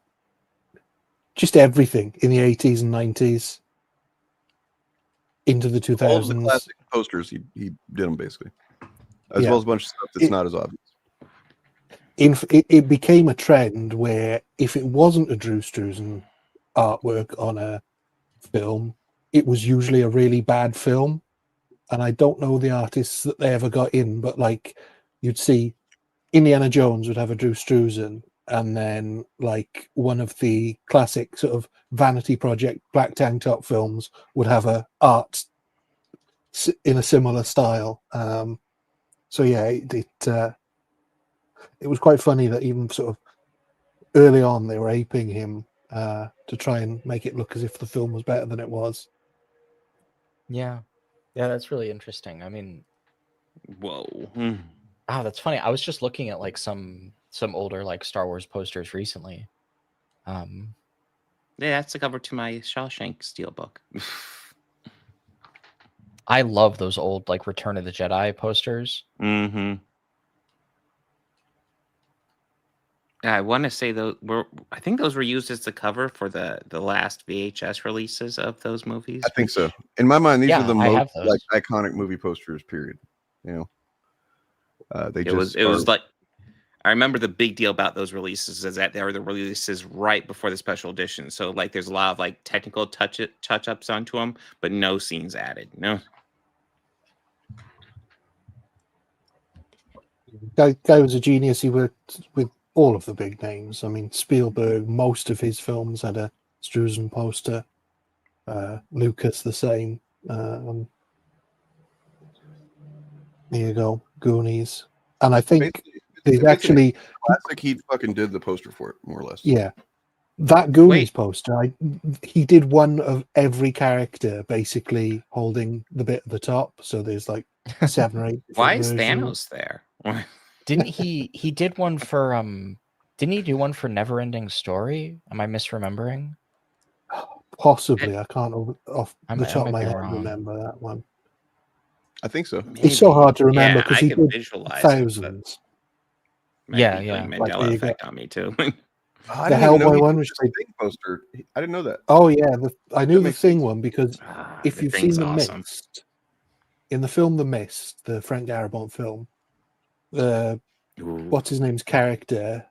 just everything in the 80s and 90s into the 2000s. All of the classic posters, he did them basically, as well as a bunch of stuff that's not as obvious. It became a trend where if it wasn't a Drew Struzan artwork on a film, it was usually a really bad film. And I don't know the artists that they ever got in, but like you'd see Indiana Jones would have a Drew Struzan, and then like one of the classic sort of vanity project black tank top films would have a art in a similar style. So yeah, it was quite funny that even sort of early on they were aping him to try and make it look as if the film was better than it was. Yeah, that's really interesting. I mean, whoa. Oh, that's funny. I was just looking at like some older like Star Wars posters recently. Yeah, that's the cover to my Shawshank Steelbook. I love those old like Return of the Jedi posters. I want to say I think those were used as the cover for the last VHS releases of those movies. I think so. In my mind, these are the I most like iconic movie posters. Period. You know, it was like, I remember the big deal about those releases is that they were the releases right before the special edition. So like, there's a lot of like technical touch ups onto them, but no scenes added. No. Guy was a genius. He worked with all of the big names. I mean, Spielberg, most of his films had a Struzan poster. Lucas, the same. Here you go, Goonies. And I think there's actually classic. He fucking did the poster for it, more or less. Yeah, that Goonies poster. He did one of every character basically holding the bit at the top. So there's like 7 or 8. Why is Thanos there? Didn't he did one for didn't he do one for Neverending Story? Am I misremembering? Possibly. I can't off the top of my head remember that one. I think so. It's so hard to remember because he did visualize thousands. Yeah. Mandela effect on me too. The Hellboy one was a big poster. I didn't know that. Oh yeah, I knew the Thing one because if you've seen The awesome. Mist, in the film The Mist, the Frank Darabont film, what's his name's character,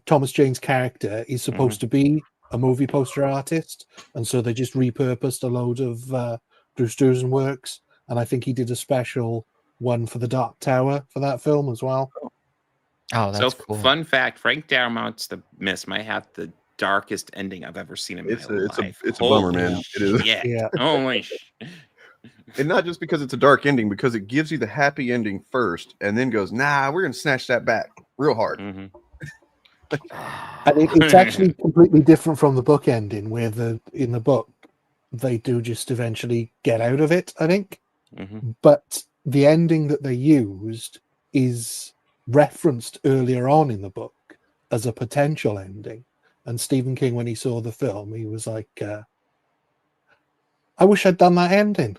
Thomas Jane's character is supposed to be a movie poster artist, and so they just repurposed a load of Drew Struzan works, and I think he did a special one for the Dark Tower for that film as well. Oh, that's cool. Fun fact: Frank Daramont's The Mist might have the darkest ending I've ever seen in my life. It's a bummer, man. It is. Yeah. Holy shit. And not just because it's a dark ending, because it gives you the happy ending first, and then goes, "Nah, we're gonna snatch that back real hard." And it's actually completely different from the book ending, where in the book they do just eventually get out of it, I think. But the ending that they used is referenced earlier on in the book as a potential ending. And Stephen King, when he saw the film, he was like, I wish I'd done that ending.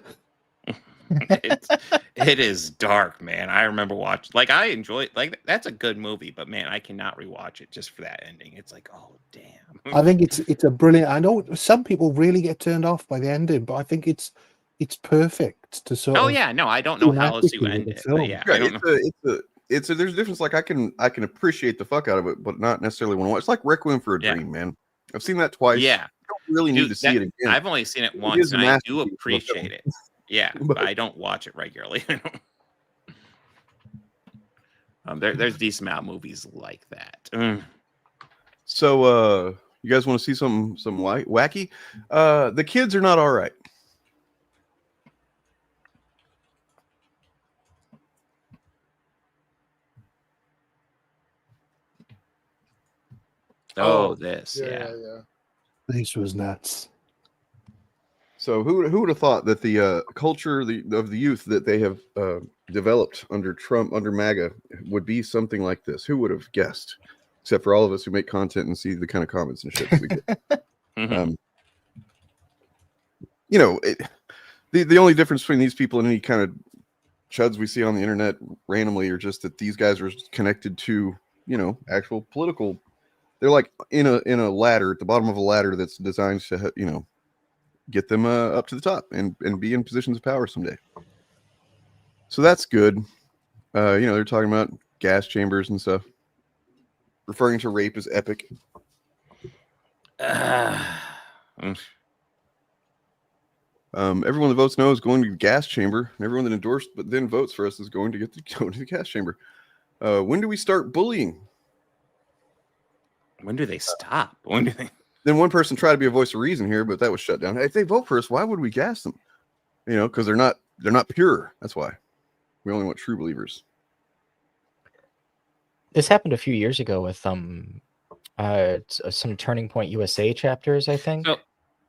It is dark, man. I remember watching, like, I enjoy, like, that's a good movie, but man, I cannot rewatch it just for that ending. It's like, oh damn. I think it's a brilliant. I know some people really get turned off by the ending, but I think it's perfect to sort of. Oh yeah, no, I don't know how else you end it. But yeah, I don't know. There's a difference. Like I can appreciate the fuck out of it, but not necessarily want to watch. It's like Requiem for a Dream, man. I've seen that twice. Yeah. I don't really need Dude, to see it again. I've only seen it It once, is a and I do masterpiece. appreciate it. Yeah, but I don't watch it regularly. There's decent amount of movies like that. So, you guys want to see some wacky? The kids are not all right. Oh, this, yeah. This was nuts. So who would have thought that the culture of the youth that they have developed under Trump, under MAGA, would be something like this? Who would have guessed? Except for all of us who make content and see the kind of comments and shit that we get. You know, the only difference between these people and any kind of chuds we see on the internet randomly are just that these guys are connected to, you know, actual political. They're like in a ladder at the bottom of a ladder that's designed to, you know, get them up to the top and be in positions of power someday. So that's good. You know, they're talking about gas chambers and stuff, referring to rape as epic. Everyone that votes no is going to the gas chamber, and everyone that endorsed but then votes for us is going to go to the gas chamber. When do we start bullying? When do they stop? When do they? Then one person tried to be a voice of reason here, but that was shut down. Hey, if they vote for us, why would we gas them? You know, because they're not pure. That's why. We only want true believers. This happened a few years ago with some Turning Point USA chapters, I think. So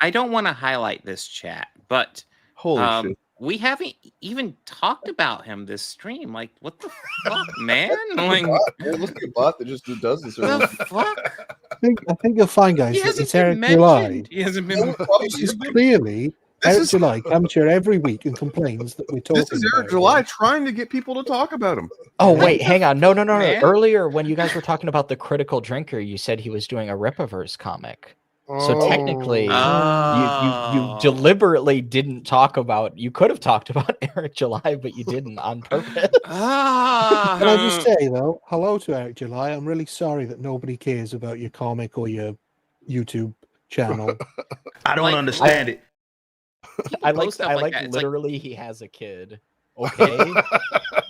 I don't want to highlight this chat, but holy shit. We haven't even talked about him this stream. Like, what the fuck, man? Like, let's be a bot that just does this. The fuck? I think you'll find, guys, He that hasn't it's been Eric mentioned. July. He hasn't been. This is clearly Eric July comes here every week and complains that we're talking. This is Eric July trying to get people to talk about him. Oh, wait, hang on. No. Man. Earlier, when you guys were talking about the critical drinker, you said he was doing a Ripaverse comic. So technically, you deliberately didn't talk about. You could have talked about Eric July, but you didn't on purpose. Can I just say though, hello to Eric July. I'm really sorry that nobody cares about your comic or your YouTube channel. I don't understand it. I like that. Literally, he has a kid. Okay.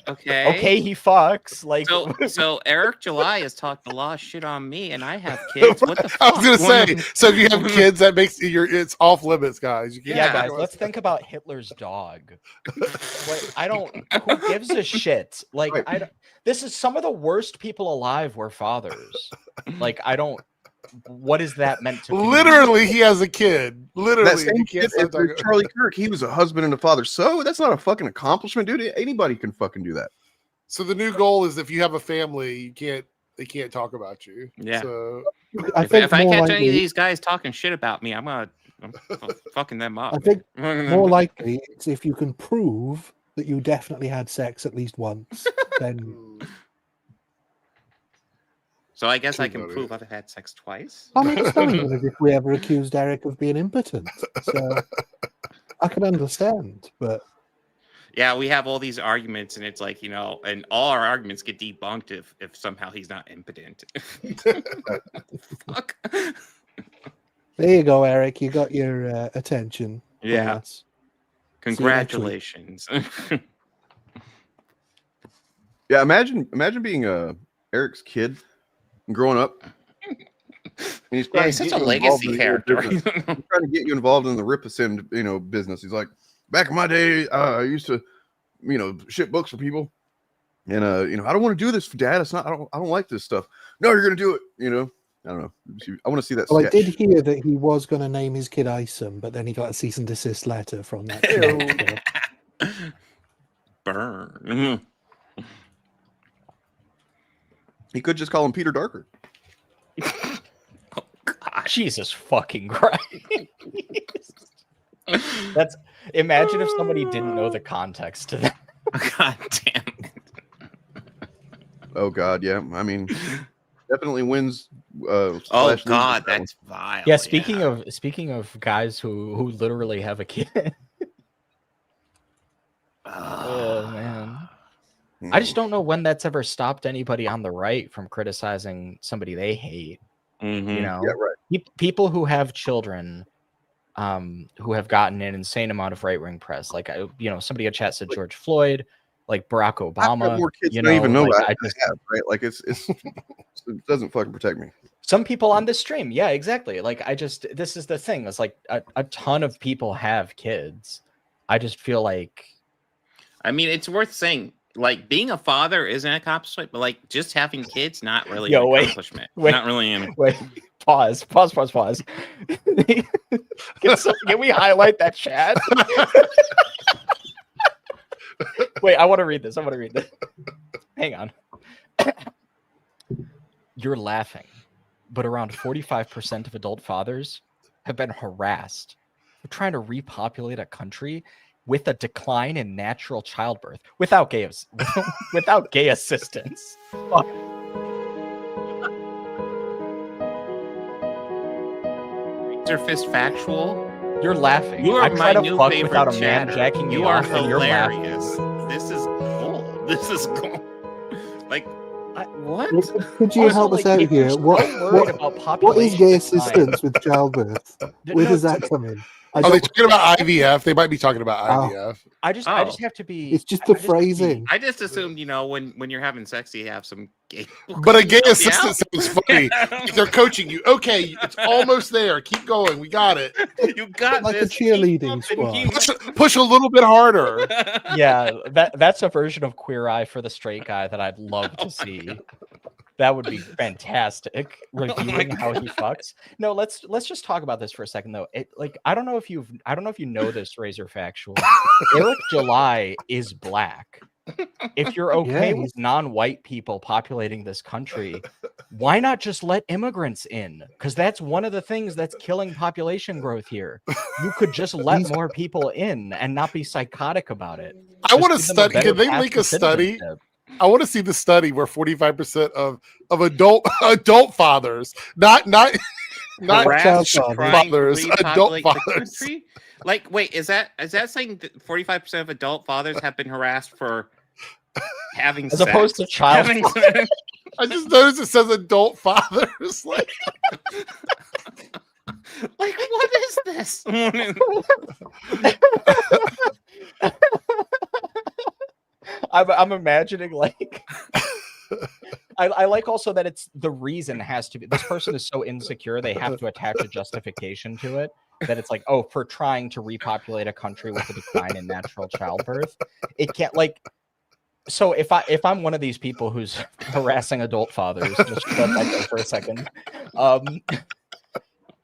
Okay. Okay, he fucks. Like so Eric July has talked a lot of shit on me, and I have kids. What the fuck? I was gonna say, so if you have kids, that makes it's off limits, guys. You can't guys, let's think about Hitler's dog. Who gives a shit? Like, this is some of the worst people alive were fathers. Like, what is that meant to be? Literally, he has a kid. Literally, that same kid, Charlie Kirk, he was a husband and a father. So that's not a fucking accomplishment, dude. Anybody can fucking do that. So the new goal is if you have a family, they can't talk about you. Yeah. So if I catch any of these guys talking shit about me, I'm fucking them up. I think more likely it's if you can prove that you definitely had sex at least once, then. So I guess I can prove I've had sex twice. I mean, it's funny if we ever accused Eric of being impotent. So I can understand, but yeah, we have all these arguments, and it's like, you know, and all our arguments get debunked if somehow he's not impotent. Fuck. There you go, Eric. You got your attention. Yeah. Congratulations. Yeah, imagine being Eric's kid. Growing up, and he's such a legacy character. He's trying to get you involved in the Ripasend, you know, business. He's like, back in my day, I used to, you know, ship books for people, and you know, I don't want to do this, Dad. It's not. I don't like this stuff. No, you're gonna do it. You know, I don't know. I want to see that. Well, sketch. I did hear that he was going to name his kid Isom, but then he got a cease and desist letter from that. Burn. He could just call him Peter Darker. Oh, God. Jesus fucking Christ. Imagine if somebody didn't know the context to that. God damn it. Oh God, yeah. I mean, definitely wins. Oh God, that's vile. Yeah, speaking of guys who literally have a kid. Oh man. I just don't know when that's ever stopped anybody on the right from criticizing somebody they hate. You know, Yeah, right. People who have children, who have gotten an insane amount of right wing press, like somebody in chat said George Floyd, like Barack Obama. More kids you don't even know like, that I have, right? Like it's it doesn't fucking protect me. Some people on this stream, yeah, exactly. Like this is the thing. It's like a ton of people have kids. I just feel like, I mean, it's worth saying, like, being a father isn't an accomplishment, but like just having kids, not really an accomplishment. Not really an Pause. Can we highlight that chat? Wait, I want to read this. Hang on. You're laughing, but around 45% of adult fathers have been harassed for trying to repopulate a country with a decline in natural childbirth without gay assistance. Fuck. Razor fist factual. You're laughing. You are I try my to new fuck favorite without a man chatter. jacking me You are off, and you're laughing. hilarious. This is cool. This is cool. Like, what? Could you help us out here? What is gay assistance with childbirth? Where does that come in? Are they talking about IVF? They might be talking about IVF. I just have to be. It's just the phrasing. I just assumed, when you're having sex, you have some gay. But a gay assistant sounds funny. They're coaching you. Okay, it's almost there. Keep going. We got it. You got like this. a cheerleading squad. Push a little bit harder. Yeah, that's a version of Queer Eye for the straight guy that I'd love to see. That would be fantastic. Reviewing how he fucks. No, let's just talk about this for a second though. I don't know if you know this, Razor Factual. Eric July is black. If you're okay with non-white people populating this country, why not just let immigrants in? Because that's one of the things that's killing population growth here. You could just let more people in and not be psychotic about it. I want to study. Can they link a study? I want to see the study where 45% of adult fathers, not Harassed child trying to fathers, adult repopulate the fathers. country? Like, wait, is that saying that 45% of adult fathers have been harassed for having As sex? opposed to child. I just noticed it says adult fathers. Like, what is this? I'm imagining like I like also that it's the reason has to be this person is so insecure they have to attach a justification to it, that it's like, oh, for trying to repopulate a country with a decline in natural childbirth. It can't so if I'm one of these people who's harassing adult fathers, just let that go for a second.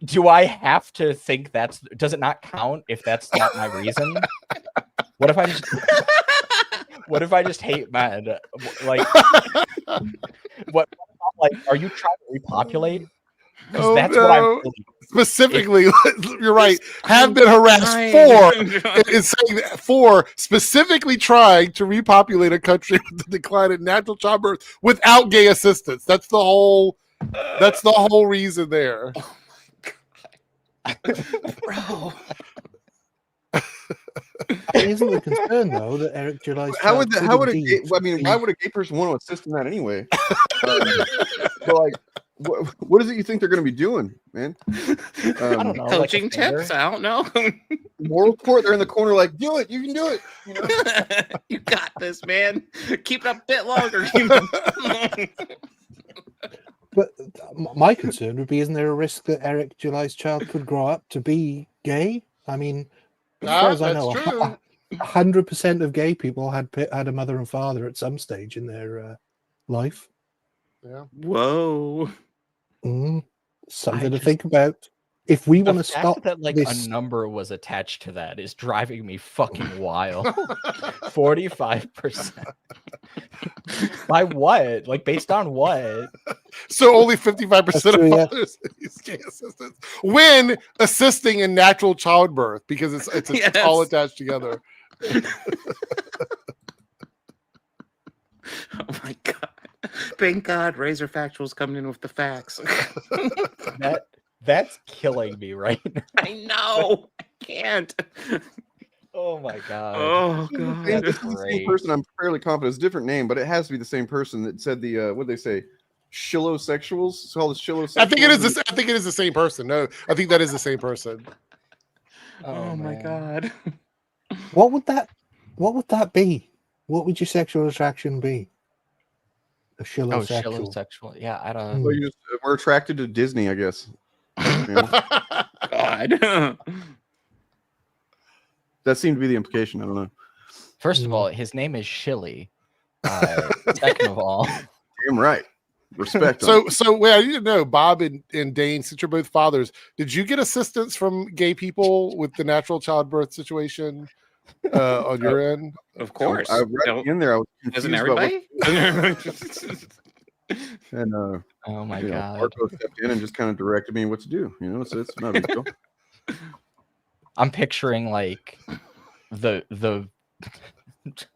Do I have to think does it not count if that's not my reason? What if I just hate men? Like, are you trying to repopulate? Because that's what I'm really, specifically. You're right. Have been harassed for. It's saying that for specifically trying to repopulate a country with the decline in natural childbirth without gay assistance. That's the whole. That's the whole reason there. Bro. Isn't the concern though that Eric July's Why would a gay person want to assist in that anyway? So like, what is it you think they're going to be doing, man? I don't know, Coaching tips? I don't know. Moral court, they're in the corner like, do it, you can do it. You know? You got this, man. Keep it up a bit longer. But my concern would be, isn't there a risk that Eric July's child could grow up to be gay? I mean, as far as I know, 100% of gay people had a mother and father at some stage in their life. Yeah. Whoa. Something to think about. If we want to fact stop that this, a number was attached to that is driving me fucking wild. 45%. By what? Like, based on what? So only 55% of fathers use gay assistance when assisting in natural childbirth, because it's all attached together. Oh my god! Thank God, Razor Factual's coming in with the facts. That's killing me right now. I know. I can't. Oh my god. Oh god. It's the same person. I'm fairly confident. It's a different name, but it has to be the same person that said the what did they say? Shillosexuals. It's called the Shillosexuals. I think it is. I think it is the same person. No, I think that is the same person. Oh my god. What would that be? What would your sexual attraction be? A shillosexual. Shillosexual. Yeah, I don't. Well, we're attracted to Disney, I guess. You know? God. That seemed to be the implication. I don't know. First of all, his name is Shilly. Second of all, damn right. Respect. So wait, I need to know, Bob and Dane, since you're both fathers, did you get assistance from gay people with the natural childbirth situation on your end? Of course. I read in there. I was Doesn't confused everybody? and oh my god, god, Marco stepped in and just kind of directed me what to do. You know, it's not a big deal. I'm picturing like the.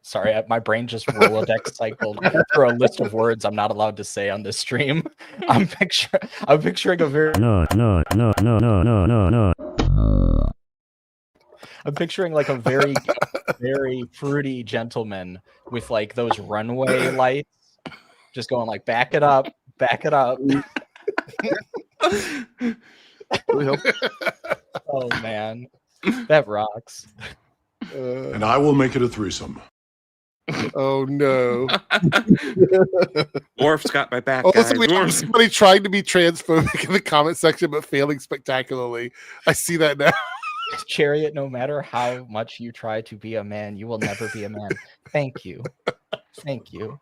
Sorry, my brain just Rolodex cycled for a list of words I'm not allowed to say on this stream. I'm picturing a very no. I'm picturing like a very, very fruity gentleman with like those runway lights, just going like, back it up, back it up. Oh man, that rocks. And I will make it a threesome. Oh no. Orf's got my back. Also, Guys. we have somebody trying to be transphobic in the comment section but failing spectacularly. I see that now. Chariot, no matter how much you try to be a man, you will never be a man. Thank you. Thank you.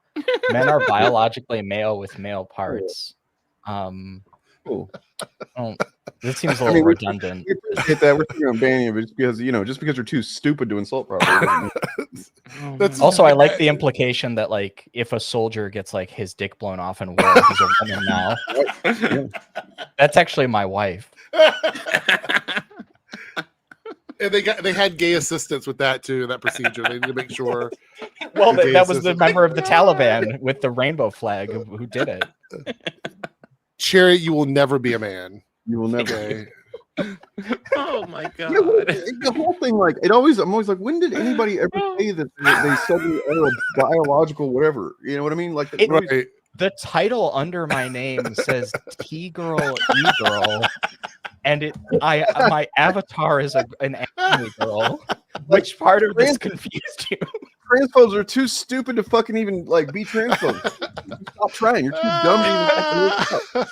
Men are biologically male with male parts. This seems a little redundant. We appreciate that. We're thinking of banning it just because, just because you're too stupid to insult properly. Also, I like the implication that like if a soldier gets like his dick blown off in war, he's a woman now. Yeah. That's actually my wife. And they had gay assistants with that too, that procedure. They need to make sure. Well, that was the member of the Taliban with the rainbow flag who did it. Chariot, you will never be a man. You will never. Oh my god! The whole thing, like, I'm always like, when did anybody ever say that they suddenly are a biological whatever? You know what I mean? Like, the title under my name says T-girl, E-girl, and my avatar is an anime girl. Which part of this confused you? Transphobes are too stupid to fucking even like be transphobes. Stop trying. You're too dumb to even fucking look up.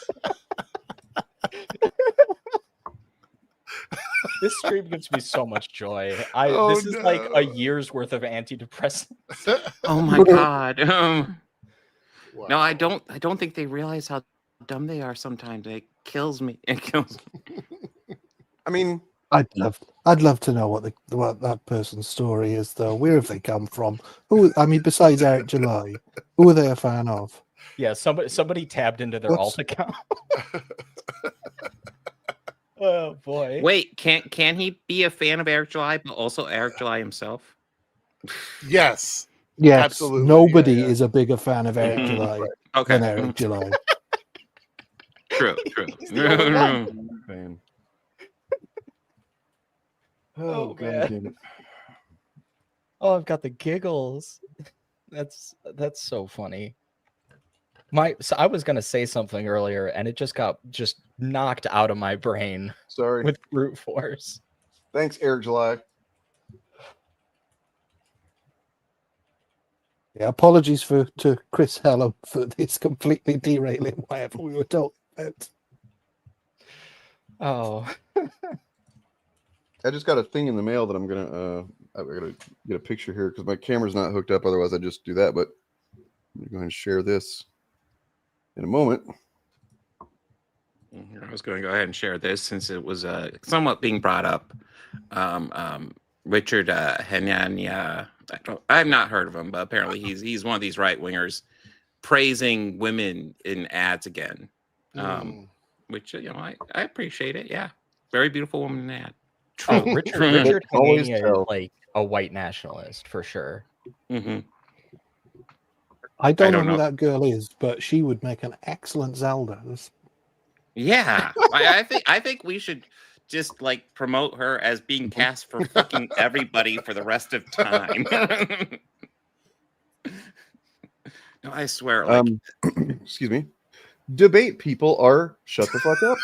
This stream gives me so much joy. This is like a year's worth of antidepressants. Oh my god. Wow. No, I don't think they realize how dumb they are sometimes. It kills me. It kills me. I mean, I'd love to know what that person's story is, though. Where have they come from? Besides Eric July, who are they a fan of? Yeah, somebody tabbed into their alt account. Oh boy! Wait, can he be a fan of Eric July, but also Eric July himself? Yes. Yes, absolutely. Nobody is a bigger fan of Eric July Okay. than Eric July. True. Man. Oh man! Oh, I've got the giggles. That's so funny. So I was gonna say something earlier, and it just got knocked out of my brain. Sorry. With brute force. Thanks, Eric July. Yeah, apologies to Chris Hello for this completely derailing whatever we were talking about. Oh. I just got a thing in the mail that I'm gonna I gotta get a picture here because my camera's not hooked up, otherwise I'd just do that, but I'm gonna go ahead and share this in a moment. I was going to go ahead and share this since it was somewhat being brought up. Richard Henania, I've not heard of him, but apparently he's one of these right wingers praising women in ads again, which I appreciate it. Yeah, very beautiful woman in the ad. Oh, Richard Henania is like a white nationalist for sure. Mm-hmm. I don't know who that girl is, but she would make an excellent Zelda. Yeah, I think we should just like promote her as being cast for fucking everybody for the rest of time. No, I swear. Like, excuse me. Debate people are shut the fuck up.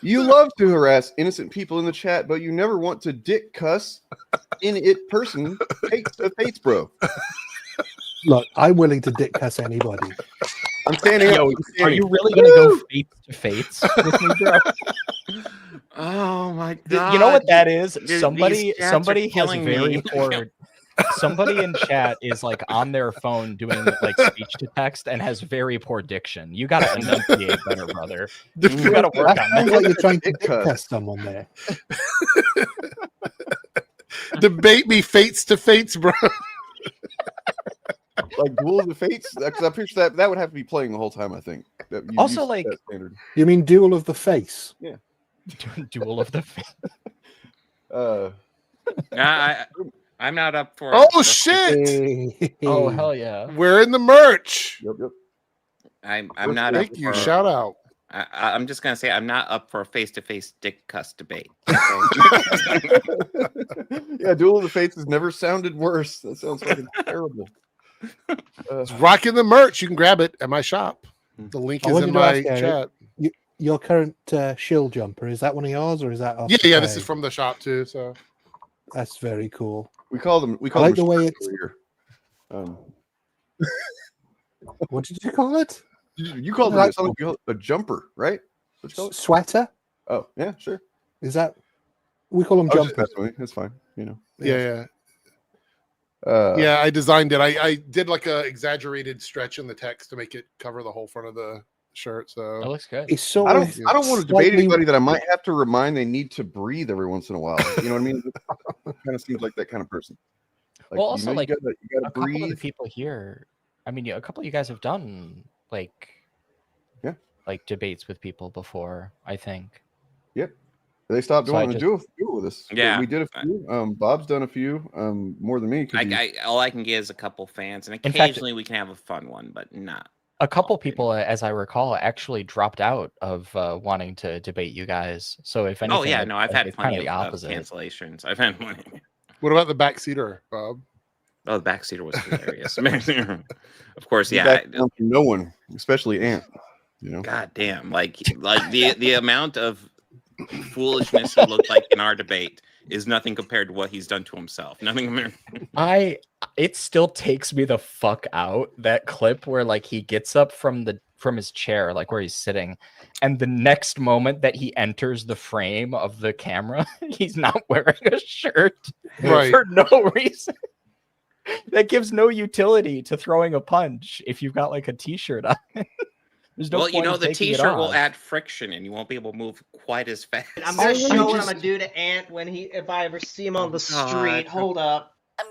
You love to harass innocent people in the chat, but you never want to dick cuss in it person face to face, bro. Look, I'm willing to dick cuss anybody. I'm standing Yo, up. are you really gonna go face to face with me, bro? Oh my god! You know what that is? Dude, Somebody these chats are somebody has killing very me. poor. Somebody in chat is like on their phone doing like speech to text and has very poor diction. You gotta enunciate better, brother. You gotta work That on sounds that. like you're trying to dick cuss someone there. Debate me fates to fates, bro. Like Duel of the Fates, because I'm pretty sure that would have to be playing the whole time. I think. Also, like, standard. You mean Duel of the Face? Yeah. Duel of the Face. I'm not up for. Oh shit! Oh hell yeah! We're in the merch. Yep. I'm not up. Thank you. For, Shout out. I'm just gonna say I'm not up for a face-to-face dick cuss debate. Yeah, Duel of the Fates has never sounded worse. That sounds fucking terrible. It's rocking the merch. You can grab it at my shop. The link I is wanted in to my ask, Eric, chat. your current shill jumper, is that one of yours or is that off Yeah, the this page? is from the shop too. So That's very cool. We call them. I like the way shirts it's. over here. What did you call it? You called Like- it a jumper, right? What you call it? Sweater? Oh yeah, sure. Is that? We call them I was just jumpers. messing with you. That's fine. You know. yeah. Yeah. I designed it. I did like a exaggerated stretch in the text to make it cover the whole front of the shirt. So That looks good. It's so. I don't want to debate slightly- anybody that I might have to remind they need to breathe every once in a while. You know what I mean? It kind of seems like that kind of person. Like, Well, also, like, you gotta a couple of the breathe. people here. I mean, a couple of you guys have done like debates with people before. I think. Yep. They stopped So I doing just- a few with us. Yeah. We did a few. Bob's done a few. More than me. 'Cause All I can get is a couple fans, and In fact- occasionally we can have a fun one, but not. A couple people, as I recall, actually dropped out of wanting to debate you guys. So if anything, Oh yeah, no, I've had it's plenty kind of of the opposite. cancellations. I've had plenty. what about the backseater, Bob? Oh, the backseater was hilarious. Of course, you yeah. back down from no one, especially Ant. You know. God damn, like the amount of foolishness he looked like in our debate is nothing compared to what he's done to himself. Nothing compared. It still takes me the fuck out, that clip where like he gets up from his chair, like where he's sitting, and the next moment that he enters the frame of the camera, he's not wearing a shirt Right. for no reason. That gives no utility to throwing a punch if you've got like a t-shirt on. There's no Well, you point know, in the taking it t-shirt will off. add friction, and you won't be able to move quite as fast. I'm gonna I show what I'm just- gonna do to Ant if I ever see him on the God. street. Hold up. I'm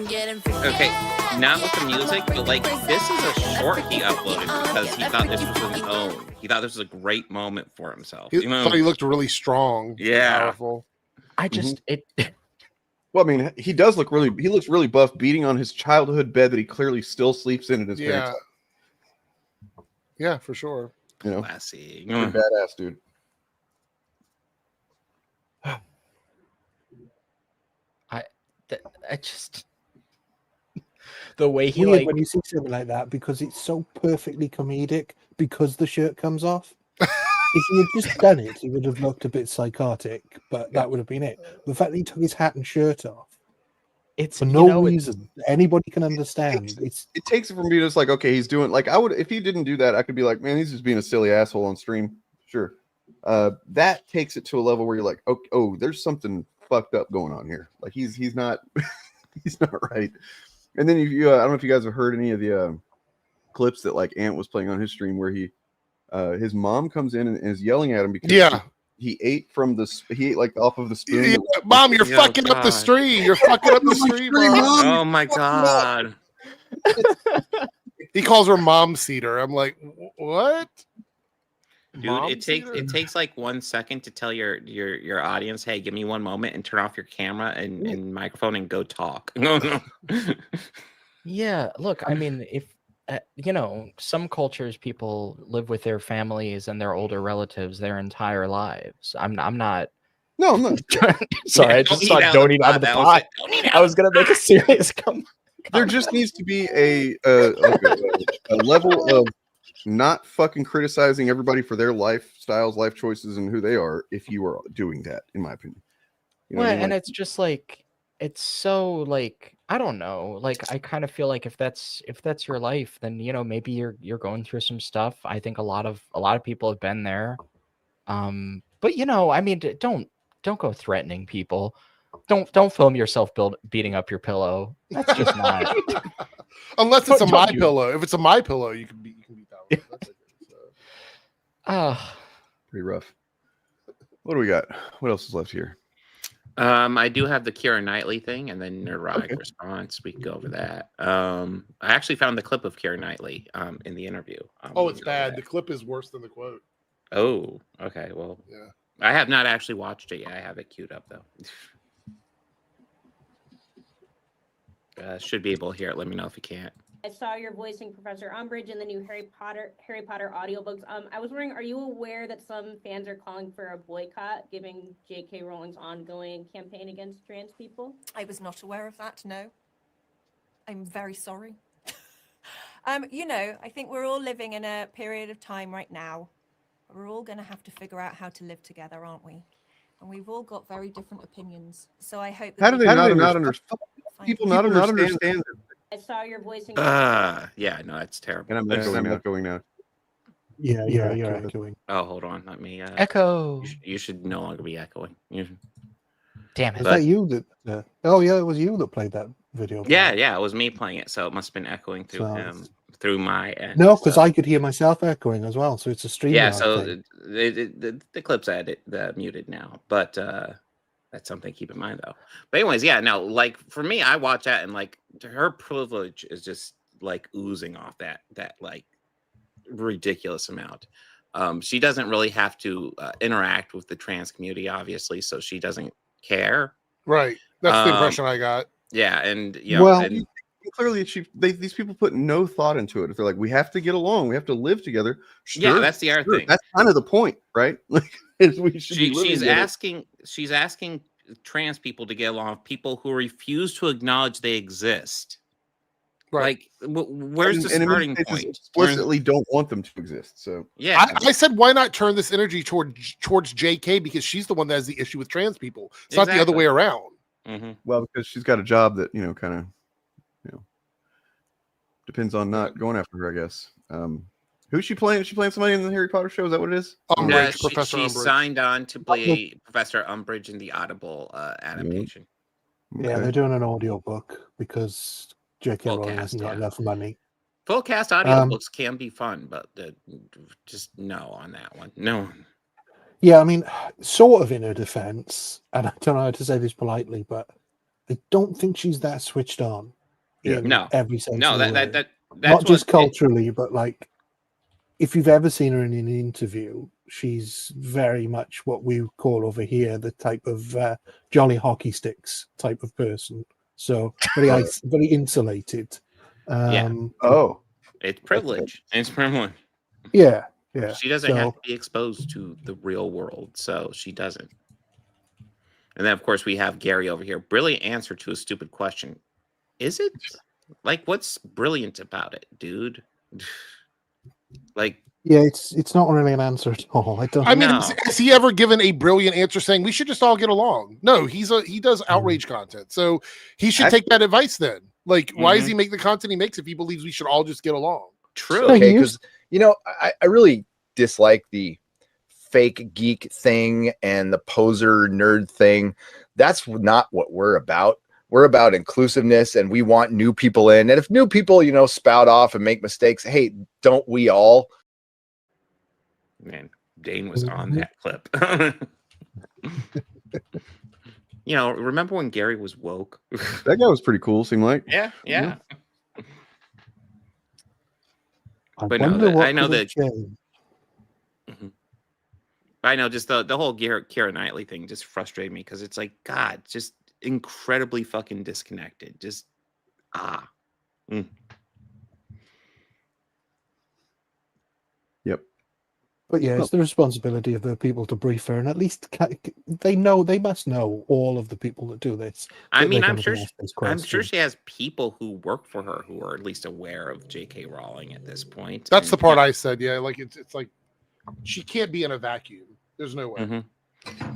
getting Okay, not with the music, but like this is a short he uploaded because he thought this was his own. He thought this was a great moment for himself. He You know? thought he looked really strong. Yeah. Powerful. I just Well, I mean, he does look really. He looks really buff, beating on his childhood bed that he clearly still sleeps in his Yeah. parents. Yeah, for sure. You know, Classy. pretty badass dude. I just the way he Weird like when you see something like that because it's so perfectly comedic because the shirt comes off. If he had just done it, he would have looked a bit psychotic, but that would have been it. The fact that he took his hat and shirt off, it's for you no know, reason anybody can understand. It takes it from being just like, okay, he's doing like I would if he didn't do that, I could be like, man, he's just being a silly asshole on stream. Sure. That takes it to a level where you're like, oh, there's something fucked up going on here. Like he's not he's not right. And then you I don't know if you guys have heard any of the clips that like Ant was playing on his stream where he his mom comes in and is yelling at him because he ate like off of the spoon. Yeah, Mom, you're fucking up the stream. You're fucking up the stream, Mom. Oh my god. He calls her mom cedar. I'm like, what? Dude, Mom it cedar? takes like 1 second to tell your audience, hey, give me 1 moment and turn off your camera and microphone and go talk. No. Yeah, look, I mean, if you know, some cultures people live with their families and their older relatives their entire lives. I'm not No, I'm not. Sorry, I just saw don't eat out of the pot. I was gonna make a serious comment. There just needs to be a level of not fucking criticizing everybody for their lifestyles, life choices, and who they are. If you are doing that, in my opinion, you know Well, what I mean? and Like, it's just like it's so like I don't know. Like I kind of feel like if that's your life, then maybe you're going through some stuff. I think a lot of people have been there. But I mean, don't go threatening people. Don't film yourself beating up your pillow. That's just not. Unless it's a my pillow. If it's a my pillow, you can beat that one. That's okay, so. Pretty rough. What do we got? What else is left here? I do have the Keira Knightley thing, and then neurotic response. We can go over that. I actually found the clip of Keira Knightley in the interview. Oh, it's bad. The clip is worse than the quote. Oh, okay. Well, yeah. I have not actually watched it yet. I have it queued up though. Should be able to hear it. Let me know if you can't. I saw you're voicing Professor Umbridge in the new Harry Potter audiobooks. I was wondering, are you aware that some fans are calling for a boycott, giving J.K. Rowling's ongoing campaign against trans people? I was not aware of that, no. I'm very sorry. I think we're all living in a period of time right now. We're all going to have to figure out how to live together, aren't we? And we've all got very different opinions. So I hope that How do they not understand? People not understand. I saw you're voicing. Yeah, no, that's terrible. And I'm echoing now. Yeah, you're echoing. Oh, hold on. Let me echo. You should no longer be echoing. Damn it. Is that you that? Oh yeah, it was you that played that video. Yeah, it was me playing it, so it must have been echoing through him, through my end. No, because I could hear myself echoing as well, so it's a stream. Yeah, so the clip's muted now, but that's something to keep in mind though. But anyways, yeah, no, like for me, I watch that and like her privilege is just like oozing off that like ridiculous amount. She doesn't really have to interact with the trans community, obviously, so she doesn't care. Right. That's the impression I got. Yeah, and clearly these people put no thought into it. If they're like, we have to get along, we have to live together. Sure, yeah, that's the other thing. That's kind of the point, right? Like she's asking trans people to get along with people who refuse to acknowledge they exist. Right. Like, where's the starting point? Explicitly don't want them to exist. So yeah, I said, why not turn this energy towards JK, because she's the one that has the issue with trans people. It's not the other way around. Mm-hmm. Well, because she's got a job that kind of depends on not going after her, I guess. Who's she playing? Is she playing somebody in the Harry Potter show? Is that what it is? Umbridge, Professor Umbridge. She signed on to play Professor Umbridge in the Audible adaptation. Yeah, they're doing an audiobook because J.K. Rowling hasn't got enough money. Full cast audiobooks can be fun, but just no on that one. No. Yeah, I mean, sort of in her defense, and I don't know how to say this politely, but I don't think she's that switched on. Yeah, no. Every sense. No, that's not just culturally, but like if you've ever seen her in an interview, she's very much what we call over here the type of jolly hockey sticks type of person. So very insulated. Oh, it's privilege. It's privilege. Yeah. She doesn't have to be exposed to the real world, so she doesn't. And then, of course, we have Gary over here. Brilliant answer to a stupid question. Is it? Like, what's brilliant about it, dude? Like, yeah, it's not really an answer at all. I mean, has he ever given a brilliant answer saying we should just all get along? No, he does outrage content, so he should take that advice then. Like, why does he make the content he makes if he believes we should all just get along? True. Okay, because I really dislike the fake geek thing and the poser nerd thing. That's not what we're about. We're about inclusiveness, and we want new people in. And if new people, spout off and make mistakes, hey, don't we all? Man, Dane was on that clip. Remember when Gary was woke? That guy was pretty cool, seemed like. Yeah. But I know that. I know, just the whole Keira Knightley thing just frustrated me because it's like, God, just incredibly fucking disconnected. Just Yep. But yeah, it's the responsibility of the people to brief her, and at least they must know all of the people that do this. I that mean, they're I'm gonna sure be asked this I'm sure question. she has people who work for her who are at least aware of J.K. Rowling at this point. That's And, the part I said. Yeah, like it's like she can't be in a vacuum. There's no way.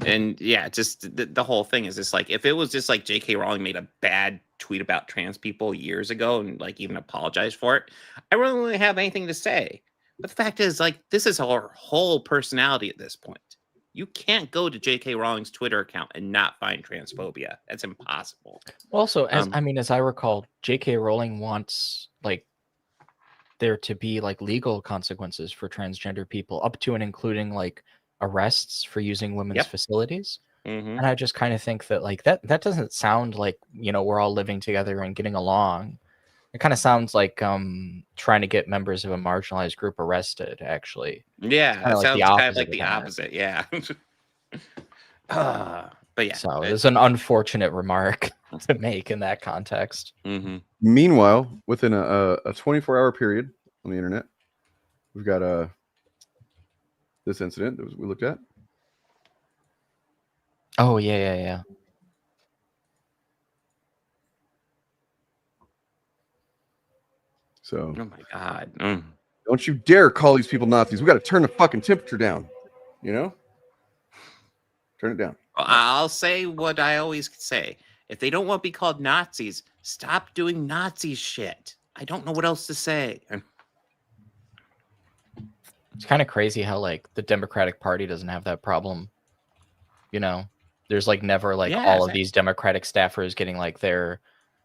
And yeah, just the whole thing is just like, if it was just like J.K. Rowling made a bad tweet about trans people years ago and like even apologized for it, I really wouldn't have anything to say. But the fact is, like, this is her whole personality at this point. You can't go to J.K. Rowling's Twitter account and not find transphobia. That's impossible. Also, as I recall, J.K. Rowling wants like there to be like legal consequences for transgender people, up to and including like arrests for using women's facilities. And I just kind of think that like that doesn't sound like, you know, we're all living together and getting along. It kind of sounds like trying to get members of a marginalized group arrested, actually. Yeah, it Like sounds the kind of opposite like of the that. opposite. Yeah. But yeah. So it's an unfortunate remark to make in that context. Meanwhile, within a 24-hour period on the internet, we've got this incident that we looked at. Oh, yeah. So, oh my God. Don't you dare call these people Nazis. We got to turn the fucking temperature down. You know? Turn it down. I'll say what I always say. If they don't want to be called Nazis, stop doing Nazi shit. I don't know what else to say. It's kind of crazy how like the Democratic Party doesn't have that problem. You know, there's like never like all of these Democratic staffers getting like their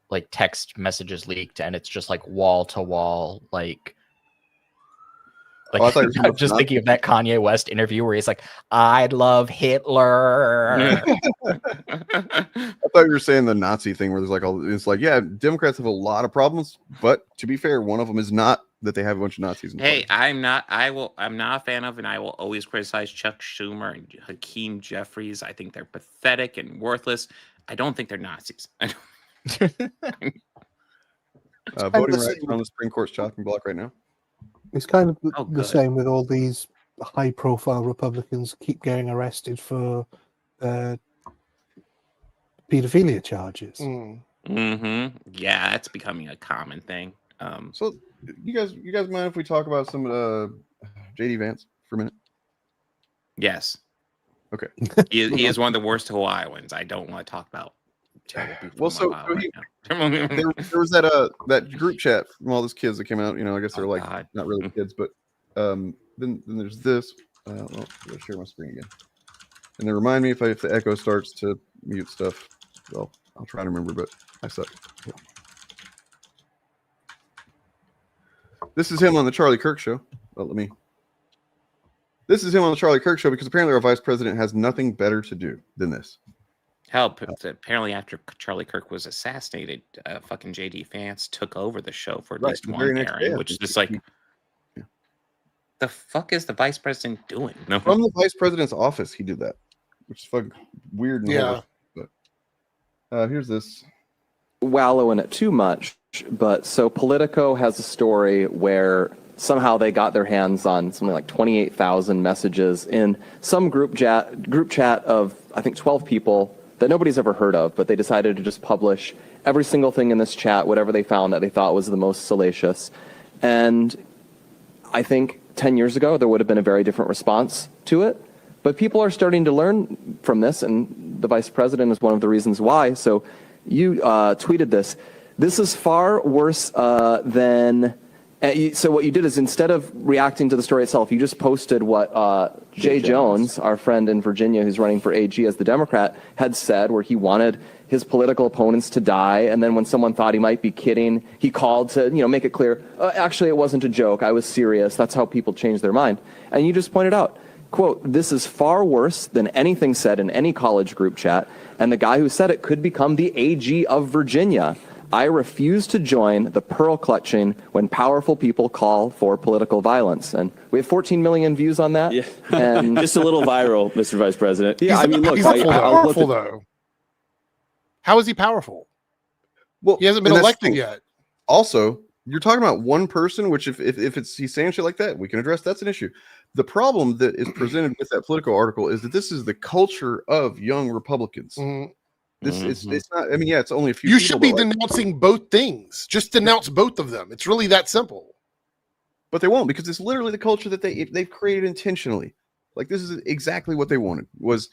like text messages leaked, and it's just like wall to wall like I'm just thinking of that Kanye West interview where he's like, "I love Hitler." I thought you were saying the Nazi thing where there's like all it's like, yeah, Democrats have a lot of problems, but to be fair, one of them is not that they have a bunch of Nazis in the Hey, I'm not a fan of, and I will always criticize Chuck Schumer and Hakeem Jeffries. I think they're pathetic and worthless. I don't think they're Nazis. Voting rights are on the Supreme Court's chopping block right now. It's kind of the same with all these high-profile Republicans keep getting arrested for pedophilia charges. Yeah, that's becoming a common thing. So, you guys mind if we talk about some JD Vance for a minute? Yes. Okay. He is one of the worst Hawaiians. I don't want to talk about. Well, there was that group chat from all those kids that came out. You know, I guess they're like not really kids, but then there's this. Well, I'll share my screen again. And then remind me if the echo starts to mute stuff. Well, I'll try to remember, but I suck. This is him on the Charlie Kirk show. Well, This is him on the Charlie Kirk show because apparently our vice president has nothing better to do than this. Hell, apparently after Charlie Kirk was assassinated, fucking JD Vance took over the show for at least one airing, which is just like, the fuck is the vice president doing? No. From the vice president's office, he did that, which is fucking weird. And horrible. But here's this. Wallow in it too much, but so Politico has a story where somehow they got their hands on something like 28,000 messages in some group chat of I think 12 people that nobody's ever heard of, but they decided to just publish every single thing in this chat, whatever they found that they thought was the most salacious. And I think 10 years ago, there would have been a very different response to it. But people are starting to learn from this, and the vice president is one of the reasons why. So you tweeted this. This is far worse than... So what you did is instead of reacting to the story itself, you just posted what Jay Jones, our friend in Virginia who's running for AG as the Democrat, had said, where he wanted his political opponents to die. And then when someone thought he might be kidding, he called to make it clear, actually, it wasn't a joke. I was serious. That's how people change their mind. And you just pointed out, quote, this is far worse than anything said in any college group chat. And the guy who said it could become the AG of Virginia. I refuse to join the pearl clutching when powerful people call for political violence. And we have 14 million views on that. Yeah. And just a little viral, Mr. Vice President. Yeah, I mean, look, he's powerful though. How is he powerful? Well, he hasn't been elected yet. Also, you're talking about one person, which if he's saying shit like that, we can address. That's an issue. The problem that is presented with that Politico article is that this is the culture of young Republicans. This is it's not. I mean, yeah, it's only a few. You people, should be but, like, denouncing both things. Just denounce both of them. It's really that simple. but they won't, because it's literally the culture that they've created intentionally. Like, this is exactly what they wanted, was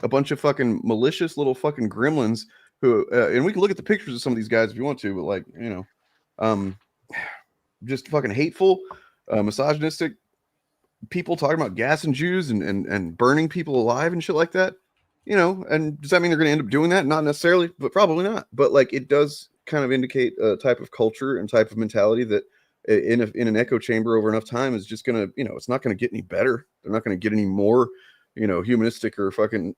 a bunch of fucking malicious little fucking gremlins who, and we can look at the pictures of some of these guys if you want to, but, like, you know, just fucking hateful, misogynistic people talking about gassing Jews and burning people alive and shit like that. You know, and does that mean they're going to end up doing that? Not necessarily, but probably not. But, like, it does kind of indicate a type of culture and type of mentality that in an echo chamber over enough time is just going to, you know, it's not going to get any better. They're not going to get any more, you know, humanistic or fucking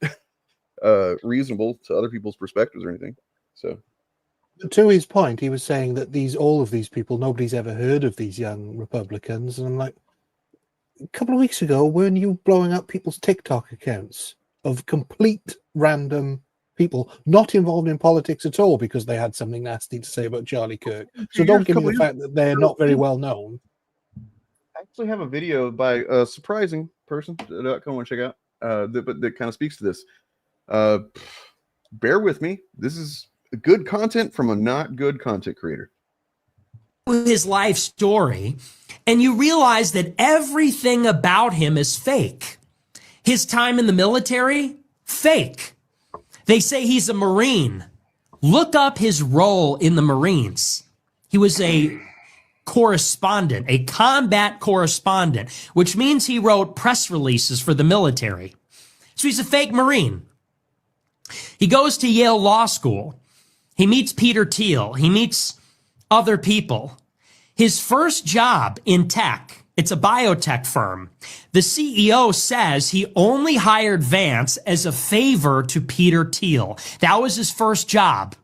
reasonable to other people's perspectives or anything. So, to his point, he was saying that all of these people, nobody's ever heard of these young Republicans. And I'm like, a couple of weeks ago, weren't you blowing up people's TikTok accounts of complete random people not involved in politics at all because they had something nasty to say about Charlie Kirk? So don't give me the fact that they're not very well known. I actually have a video by a surprising person that I kind of want to check out, that kind of speaks to this. Bear with me. This is good content from a not good content creator. His life story, and you realize that everything about him is fake. His time in the military, fake. They say he's a Marine. Look up his role in the Marines. He was a correspondent, a combat correspondent, which means he wrote press releases for the military. So he's a fake Marine. He goes to Yale Law School. He meets Peter Thiel. He meets other people. His first job in tech, it's a biotech firm. The CEO says he only hired Vance as a favor to Peter Thiel. That was his first job.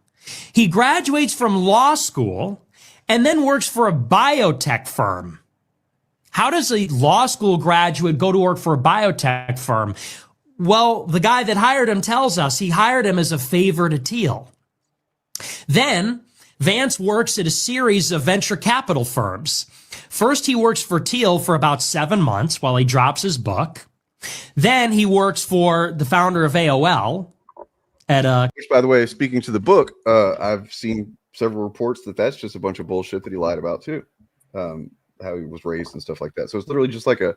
He graduates from law school and then works for a biotech firm. How does a law school graduate go to work for a biotech firm? Well, the guy that hired him tells us he hired him as a favor to Thiel. Then Vance works at a series of venture capital firms. First, he works for Thiel for about 7 months while he drops his book. Then he works for the founder of AOL at Which, by the way, speaking to the book, I've seen several reports that that's just a bunch of bullshit that he lied about too. How he was raised and stuff like that. So it's literally just like a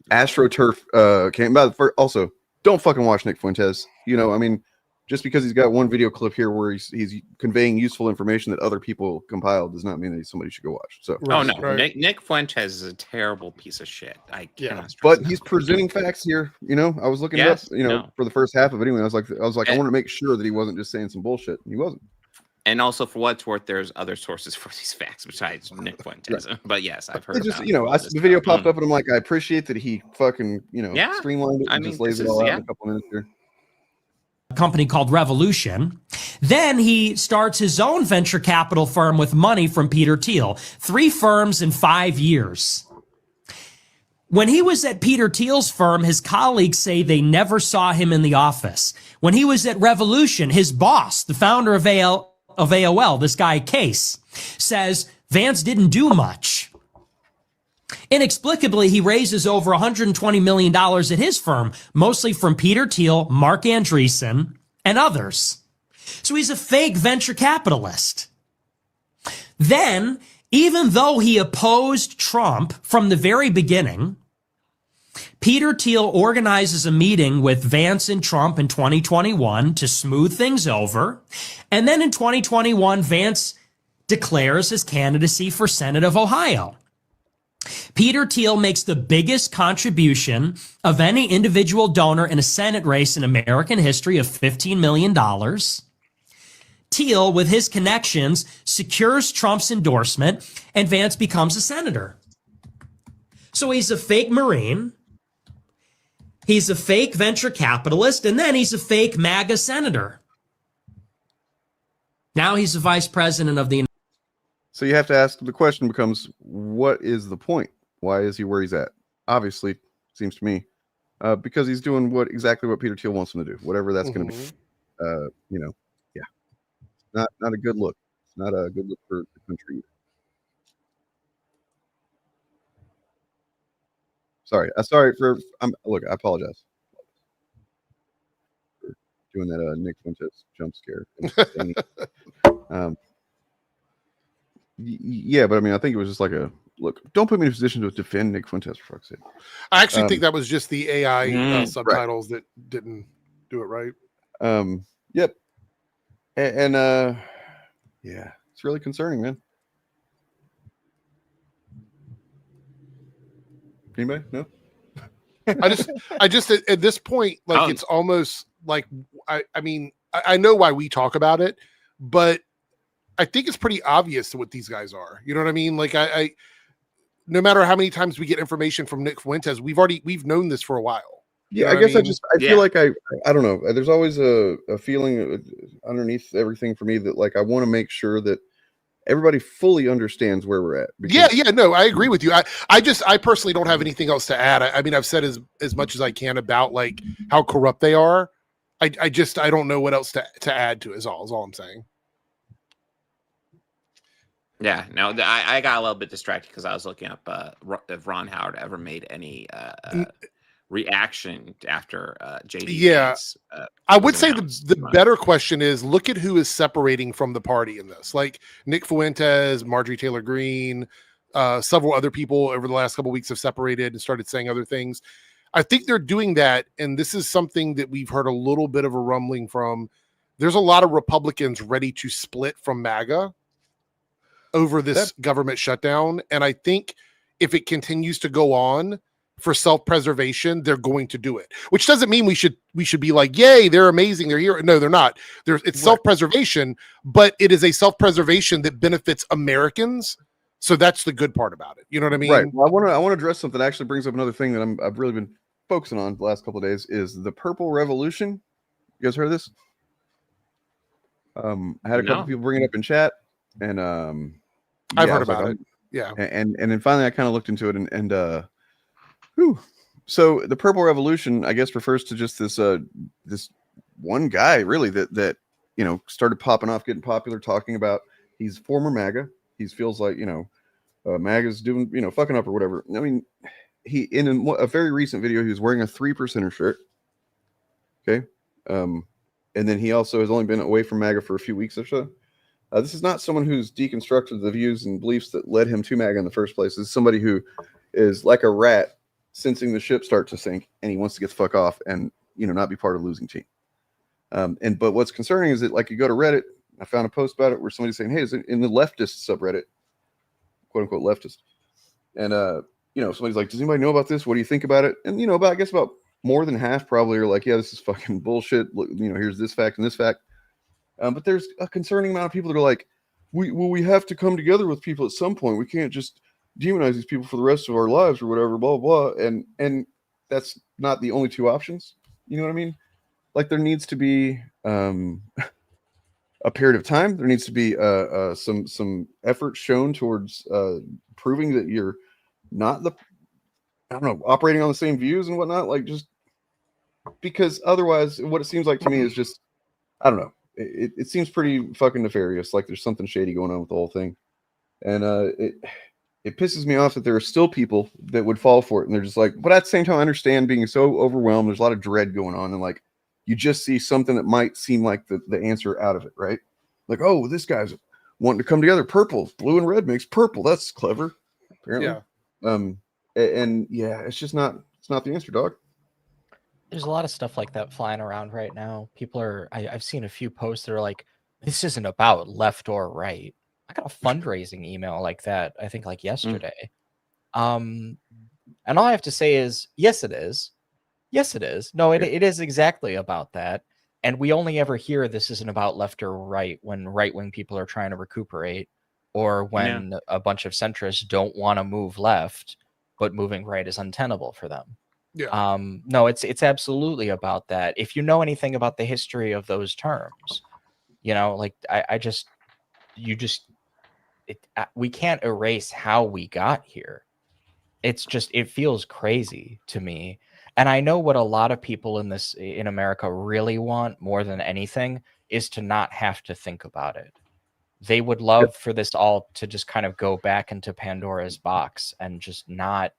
AstroTurf camp. Also, don't fucking watch Nick Fuentes. You know, I mean, just because he's got one video clip here where he's conveying useful information that other people compiled does not mean that somebody should go watch. So, Nick Fuentes is a terrible piece of shit. I cannot. But he's presenting facts here. You know, I was looking it up. You know, for the first half of it anyway. I was like, I want to make sure that he wasn't just saying some bullshit. And he wasn't. And also, for what it's worth, there's other sources for these facts besides Nick Fuentes. Right. But yes, I've heard. Just, you know, the video popped up, and I'm like, I appreciate that he fucking, you know, streamlined it and just lays it all out in a couple minutes here. a company called Revolution. Then he starts his own venture capital firm with money from Peter Thiel. 3 firms in 5 years. When he was at Peter Thiel's firm, his colleagues say they never saw him in the office. When he was at Revolution, his boss, the founder of AOL, this guy Case, says Vance didn't do much. Inexplicably, he raises over $120 million at his firm, mostly from Peter Thiel, Mark Andreessen, and others. So he's a fake venture capitalist. Then, even though he opposed Trump from the very beginning, Peter Thiel organizes a meeting with Vance and Trump in 2021 to smooth things over. And then in 2021, Vance declares his candidacy for Senate of Ohio. Peter Thiel makes the biggest contribution of any individual donor in a Senate race in American history of $15 million. Thiel, with his connections, secures Trump's endorsement, and Vance becomes a senator. So he's a fake Marine, he's a fake venture capitalist, and then he's a fake MAGA senator. Now he's the vice president of the... So you have to ask, the question becomes, what is the point? Why is he where he's at? Obviously, seems to me, because he's doing exactly what Peter Thiel wants him to do, whatever that's going to be. You know, yeah, not a good look. It's not a good look for the country either. Sorry. Sorry for. Look, I apologize for doing that Nick Fuentes jump scare. Yeah, but I mean, I think it was just like a look. Don't put me in a position to defend Nick Fuentes, for fuck's sake. I actually think that was just the AI subtitles right. that didn't do it right. Yep. And yeah, it's really concerning, man. Anybody? No. I just at this point, like it's almost like I mean, I know why we talk about it, but I think it's pretty obvious what these guys are. You know what I mean? Like I no matter how many times we get information from Nick Fuentes, we've known this for a while. Yeah, I guess I feel like I don't know. There's always a feeling underneath everything for me that like I want to make sure that everybody fully understands where we're at. Yeah, no, I agree with you. I personally don't have anything else to add. I mean, I've said as much as I can about like how corrupt they are. I don't know what else to add to it. Is all I'm saying. Yeah, no, I got a little bit distracted because I was looking up if Ron Howard ever made any reaction after JD. Yeah, I would say the better question is look at who is separating from the party in this. Like Nick Fuentes, Marjorie Taylor Greene, several other people over the last couple of weeks have separated and started saying other things. I think they're doing that, and this is something that we've heard a little bit of a rumbling from. There's a lot of Republicans ready to split from MAGA over this government shutdown, and I think if it continues to go on for self-preservation, they're going to do it. Which doesn't mean we should be like, yay, they're amazing, they're here. No, they're not. It's self-preservation, but it is a self-preservation that benefits Americans. So that's the good part about it. You know what I mean? Right. Well, I want to address something that actually brings up another thing that I've really been focusing on the last couple of days is the Purple Revolution. You guys heard of this? I had a couple people bring it up in chat, and I've heard about it. Yeah. And then finally I kind of looked into it and so the Purple Revolution, I guess, refers to just this this one guy really that you know started popping off, getting popular, talking about he's former MAGA. He feels like, you know, MAGA's doing, you know, fucking up or whatever. I mean, he in a very recent video, he was wearing a 3%er shirt. Okay. And then he also has only been away from MAGA for a few weeks or so. This is not someone who's deconstructed the views and beliefs that led him to MAGA in the first place. This is somebody who is like a rat sensing the ship start to sink, and he wants to get the fuck off and, you know, not be part of the losing team. But what's concerning is that, like, you go to Reddit, I found a post about it where somebody's saying, hey, is it in the leftist subreddit, quote unquote leftist. And, you know, somebody's like, does anybody know about this? What do you think about it? And, you know, I guess about more than half probably are like, yeah, this is fucking bullshit. Look, you know, here's this fact and this fact. But there's a concerning amount of people that are like, we have to come together with people at some point. We can't just demonize these people for the rest of our lives or whatever, blah, blah, blah. And that's not the only two options. You know what I mean? Like, there needs to be a period of time. There needs to be some effort shown towards proving that you're not operating on the same views and whatnot. Like, just because otherwise, what it seems like to me is just, I don't know. It seems pretty fucking nefarious. Like there's something shady going on with the whole thing. And it pisses me off that there are still people that would fall for it. And they're just like, but at the same time, I understand being so overwhelmed. There's a lot of dread going on. And like, you just see something that might seem like the answer out of it, right? Like, oh, this guy's wanting to come together. Purple, blue and red makes purple. That's clever, apparently. Yeah. And yeah, it's just not the answer, dog. There's a lot of stuff like that flying around right now. People are, I've seen a few posts that are like, this isn't about left or right. I got a fundraising email like that, I think like yesterday. And all I have to say is, yes, it is. Yes, it is. No, it is exactly about that. And we only ever hear this isn't about left or right when right-wing people are trying to recuperate, or when a bunch of centrists don't want to move left, but moving right is untenable for them. Yeah. No, it's absolutely about that. If you know anything about the history of those terms, you know, like we can't erase how we got here. It's just, it feels crazy to me. And I know what a lot of people in America really want more than anything is to not have to think about it. They would love for this all to just kind of go back into Pandora's box and just not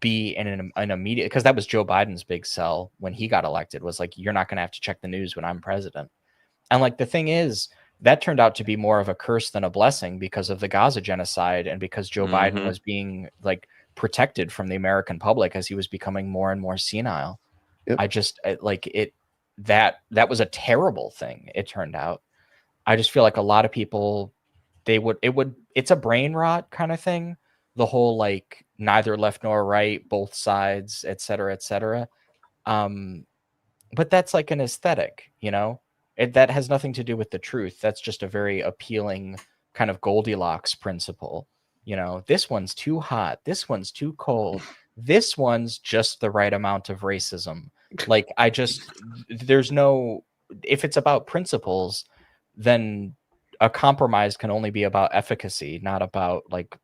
be in an immediate, because that was Joe Biden's big sell when he got elected, was like, you're not going to have to check the news when I'm president. And like the thing is, that turned out to be more of a curse than a blessing because of the Gaza genocide and because Joe Biden was being like protected from the American public as he was becoming more and more senile. That was a terrible thing, it turned out. I just feel like a lot of people, it's a brain rot kind of thing. The whole like neither left nor right, both sides, et cetera, et cetera. But that's like an aesthetic, you know? That has nothing to do with the truth. That's just a very appealing kind of Goldilocks principle. You know, this one's too hot. This one's too cold. This one's just the right amount of racism. Like, there's no, if it's about principles, then a compromise can only be about efficacy, not about like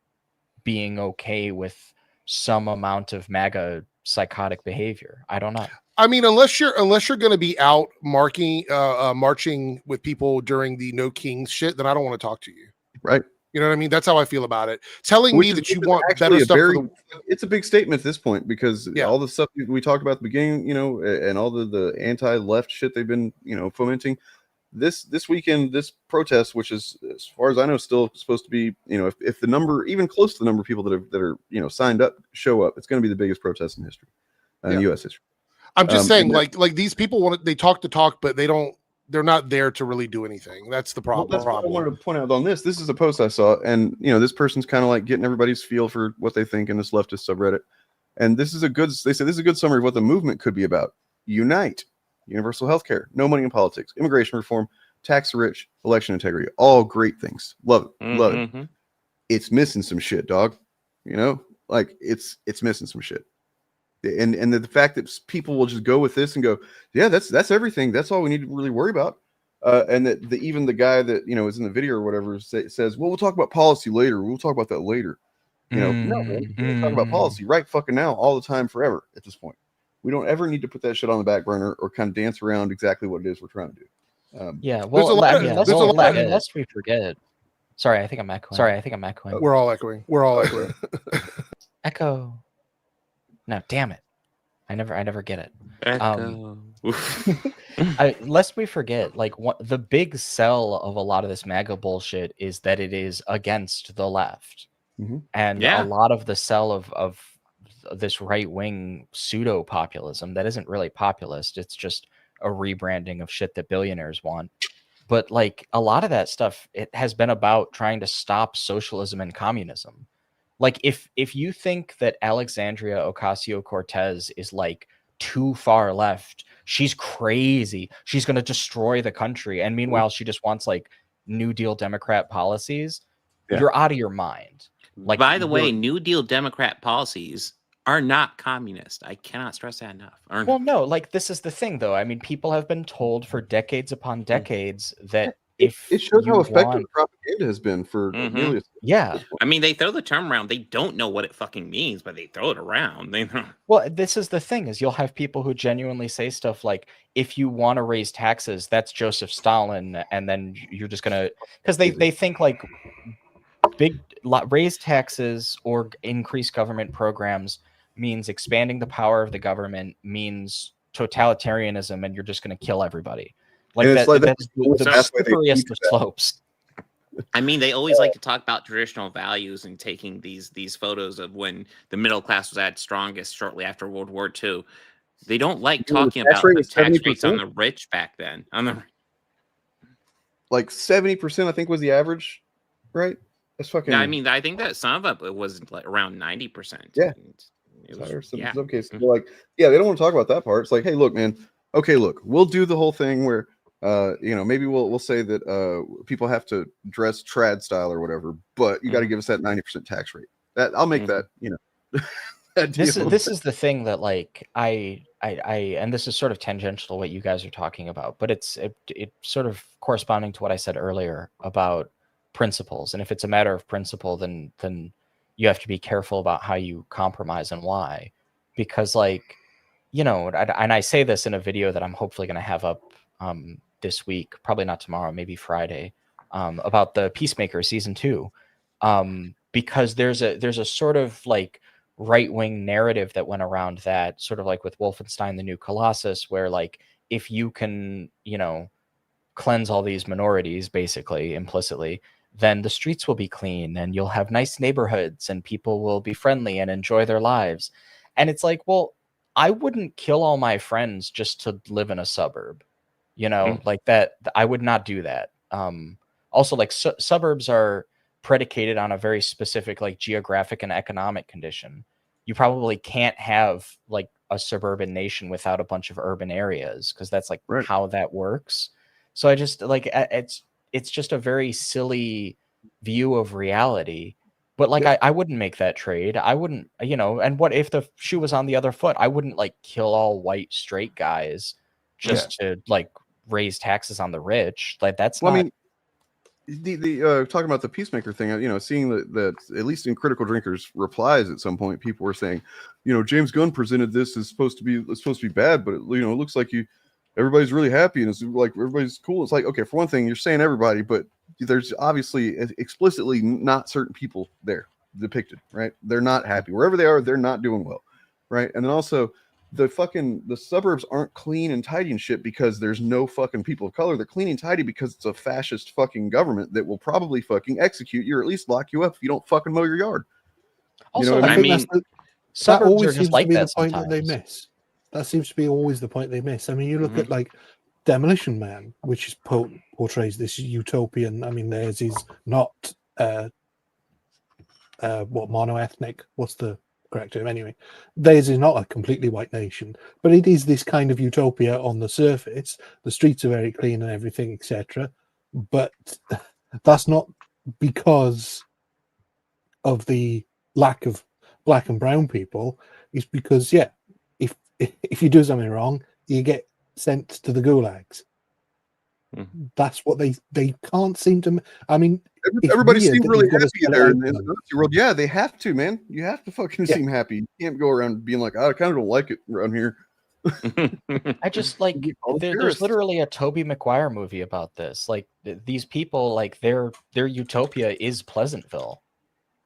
being okay with some amount of MAGA psychotic behavior. I don't know. I mean, unless you're going to be out marching with people during the No Kings shit, then I don't want to talk to you. Right. You know what I mean? That's how I feel about it. Telling me that you want better stuff. It's a big statement at this point because all the stuff we talked about at the beginning, you know, and all the anti-left shit they've been, you know, fomenting. This weekend, this protest, which is, as far as I know, still supposed to be, you know, if the number, even close to the number of people that are you know, signed up, show up, it's going to be the biggest protest in history, in U.S. history. I'm just saying, like these people they talk the talk, but they're not there to really do anything. That's the problem. Well, that's what I wanted to point out on this. This is a post I saw, and you know, this person's kind of like getting everybody's feel for what they think in this leftist subreddit. And this is they say this is a good summary of what the movement could be about. Unite, universal health care, no money in politics, immigration reform, tax the rich, election integrity, all great things. Love it. Love it. It's missing some shit, dog. You know, like it's missing some shit. And the fact that people will just go with this and go, yeah, that's everything. That's all we need to really worry about. And that even the guy that, you know, is in the video or whatever says, well, we'll talk about policy later. We'll talk about that later. You know, no, man, we're talking about policy right fucking now, all the time, forever at this point. We don't ever need to put that shit on the back burner or kind of dance around exactly what it is we're trying to do. Lest we forget. Sorry, I think I'm echoing. We're all echoing. Echo. No, damn it. I never get it. Lest we forget, like the big sell of a lot of this MAGA bullshit is that it is against the left. And a lot of the sell of this right-wing pseudo populism that isn't really populist, it's just a rebranding of shit that billionaires want. But like a lot of that stuff, it has been about trying to stop socialism and communism. Like if you think that Alexandria Ocasio-Cortez is like too far left, she's crazy, she's going to destroy the country, and meanwhile she just wants like New Deal Democrat policies, you're out of your mind. Like, by the way, New Deal Democrat policies are not communist. I cannot stress that enough. Well, no, like this is the thing though. I mean, people have been told for decades upon decades that if it shows how effective propaganda has been for nearly I mean, they throw the term around. They don't know what it fucking means, but they throw it around. Well, this is the thing, is you'll have people who genuinely say stuff like, if you want to raise taxes, that's Joseph Stalin, and then you're just gonna, because they think like raise taxes or increase government programs means expanding the power of the government, means totalitarianism, and you're just going to kill everybody. Like that's the slipperyest of slopes. I mean, they always like to talk about traditional values and taking these photos of when the middle class was at its strongest shortly after World War II. They don't like talking about the tax rates on the rich back then. Like 70%, I think, was the average, right? That's fucking. Yeah, I mean, I think that some of it was like around 90%. Yeah. Some cases, they're like, yeah, they don't want to talk about that part. It's like, hey, look, man. Okay, look, we'll do the whole thing where, you know, maybe we'll say that people have to dress trad style or whatever, but you got to give us that 90% tax rate. That I'll make that, you know. This is the thing that like I and this is sort of tangential to what you guys are talking about, but it's sort of corresponding to what I said earlier about principles. And if it's a matter of principle, then you have to be careful about how you compromise and why, because like, you know, and I say this in a video that I'm hopefully going to have up this week, probably not tomorrow, maybe Friday, about the Peacemaker season 2, because there's a sort of like right-wing narrative that went around that, sort of like with Wolfenstein: The New Colossus, where like if you can, you know, cleanse all these minorities basically implicitly, then the streets will be clean and you'll have nice neighborhoods and people will be friendly and enjoy their lives. And it's like, well, I wouldn't kill all my friends just to live in a suburb, you know, like that. I would not do that. Also, like suburbs are predicated on a very specific like geographic and economic condition. You probably can't have like a suburban nation without a bunch of urban areas, because that's like how that works. So I just like it's just a very silly view of reality. But like I wouldn't make that trade. I wouldn't, you know, and what if the shoe was on the other foot? I wouldn't like kill all white straight guys just to like raise taxes on the rich. Like that's not. I mean, the talking about the peacemaker thing, you know, seeing that at least in Critical Drinkers replies at some point, people were saying, you know, James Gunn presented this as supposed to be bad, but it looks like everybody's really happy and it's like everybody's cool. It's like, okay, for one thing, you're saying everybody, but there's obviously explicitly not certain people there depicted, right? They're not happy wherever they are. They're not doing well, right? And then also the suburbs aren't clean and tidy and shit because there's no fucking people of color. They're clean and tidy because it's a fascist fucking government that will probably fucking execute you or at least lock you up if you don't fucking mow your yard. Also, you know what I mean, that always just seems like to be that the point that they miss. That seems to be always the point they miss. I mean, you look at like Demolition Man, which is portrays this utopian. I mean, theirs is not mono-ethnic. What's the correct term? Anyway, theirs is not a completely white nation, but it is this kind of utopia on the surface. The streets are very clean and everything, etc. But that's not because of the lack of black and brown people. It's because if you do something wrong, you get sent to the gulags. That's what they can't seem to. I mean, everybody weird seems that really you've got to happy spell it there out in the for them. Nazi world. Yeah, they have to, man. You have to fucking seem happy. You can't go around being like, I kind of don't like it around here. I just like there's literally a Tobey Maguire movie about this. Like these people, like their utopia is Pleasantville.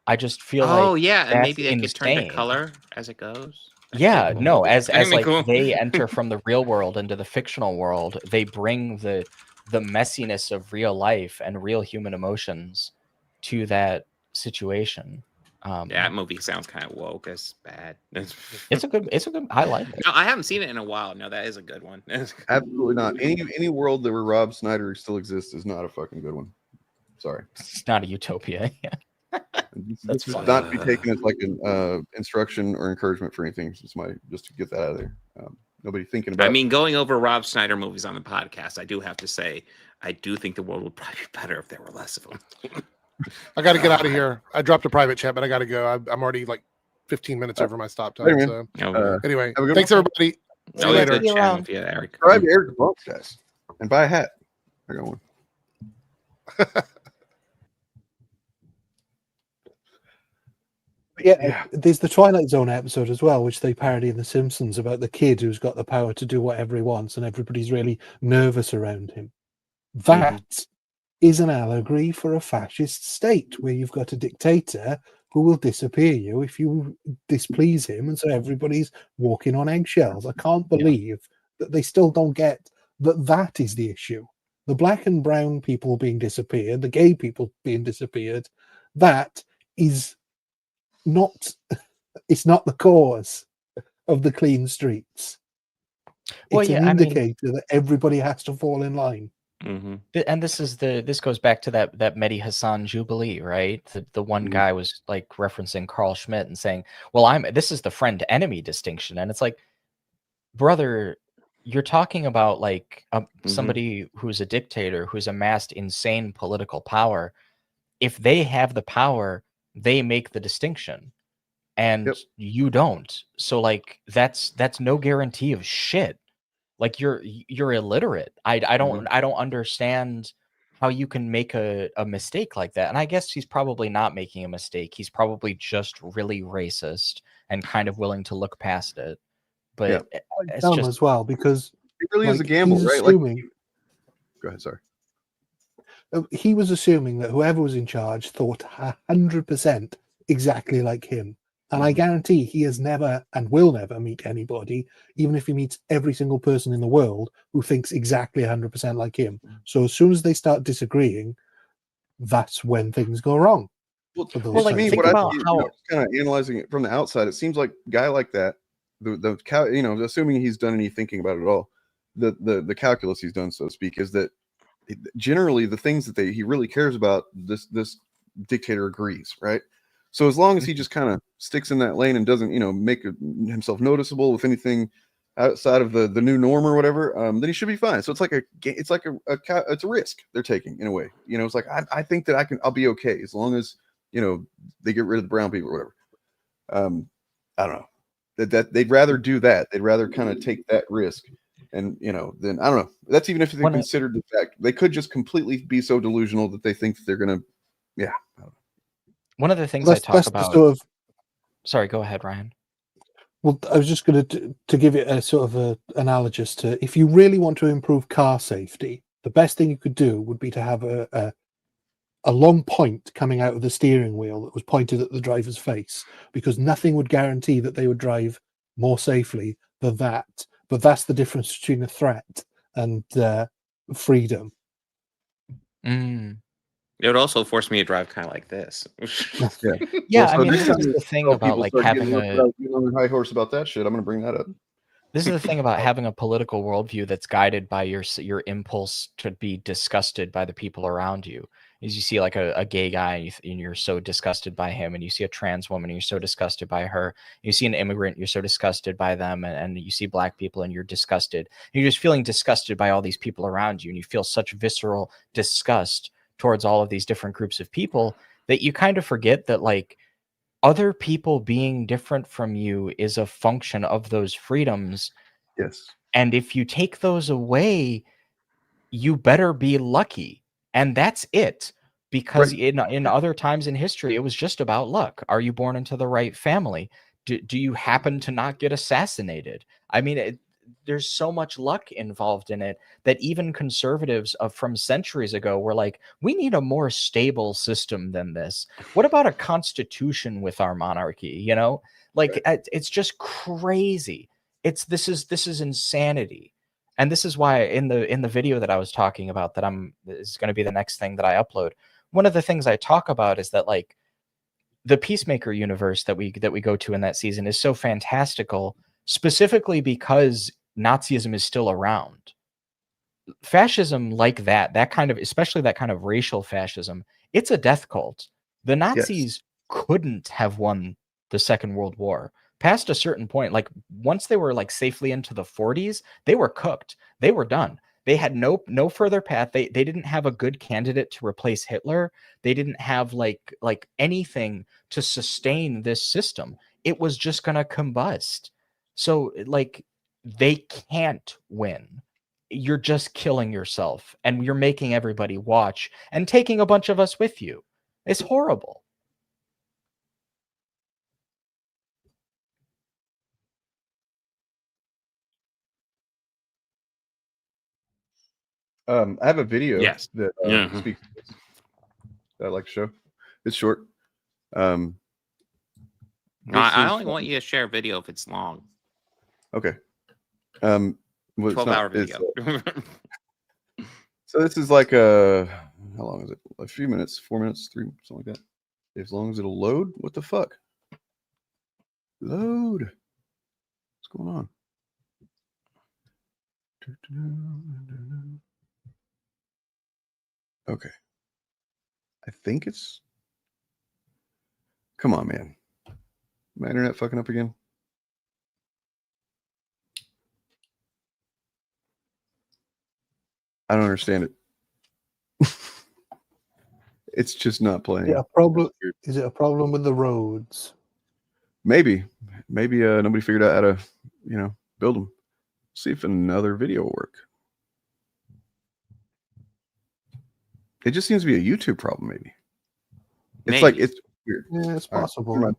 I just feel like and maybe they insane. could turn to color as it goes. Yeah, cool no, movie. as That'd be like cool. they enter from the real world into the fictional world, they bring the messiness of real life and real human emotions to that situation. That movie sounds kind of woke. It's bad. It's a good. I like it. No, I haven't seen it in a while. No, that is a good one. Absolutely not. Any world that where Rob Snyder still exists is not a fucking good one. Sorry, it's not a utopia. This should not be taken as like an instruction or encouragement for anything. Just to get that out of there. Nobody thinking about. I mean, going over Rob Snyder movies on the podcast, I do have to say, I do think the world would probably be better if there were less of them. I got to get out of here. I dropped a private chat, but I got to go. I'm already like 15 minutes over my stop time. Hey, So anyway, thanks everybody. See you later. Eric. Drive to Eric podcast and buy a hat. I got one. Yeah, there's the Twilight Zone episode as well, which they parody in The Simpsons about the kid who's got the power to do whatever he wants, and everybody's really nervous around him. That is an allegory for a fascist state where you've got a dictator who will disappear you if you displease him, and so everybody's walking on eggshells. I can't believe that they still don't get that is the issue. The black and brown people being disappeared, the gay people being disappeared, that is not, it's not the cause of the clean streets. It's an indicator that everybody has to fall in line. And this goes back to that Mehdi Hassan Jubilee, right? The one guy was like referencing Carl Schmitt and saying, well, this is the friend enemy distinction. And it's like, brother, you're talking about like somebody who's a dictator, who's amassed insane political power. If they have the power, they make the distinction and you don't. So like, that's no guarantee of shit. Like you're illiterate. I don't understand how you can make a mistake like that. And I guess he's probably not making a mistake. He's probably just really racist and kind of willing to look past it. But it's dumb just as well, because it really is a gamble, right? Assuming, go ahead, sorry. He was assuming that whoever was in charge thought 100% exactly like him. And I guarantee he has never and will never meet anybody, even if he meets every single person in the world who thinks exactly 100% like him. So as soon as they start disagreeing, that's when things go wrong. Well, for those to types me, of what I people. see, kind of analyzing it from the outside, it seems like a guy like that, assuming he's done any thinking about it at all, the calculus he's done, so to speak, is that generally the things that he really cares about, this dictator agrees, right? So as long as he just kind of sticks in that lane and doesn't, make himself noticeable with anything outside of the new norm or whatever, then he should be fine. So it's like it's a risk they're taking in a way. It's like I think that I'll be okay as long as they get rid of the brown people or whatever. I don't know that they'd rather do that. They'd rather kind of take that risk, and then I don't know. That's even if they considered the fact they could just completely be so delusional that they think that they're gonna, yeah. One of the things That's- I talk that's the about. sort of- Sorry, go ahead, Ryan. Well, I was just going to give it a sort of a analogous to, if you really want to improve car safety, the best thing you could do would be to have a long point coming out of the steering wheel that was pointed at the driver's face, because nothing would guarantee that they would drive more safely than that. But that's the difference between a threat and freedom. It would also force me to drive kind of like this. Yeah, I mean, this is the thing about like having a high horse about that shit. I'm going to bring that up. This is the thing about having a political worldview that's guided by your impulse to be disgusted by the people around you. Is you see like a gay guy and you're so disgusted by him, and you see a trans woman and you're so disgusted by her. You see an immigrant, you're so disgusted by them, and you see black people and you're disgusted. You're just feeling disgusted by all these people around you, and you feel such visceral disgust towards all of these different groups of people that you kind of forget that like other people being different from you is a function of those freedoms. Yes. And if you take those away, you better be lucky. And that's it. Because in other times in history, it was just about luck. Are you born into the right family? Do you happen to not get assassinated? I mean, there's so much luck involved in it that even conservatives from centuries ago were like, we need a more stable system than this. What about a constitution with our monarchy? It's just crazy. This is insanity. And this is why in the video that I was talking about that is going to be the next thing that I upload, one of the things I talk about is that like the Peacemaker universe that we go to in that season is so fantastical, specifically because Nazism is still around. Fascism like that kind of, especially that kind of racial fascism, it's a death cult. The Nazis couldn't have won the Second World War. Past a certain point, like once they were like safely into the 40s, they were cooked. They were done. They had no further path. They didn't have a good candidate to replace Hitler. They didn't have like anything to sustain this system. It was just going to combust. So like they can't win. You're just killing yourself, and you're making everybody watch and taking a bunch of us with you. It's horrible. I have a video that Yeah. speaks to this that I like to show. It's short. I only want you to share a video if it's long. Okay. Well, 12-hour video. So this is like how long is it? A few minutes, 4 minutes, 3, something like that. As long as it'll load. What the fuck? Load. What's going on? Okay. I think it's. Come on, man. My internet fucking up again. I don't understand it. It's just not playing. Is it a problem with the roads? Maybe nobody figured out how to, build them. See if another video will work. It just seems to be a YouTube problem, maybe. It's like it's weird. Yeah, it's All possible. Right,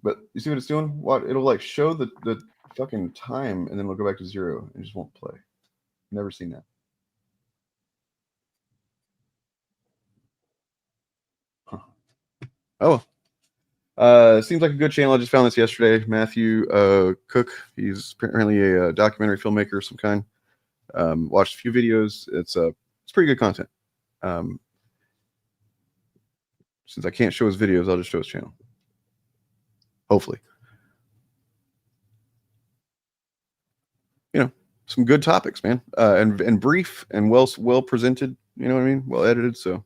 but you see what it's doing? What it'll like show the fucking time, and then it'll go back to 0 and just won't play. Never seen that. Huh. Oh, Seems like a good channel. I just found this yesterday. Matthew Cook. He's apparently a documentary filmmaker of some kind. Watched a few videos. It's pretty good content. Since I can't show his videos, I'll just show his channel. Hopefully. You know, some good topics, man. And brief and well presented, you know what I mean? Well edited. So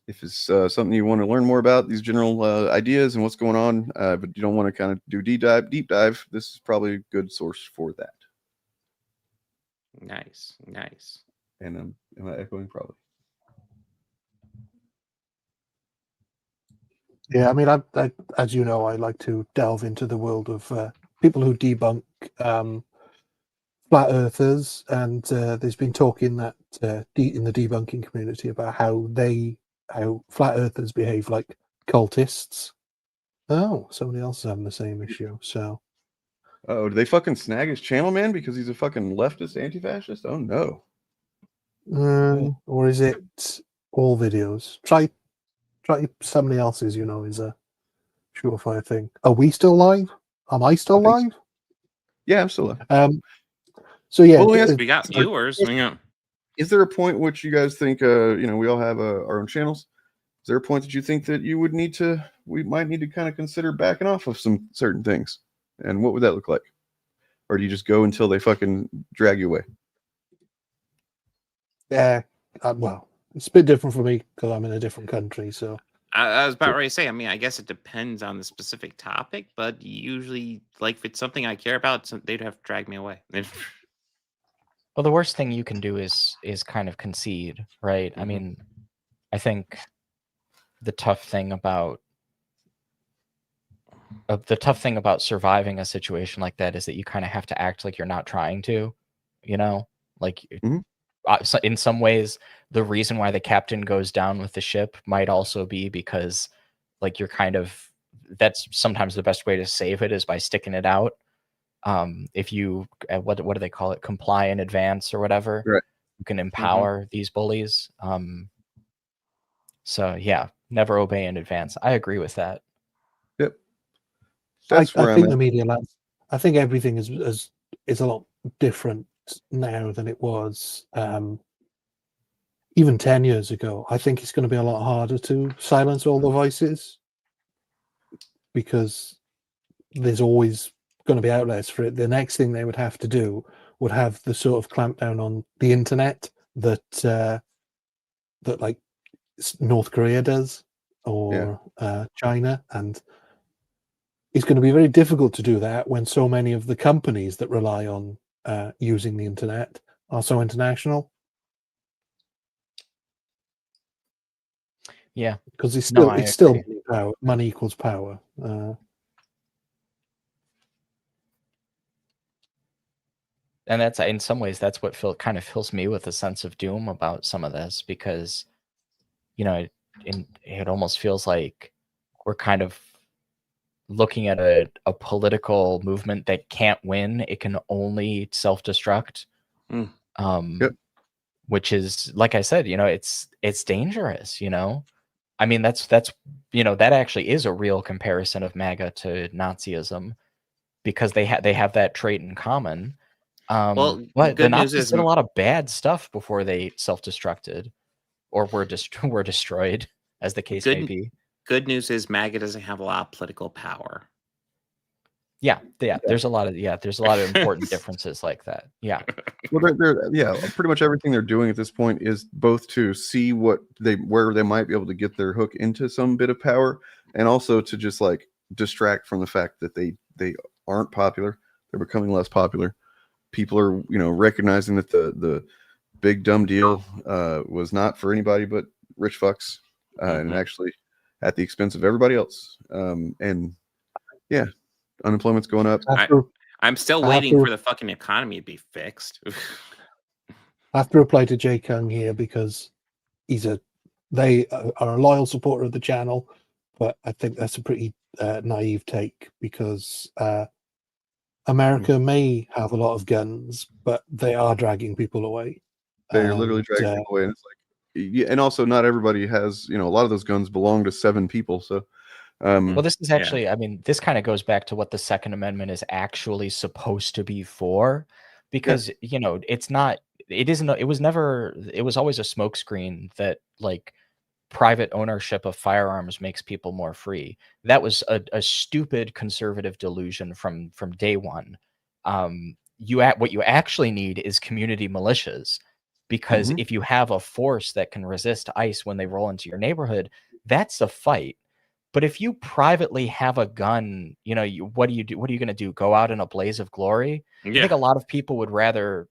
if it's something you want to learn more about, these general ideas and what's going on, but you don't want to kind of do deep dive, this is probably a good source for that. Nice. And am I echoing? Probably. Yeah, I mean, I as you know, I like to delve into the world of people who debunk flat earthers, and there's been talk in that in the debunking community about how flat earthers behave like cultists. Oh, somebody else is having the same issue. So, oh, did they fucking snag his channel, man, because he's a fucking leftist anti-fascist? Oh no. Or is it all videos? Try somebody else's. You know, is a surefire thing. Are we still live? Am I still live? So. Yeah, I'm still live. So yeah, well, we got viewers. Is there a point which you guys think, you know, we all have our own channels? Is there a point that you think that we might need to kind of consider backing off of some certain things? And what would that look like? Or do you just go until they fucking drag you away? Yeah, well, it's a bit different for me because I'm in a different country. So I was about ready to say, I mean, I guess it depends on the specific topic, but usually, like, if it's something I care about, they'd have to drag me away. Well, the worst thing you can do is kind of concede, right? I mean, I think the tough thing about surviving a situation like that is that you kind of have to act like you're not trying to, you know, like so in some ways, the reason why the captain goes down with the ship might also be because, like, you're kind of, that's sometimes the best way to save it is by sticking it out. If you what do they call it, comply in advance or whatever, right, you can empower these bullies. So yeah, never obey in advance. I agree with that. Yep. I think the media landscape, I think everything is a lot different now than it was even 10 years ago. I think it's going to be a lot harder to silence all the voices because there's always going to be outlets for it. The next thing they would have to do would have the sort of clampdown on the internet that like North Korea does or China, and it's going to be very difficult to do that when so many of the companies that rely on using the internet are so international. Yeah, because it's still still power. Money equals power. And that's, in some ways, that's what kind of fills me with a sense of doom about some of this, because, you know, it almost feels like we're kind of looking at a political movement that can't win. It can only self-destruct. Which is, like I said, you know, it's dangerous, you know. I mean, that's you know, that actually is a real comparison of MAGA to Nazism, because they have that trait in common. Well, but the good news Nazis is did a lot of bad stuff before they self-destructed or were destroyed, as the case may be. Good news is MAGA doesn't have a lot of political power. Yeah, there's a lot of important differences like that. Yeah. Well, pretty much everything they're doing at this point is both to see where they might be able to get their hook into some bit of power, and also to just like distract from the fact that they aren't popular. They're becoming less popular. People are, you know, recognizing that the big dumb deal was not for anybody but rich fucks, and actually at the expense of everybody else. And yeah, unemployment's going up. I'm still waiting for the fucking economy to be fixed. I have to reply to Jay Kung here because they are a loyal supporter of the channel, but I think that's a pretty naive take, because America may have a lot of guns, but they are dragging people away. They're literally dragging people away, and it's like, and also not everybody has, you know, a lot of those guns belong to 7 people, so Well, this is actually, I mean, this kind of goes back to what the Second Amendment is actually supposed to be for, because, you know, it's not, it isn't, it was never, it was always a smokescreen that like private ownership of firearms makes people more free. That was a stupid conservative delusion from day one. What you actually need is community militias, because if you have a force that can resist ICE when they roll into your neighborhood, that's a fight. But if you privately have a gun, you know, what do you do? What are you going to do? Go out in a blaze of glory? I think a lot of people would rather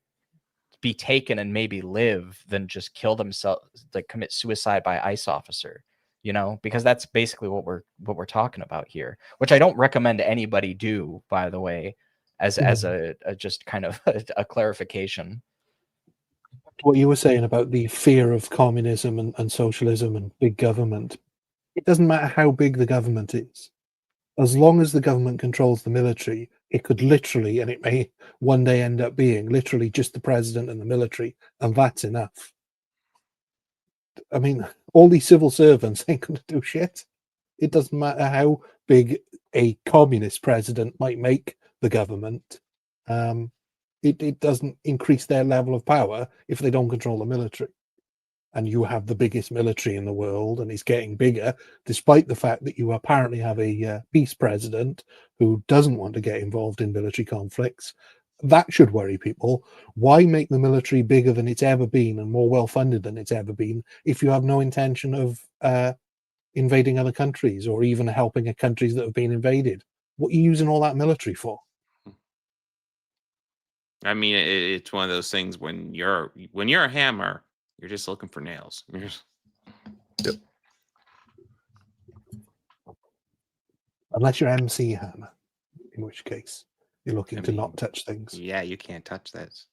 be taken and maybe live than just kill themselves, like commit suicide by ICE officer, you know, because that's basically what we're talking about here, which I don't recommend anybody do, by the way, as a just kind of a clarification. What you were saying about the fear of communism and socialism and big government, it doesn't matter how big the government is. As long as the government controls the military, it could literally, and it may one day end up being literally just the president and the military, and that's enough. I mean, all these civil servants ain't going to do shit. It doesn't matter how big a communist president might make the government. It doesn't increase their level of power if they don't control the military. And you have the biggest military in the world, and it's getting bigger, despite the fact that you apparently have a peace president who doesn't want to get involved in military conflicts. That should worry people. Why make the military bigger than it's ever been and more well-funded than it's ever been if you have no intention of invading other countries or even helping countries that have been invaded? What are you using all that military for? I mean, it's one of those things when you're a hammer, you're just looking for nails. Yep. Unless you're MC Hammer, in which case you're looking to not touch things. Yeah, you can't touch this.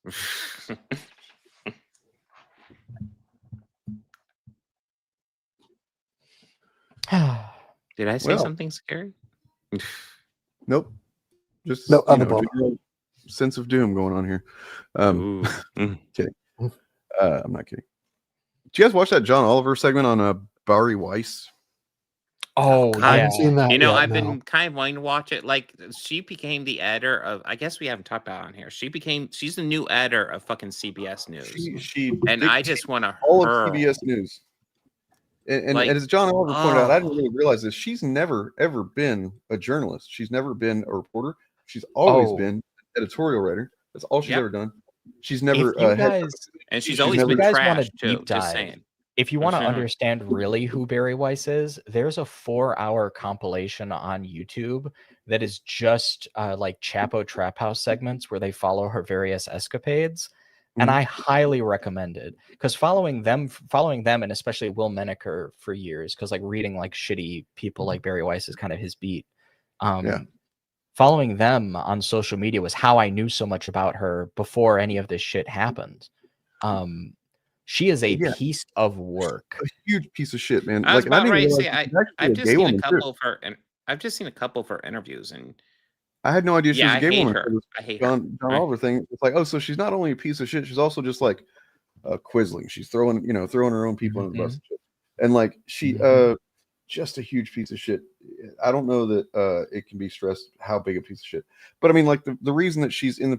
Did I say something scary? Nope. Just no, general sense of doom going on here. Kidding. I'm not kidding. Did you guys watch that John Oliver segment on Barry Weiss? Oh, I haven't seen that. You know, yet, I've no. been kind of wanting to watch it. Like, she became the editor of, I guess we haven't talked about it on here. She's the new editor of fucking CBS News. And I just want to all of CBS News. And Like, as John Oliver pointed out, I didn't really realize this. She's never, ever been a journalist. She's never been a reporter. She's always been an editorial writer. That's all she's ever done. She's never and she's always been trash too. Just saying. If you want to understand really who Barry Weiss is, there's a 4-hour compilation on YouTube that is just like Chapo Trap House segments where they follow her various escapades. And I highly recommend it, because following them, and especially Will Menaker for years, because like reading like shitty people like Barry Weiss is kind of his beat. Following them on social media was how I knew so much about her before any of this shit happened. She is a piece of work. A huge piece of shit, man. I was Like, about ready to say, I've just seen a couple of her, and I've just seen a couple of her interviews, and I had no idea she was a I gay hate woman. her. It was I hate John Oliver thing. It's like, oh, so she's not only a piece of shit, she's also just like quizzling. She's throwing her own people under the bus and shit. And like she just a huge piece of shit. I don't know that it can be stressed how big a piece of shit. But I mean, like the reason that she's in the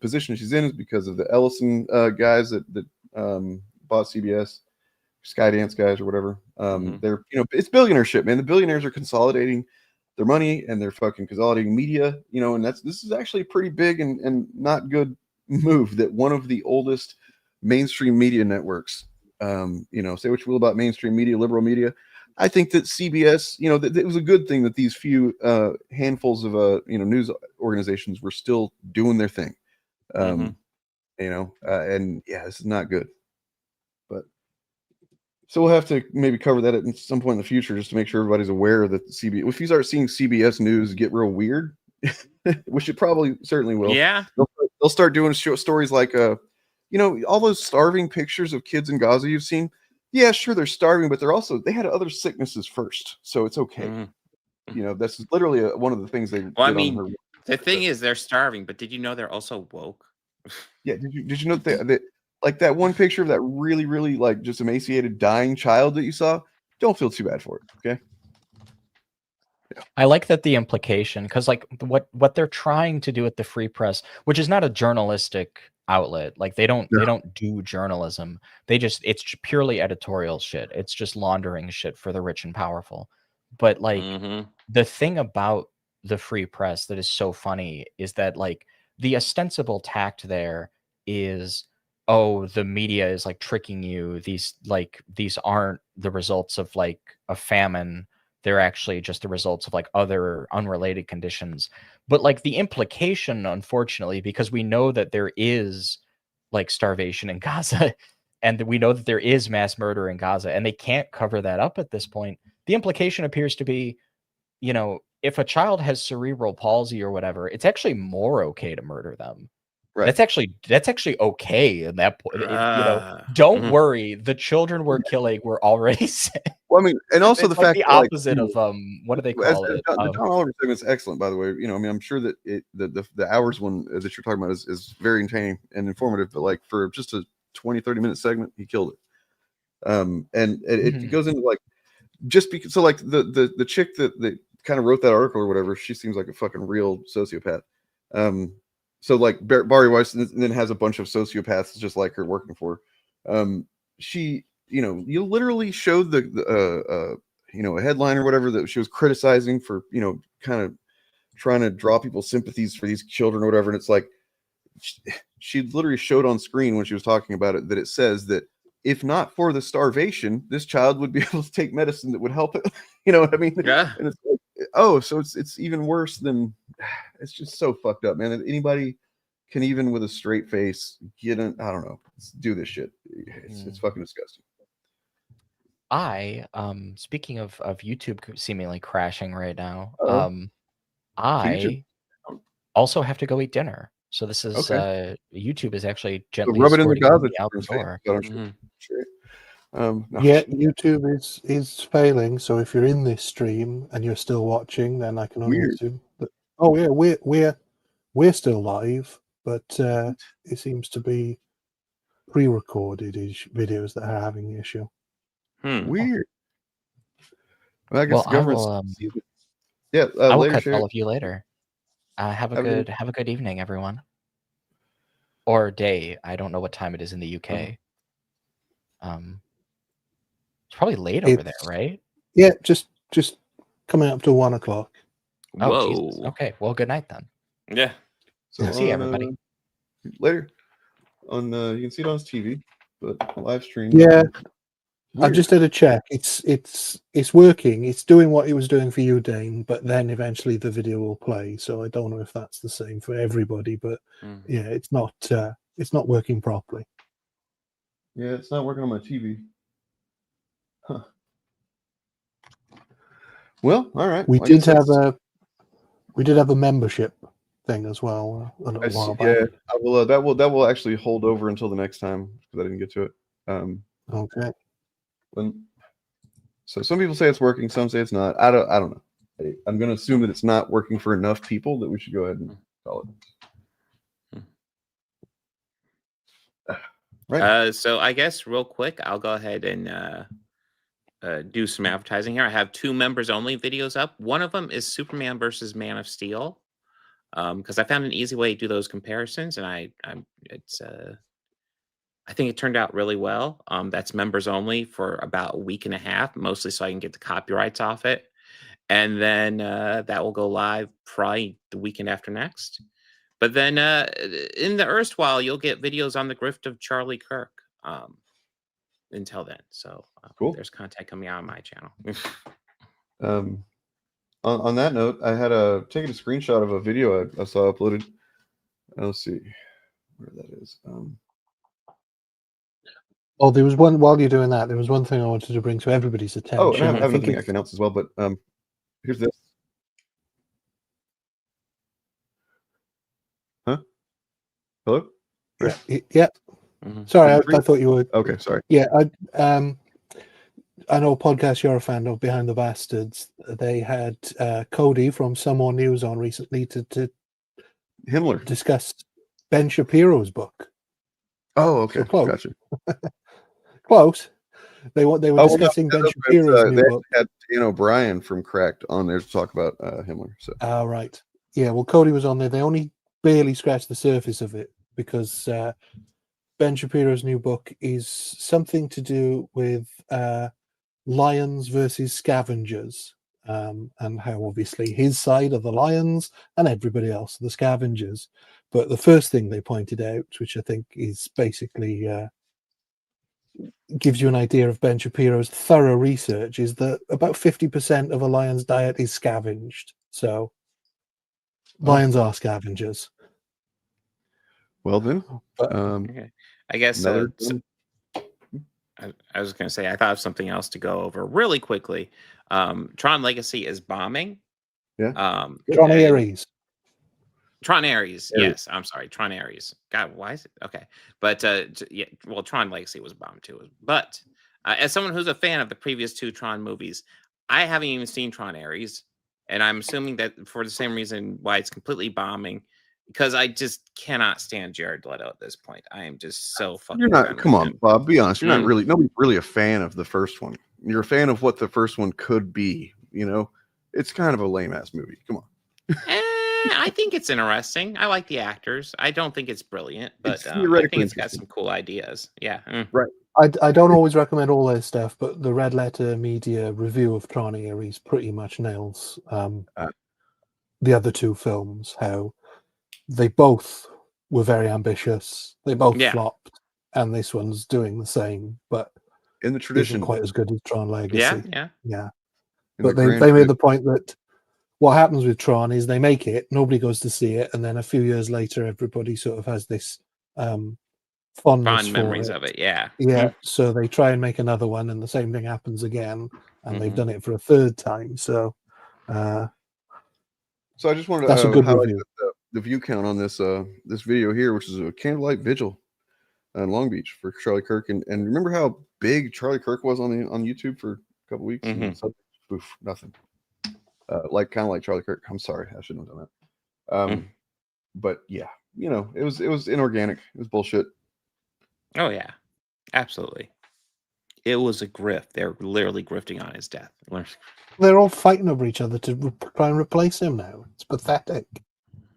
position she's in is because of the Ellison guys that bought CBS, Skydance guys or whatever. They're, it's billionaire shit, man. The billionaires are consolidating their money and they're fucking consolidating media, and this is actually a pretty big and not good move that one of the oldest mainstream media networks, say what you will about mainstream media, liberal media. I think that CBS, it was a good thing that these few handfuls of news organizations were still doing their thing. And yeah, this is not good. But so we'll have to maybe cover that at some point in the future just to make sure everybody's aware that CBS, if you start seeing CBS News get real weird, which it probably certainly will. Yeah. They'll start doing stories like, all those starving pictures of kids in Gaza you've seen. Yeah, sure, they're starving, but they had other sicknesses first, so it's okay. That's literally one of the things they. Well, I mean, the thing is, they're starving, but did you know they're also woke? Yeah, did you know that like that one picture of that really, really like just emaciated, dying child that you saw? Don't feel too bad for it, okay? I like that the implication, because like what they're trying to do at the Free Press, which is not a journalistic outlet, like they don't do journalism. It's purely editorial shit. It's just laundering shit for the rich and powerful. But like the thing about the Free Press that is so funny is that like the ostensible tact there is, oh, the media is like tricking you. These aren't the results of like a famine. They're actually just the results of like other unrelated conditions. But like the implication, unfortunately, because we know that there is like starvation in Gaza and we know that there is mass murder in Gaza and they can't cover that up at this point. The implication appears to be, you know, if a child has cerebral palsy or whatever, it's actually more okay to murder them. Right. That's actually okay in that point. You know, don't worry. The children we're killing were already sick. Well, I mean, and also It's the like fact the that, like, opposite of what do they call it? The John Oliver segment's excellent, by the way. You know, I mean, I'm sure that the hours one that you're talking about is very entertaining and informative. But like for just a 20-30 minute segment, he killed it. And it goes into like just because. So like the chick that kind of wrote that article or whatever, she seems like a fucking real sociopath. So like Bari Weiss and then has a bunch of sociopaths just like her working for her. She, you know, you literally showed the you know, a headline or whatever that she was criticizing for, you know, kind of trying to draw people's sympathies for these children or whatever. And it's like, she literally showed on screen when she was talking about it, that it says that if not for the starvation, this child would be able to take medicine that would help it. You know what I mean? Yeah. And it's like, oh, so it's even worse than, it's just so fucked up, man. Anybody can even with a straight face get in, I don't know, do this shit. It's fucking disgusting. Speaking of YouTube seemingly crashing right now, YouTube. I also have to go eat dinner. So this is YouTube is actually gently rub it in the escorting Gaza me out the door. No. Yeah, YouTube is failing. So if you're in this stream and you're still watching, then I can only assume that. Oh yeah, we're still live, but it seems to be pre-recorded videos that are having the issue. Weird. Well, I guess Well, the I will. government's I will later, catch Sherry. all of you later. Have Have a a good evening, everyone. Or day. I don't know what time it is in the UK. It's probably late over there, right? Yeah, just coming up to 1 o'clock. Oh, Jesus. Okay. Well, good night then. Yeah. So See you, everybody. Later. On you can see it on his TV, but live stream. Yeah, I've Weird. just did a check. It's working. It's doing what it was doing for you, Dane, but then eventually the video will play. So I don't know if that's the same for everybody, but yeah, it's not working properly. Yeah, it's not working on my TV. Huh. Well, all right. We Well, did have a membership thing as well a little while back. Yeah, I will, that will actually hold over until the next time because I didn't get to it. Okay. So some people say it's working, some say it's not. I don't know. I'm going to assume that it's not working for enough people that we should go ahead and call it. Right. So I guess real quick, I'll go ahead and do some advertising here. I have 2 members only videos up. One of them is Superman versus Man of Steel, because I found an easy way to do those comparisons, and I think it turned out really well. That's members only for about a week and a half, mostly so I can get the copyrights off it, and then that will go live probably the weekend after next. But then in the erstwhile, you'll get videos on the grift of Charlie Kirk until then. So cool. There's content coming out on my channel. On that note, I had taken a screenshot of a video I saw uploaded. Let's see where that is. Oh, there was one, while you're doing that, there was one thing I wanted to bring to everybody's attention. Oh, and I have think another thing I can announce as well, but here's this. Huh? Hello? Yeah. Sorry, I thought you were. Okay, sorry. Yeah, I know a podcast you're a fan of, Behind the Bastards. They had Cody from Some More News on recently to Himmler discuss Ben Shapiro's book. Oh, okay, So close. Gotcha. Close. They were discussing Ben Shapiro's new book. Had Dan O'Brien from Cracked on there to talk about Himmler. So right. Yeah, well, Cody was on there. They only barely scratched the surface of it because Ben Shapiro's new book is something to do with lions versus scavengers, and how obviously his side are the lions and everybody else are the scavengers. But the first thing they pointed out, which I think is basically gives you an idea of Ben Shapiro's thorough research, is that about 50% of a lion's diet is scavenged. So lions are scavengers. Well then, okay. I guess another. I was going to say I thought of something else to go over really quickly. Tron Legacy is bombing. Yeah. Tron Ares. Tron Ares. Yes, I'm sorry, Tron Ares. God, why is it okay? But yeah, well, Tron Legacy was bombed too. But as someone who's a fan of the previous 2 Tron movies, I haven't even seen Tron Ares, and I'm assuming that for the same reason why it's completely bombing, because I just cannot stand Jared Leto at this point. I am just so fucking. You're not. done Come with on, him. Bob. Be honest. You're not really. Nobody's really a fan of the first one. You're a fan of what the first one could be. You know, it's kind of a lame ass movie. Come on. I think it's interesting. I like the actors. I don't think it's brilliant, but It's I theoretically think it's got some cool ideas. Yeah. Right. I don't always recommend all their stuff, but the Red Letter Media review of Tron Ares pretty much nails the other 2 films, how they both were very ambitious. They both flopped, and this one's doing the same, but in the tradition, isn't quite as good as Tron Legacy. Yeah. But they made the point that what happens with Tron is they make it, nobody goes to see it, and then a few years later, everybody sort of has this fondness Fond memories for of it. Yeah. Yeah, so they try and make another one, and the same thing happens again, and they've Mhm. done it for a 3rd time. So, So I just wanted that's a to good highlight review. the view count on this this video here, which is a candlelight vigil in Long Beach for Charlie Kirk. And remember how big Charlie Kirk was on YouTube for a couple weeks? And so, oof, nothing. Like kind of like Charlie Kirk. I'm sorry, I shouldn't have done that. But yeah, you know, it was inorganic. It was bullshit. Oh yeah, absolutely. It was a grift. They're literally grifting on his death. They're all fighting over each other to try and replace him now. It's pathetic.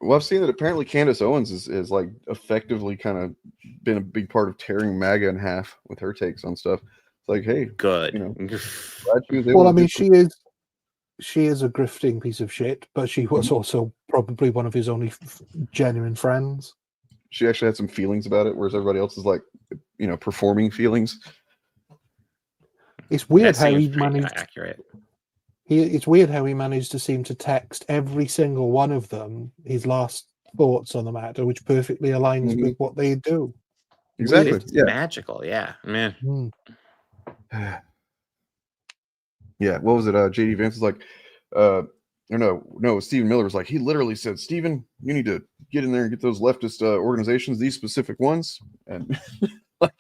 Well, I've seen that apparently Candace Owens is like effectively kind of been a big part of tearing MAGA in half with her takes on stuff. It's like, hey, good. You know, glad she was able Well, I to mean, do she is a grifting piece of shit, but she was also probably one of his only genuine friends. She actually had some feelings about it, whereas everybody else is like, you know, performing feelings. It's weird how he managed. Accurate. It's weird how he managed to seem to text every single one of them his last thoughts on the matter, which perfectly aligns with what they do. Exactly. It's magical. Yeah, man. Yeah. What was it? JD Vance was like, no, Stephen Miller was like, he literally said, Stephen, you need to get in there and get those leftist organizations, these specific ones, and like,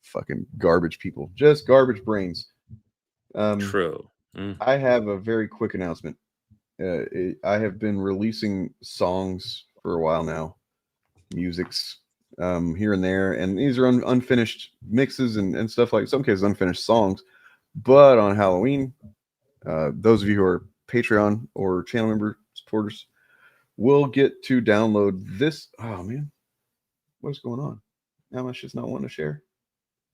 fucking garbage people, just garbage brains. True. I have a very quick announcement. I have been releasing songs for a while now, musics here and there, and these are unfinished mixes and stuff, like some cases unfinished songs. But on Halloween, those of you who are Patreon or channel member supporters will get to download this. Oh man, what's going on? How much is not wanting to share?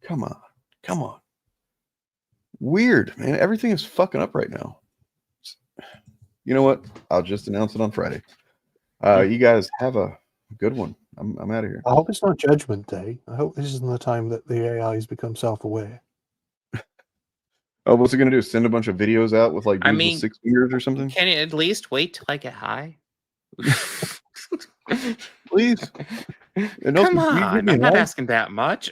Come on. Weird, man. Everything is fucking up right now. You know what? I'll just announce it on Friday. You guys have a good one. I'm out of here. I hope it's not Judgment Day. I hope this isn't the time that the AIs become self-aware. Oh, what's it gonna do? Send a bunch of videos out with like dudes with 6 fingers or something? Can it at least wait till I get high? Please. Come on, I'm not asking that much.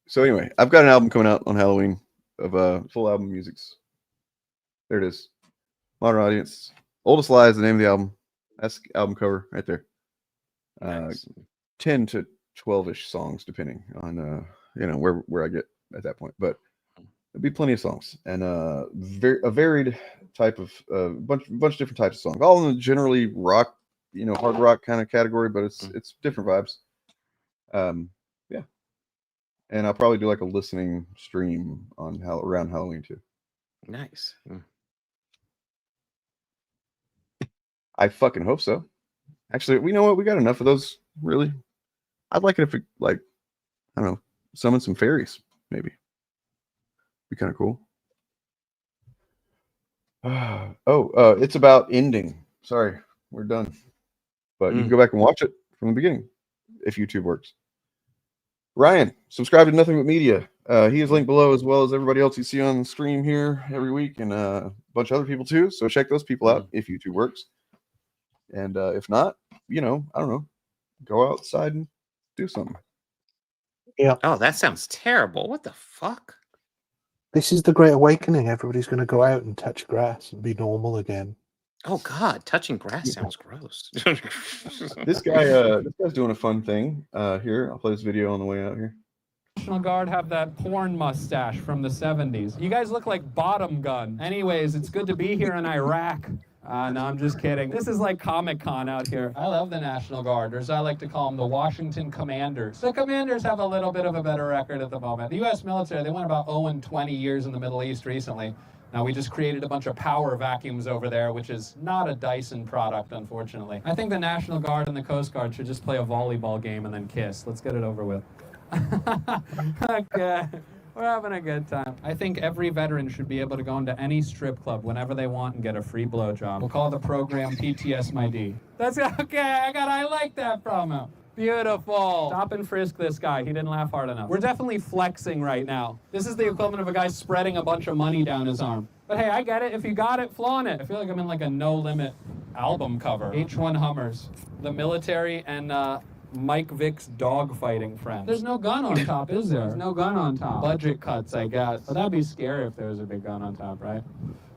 So anyway, I've got an album coming out on Halloween of full album musics. There it is. Modern Audience. Oldest Lie is the name of the album. That's the album cover right there. 10 to 12-ish songs, depending on you know where I get at that point. But there'll be plenty of songs, and a varied type of bunch of different types of songs, all in the generally rock, you know, hard rock kind of category, but it's different vibes. Yeah. and I'll probably do like a listening stream on around Halloween too. Nice. I fucking hope so. Actually, we know what, we got enough of those. Really, I'd like it if it, like, I don't know, summon some fairies, maybe. Be kind of cool. It's about ending. Sorry, we're done. But you can go back and watch it from the beginning if YouTube works. Ryan, subscribe to Nothing But Media. He is linked below, as well as everybody else you see on the stream here every week, and a bunch of other people too. So check those people out if YouTube works. And if not, I don't know, go outside and do something. Yeah. Oh, that sounds terrible. What the fuck? This is the Great Awakening. Everybody's going to go out and touch grass and be normal again. Oh God, touching grass sounds gross. This guy's doing a fun thing. Here, I'll play this video on the way out here. National Guard have that porn mustache from the 70s. You guys look like Bottom Gun. Anyways, it's good to be here in Iraq. No, I'm just kidding. This is like Comic-Con out here. I love the National Guard, or as I like to call them, the Washington Commanders. The Commanders have a little bit of a better record at the moment. The U.S. military, they went about 0-20 years in the Middle East recently. Now, we just created a bunch of power vacuums over there, which is not a Dyson product, unfortunately. I think the National Guard and the Coast Guard should just play a volleyball game and then kiss. Let's get it over with. Okay. We're having a good time. I think every veteran should be able to go into any strip club whenever they want and get a free blowjob. We'll call the program PTS My D. That's okay. I like that promo. Beautiful. Stop and frisk this guy. He didn't laugh hard enough. We're definitely flexing right now. This is the equivalent of a guy spreading a bunch of money down his arm. But hey, I get it. If you got it, flaunt it. I feel like I'm in like a No Limit album cover. H1 Hummers. The military and Mike Vick's dogfighting friend. There's no gun on top, is there? There's no gun on top. Budget cuts, I guess. But that'd be scary if there was a big gun on top, right?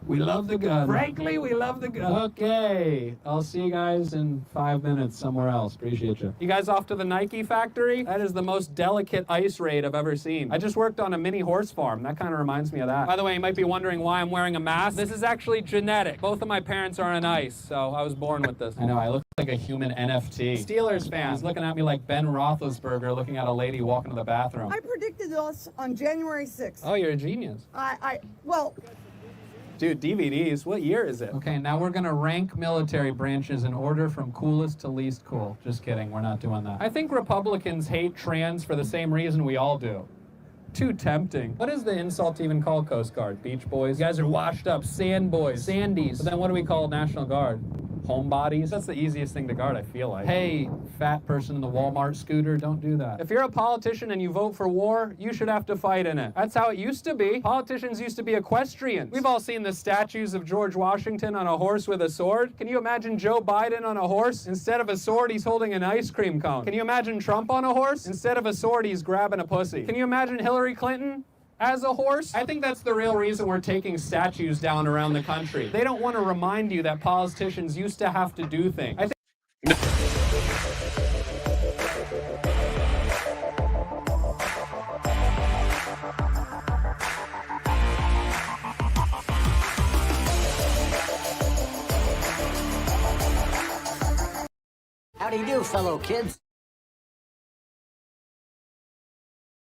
We love the gun. Frankly, we love the gun. Okay. I'll see you guys in 5 minutes somewhere else. Appreciate you. You guys off to the Nike factory? That is the most delicate ice raid I've ever seen. I just worked on a mini horse farm. That kind of reminds me of that. By the way, you might be wondering why I'm wearing a mask. This is actually genetic. Both of my parents are on ice, so I was born with this. I know, I look like a human NFT. Steelers fans looking at me like Ben Roethlisberger looking at a lady walking to the bathroom. I predicted this on January 6th. Oh, you're a genius. Well... Dude, DVDs, what year is it? Okay, now we're gonna rank military branches in order from coolest to least cool. Just kidding, we're not doing that. I think Republicans hate trans for the same reason we all do. Too tempting. What is the insult to even call Coast Guard? Beach Boys? You guys are washed up. Sand Boys. Sandies. But then what do we call National Guard? Homebodies? That's the easiest thing to guard, I feel like. Hey, fat person in the Walmart scooter, don't do that. If you're a politician and you vote for war, you should have to fight in it. That's how it used to be. Politicians used to be equestrians. We've all seen the statues of George Washington on a horse with a sword. Can you imagine Joe Biden on a horse? Instead of a sword, he's holding an ice cream cone. Can you imagine Trump on a horse? Instead of a sword, he's grabbing a pussy. Can you imagine Hillary Clinton as a horse? I think that's the real reason we're taking statues down around the country. They don't want to remind you that politicians used to have to do things. I think How do you do, fellow kids?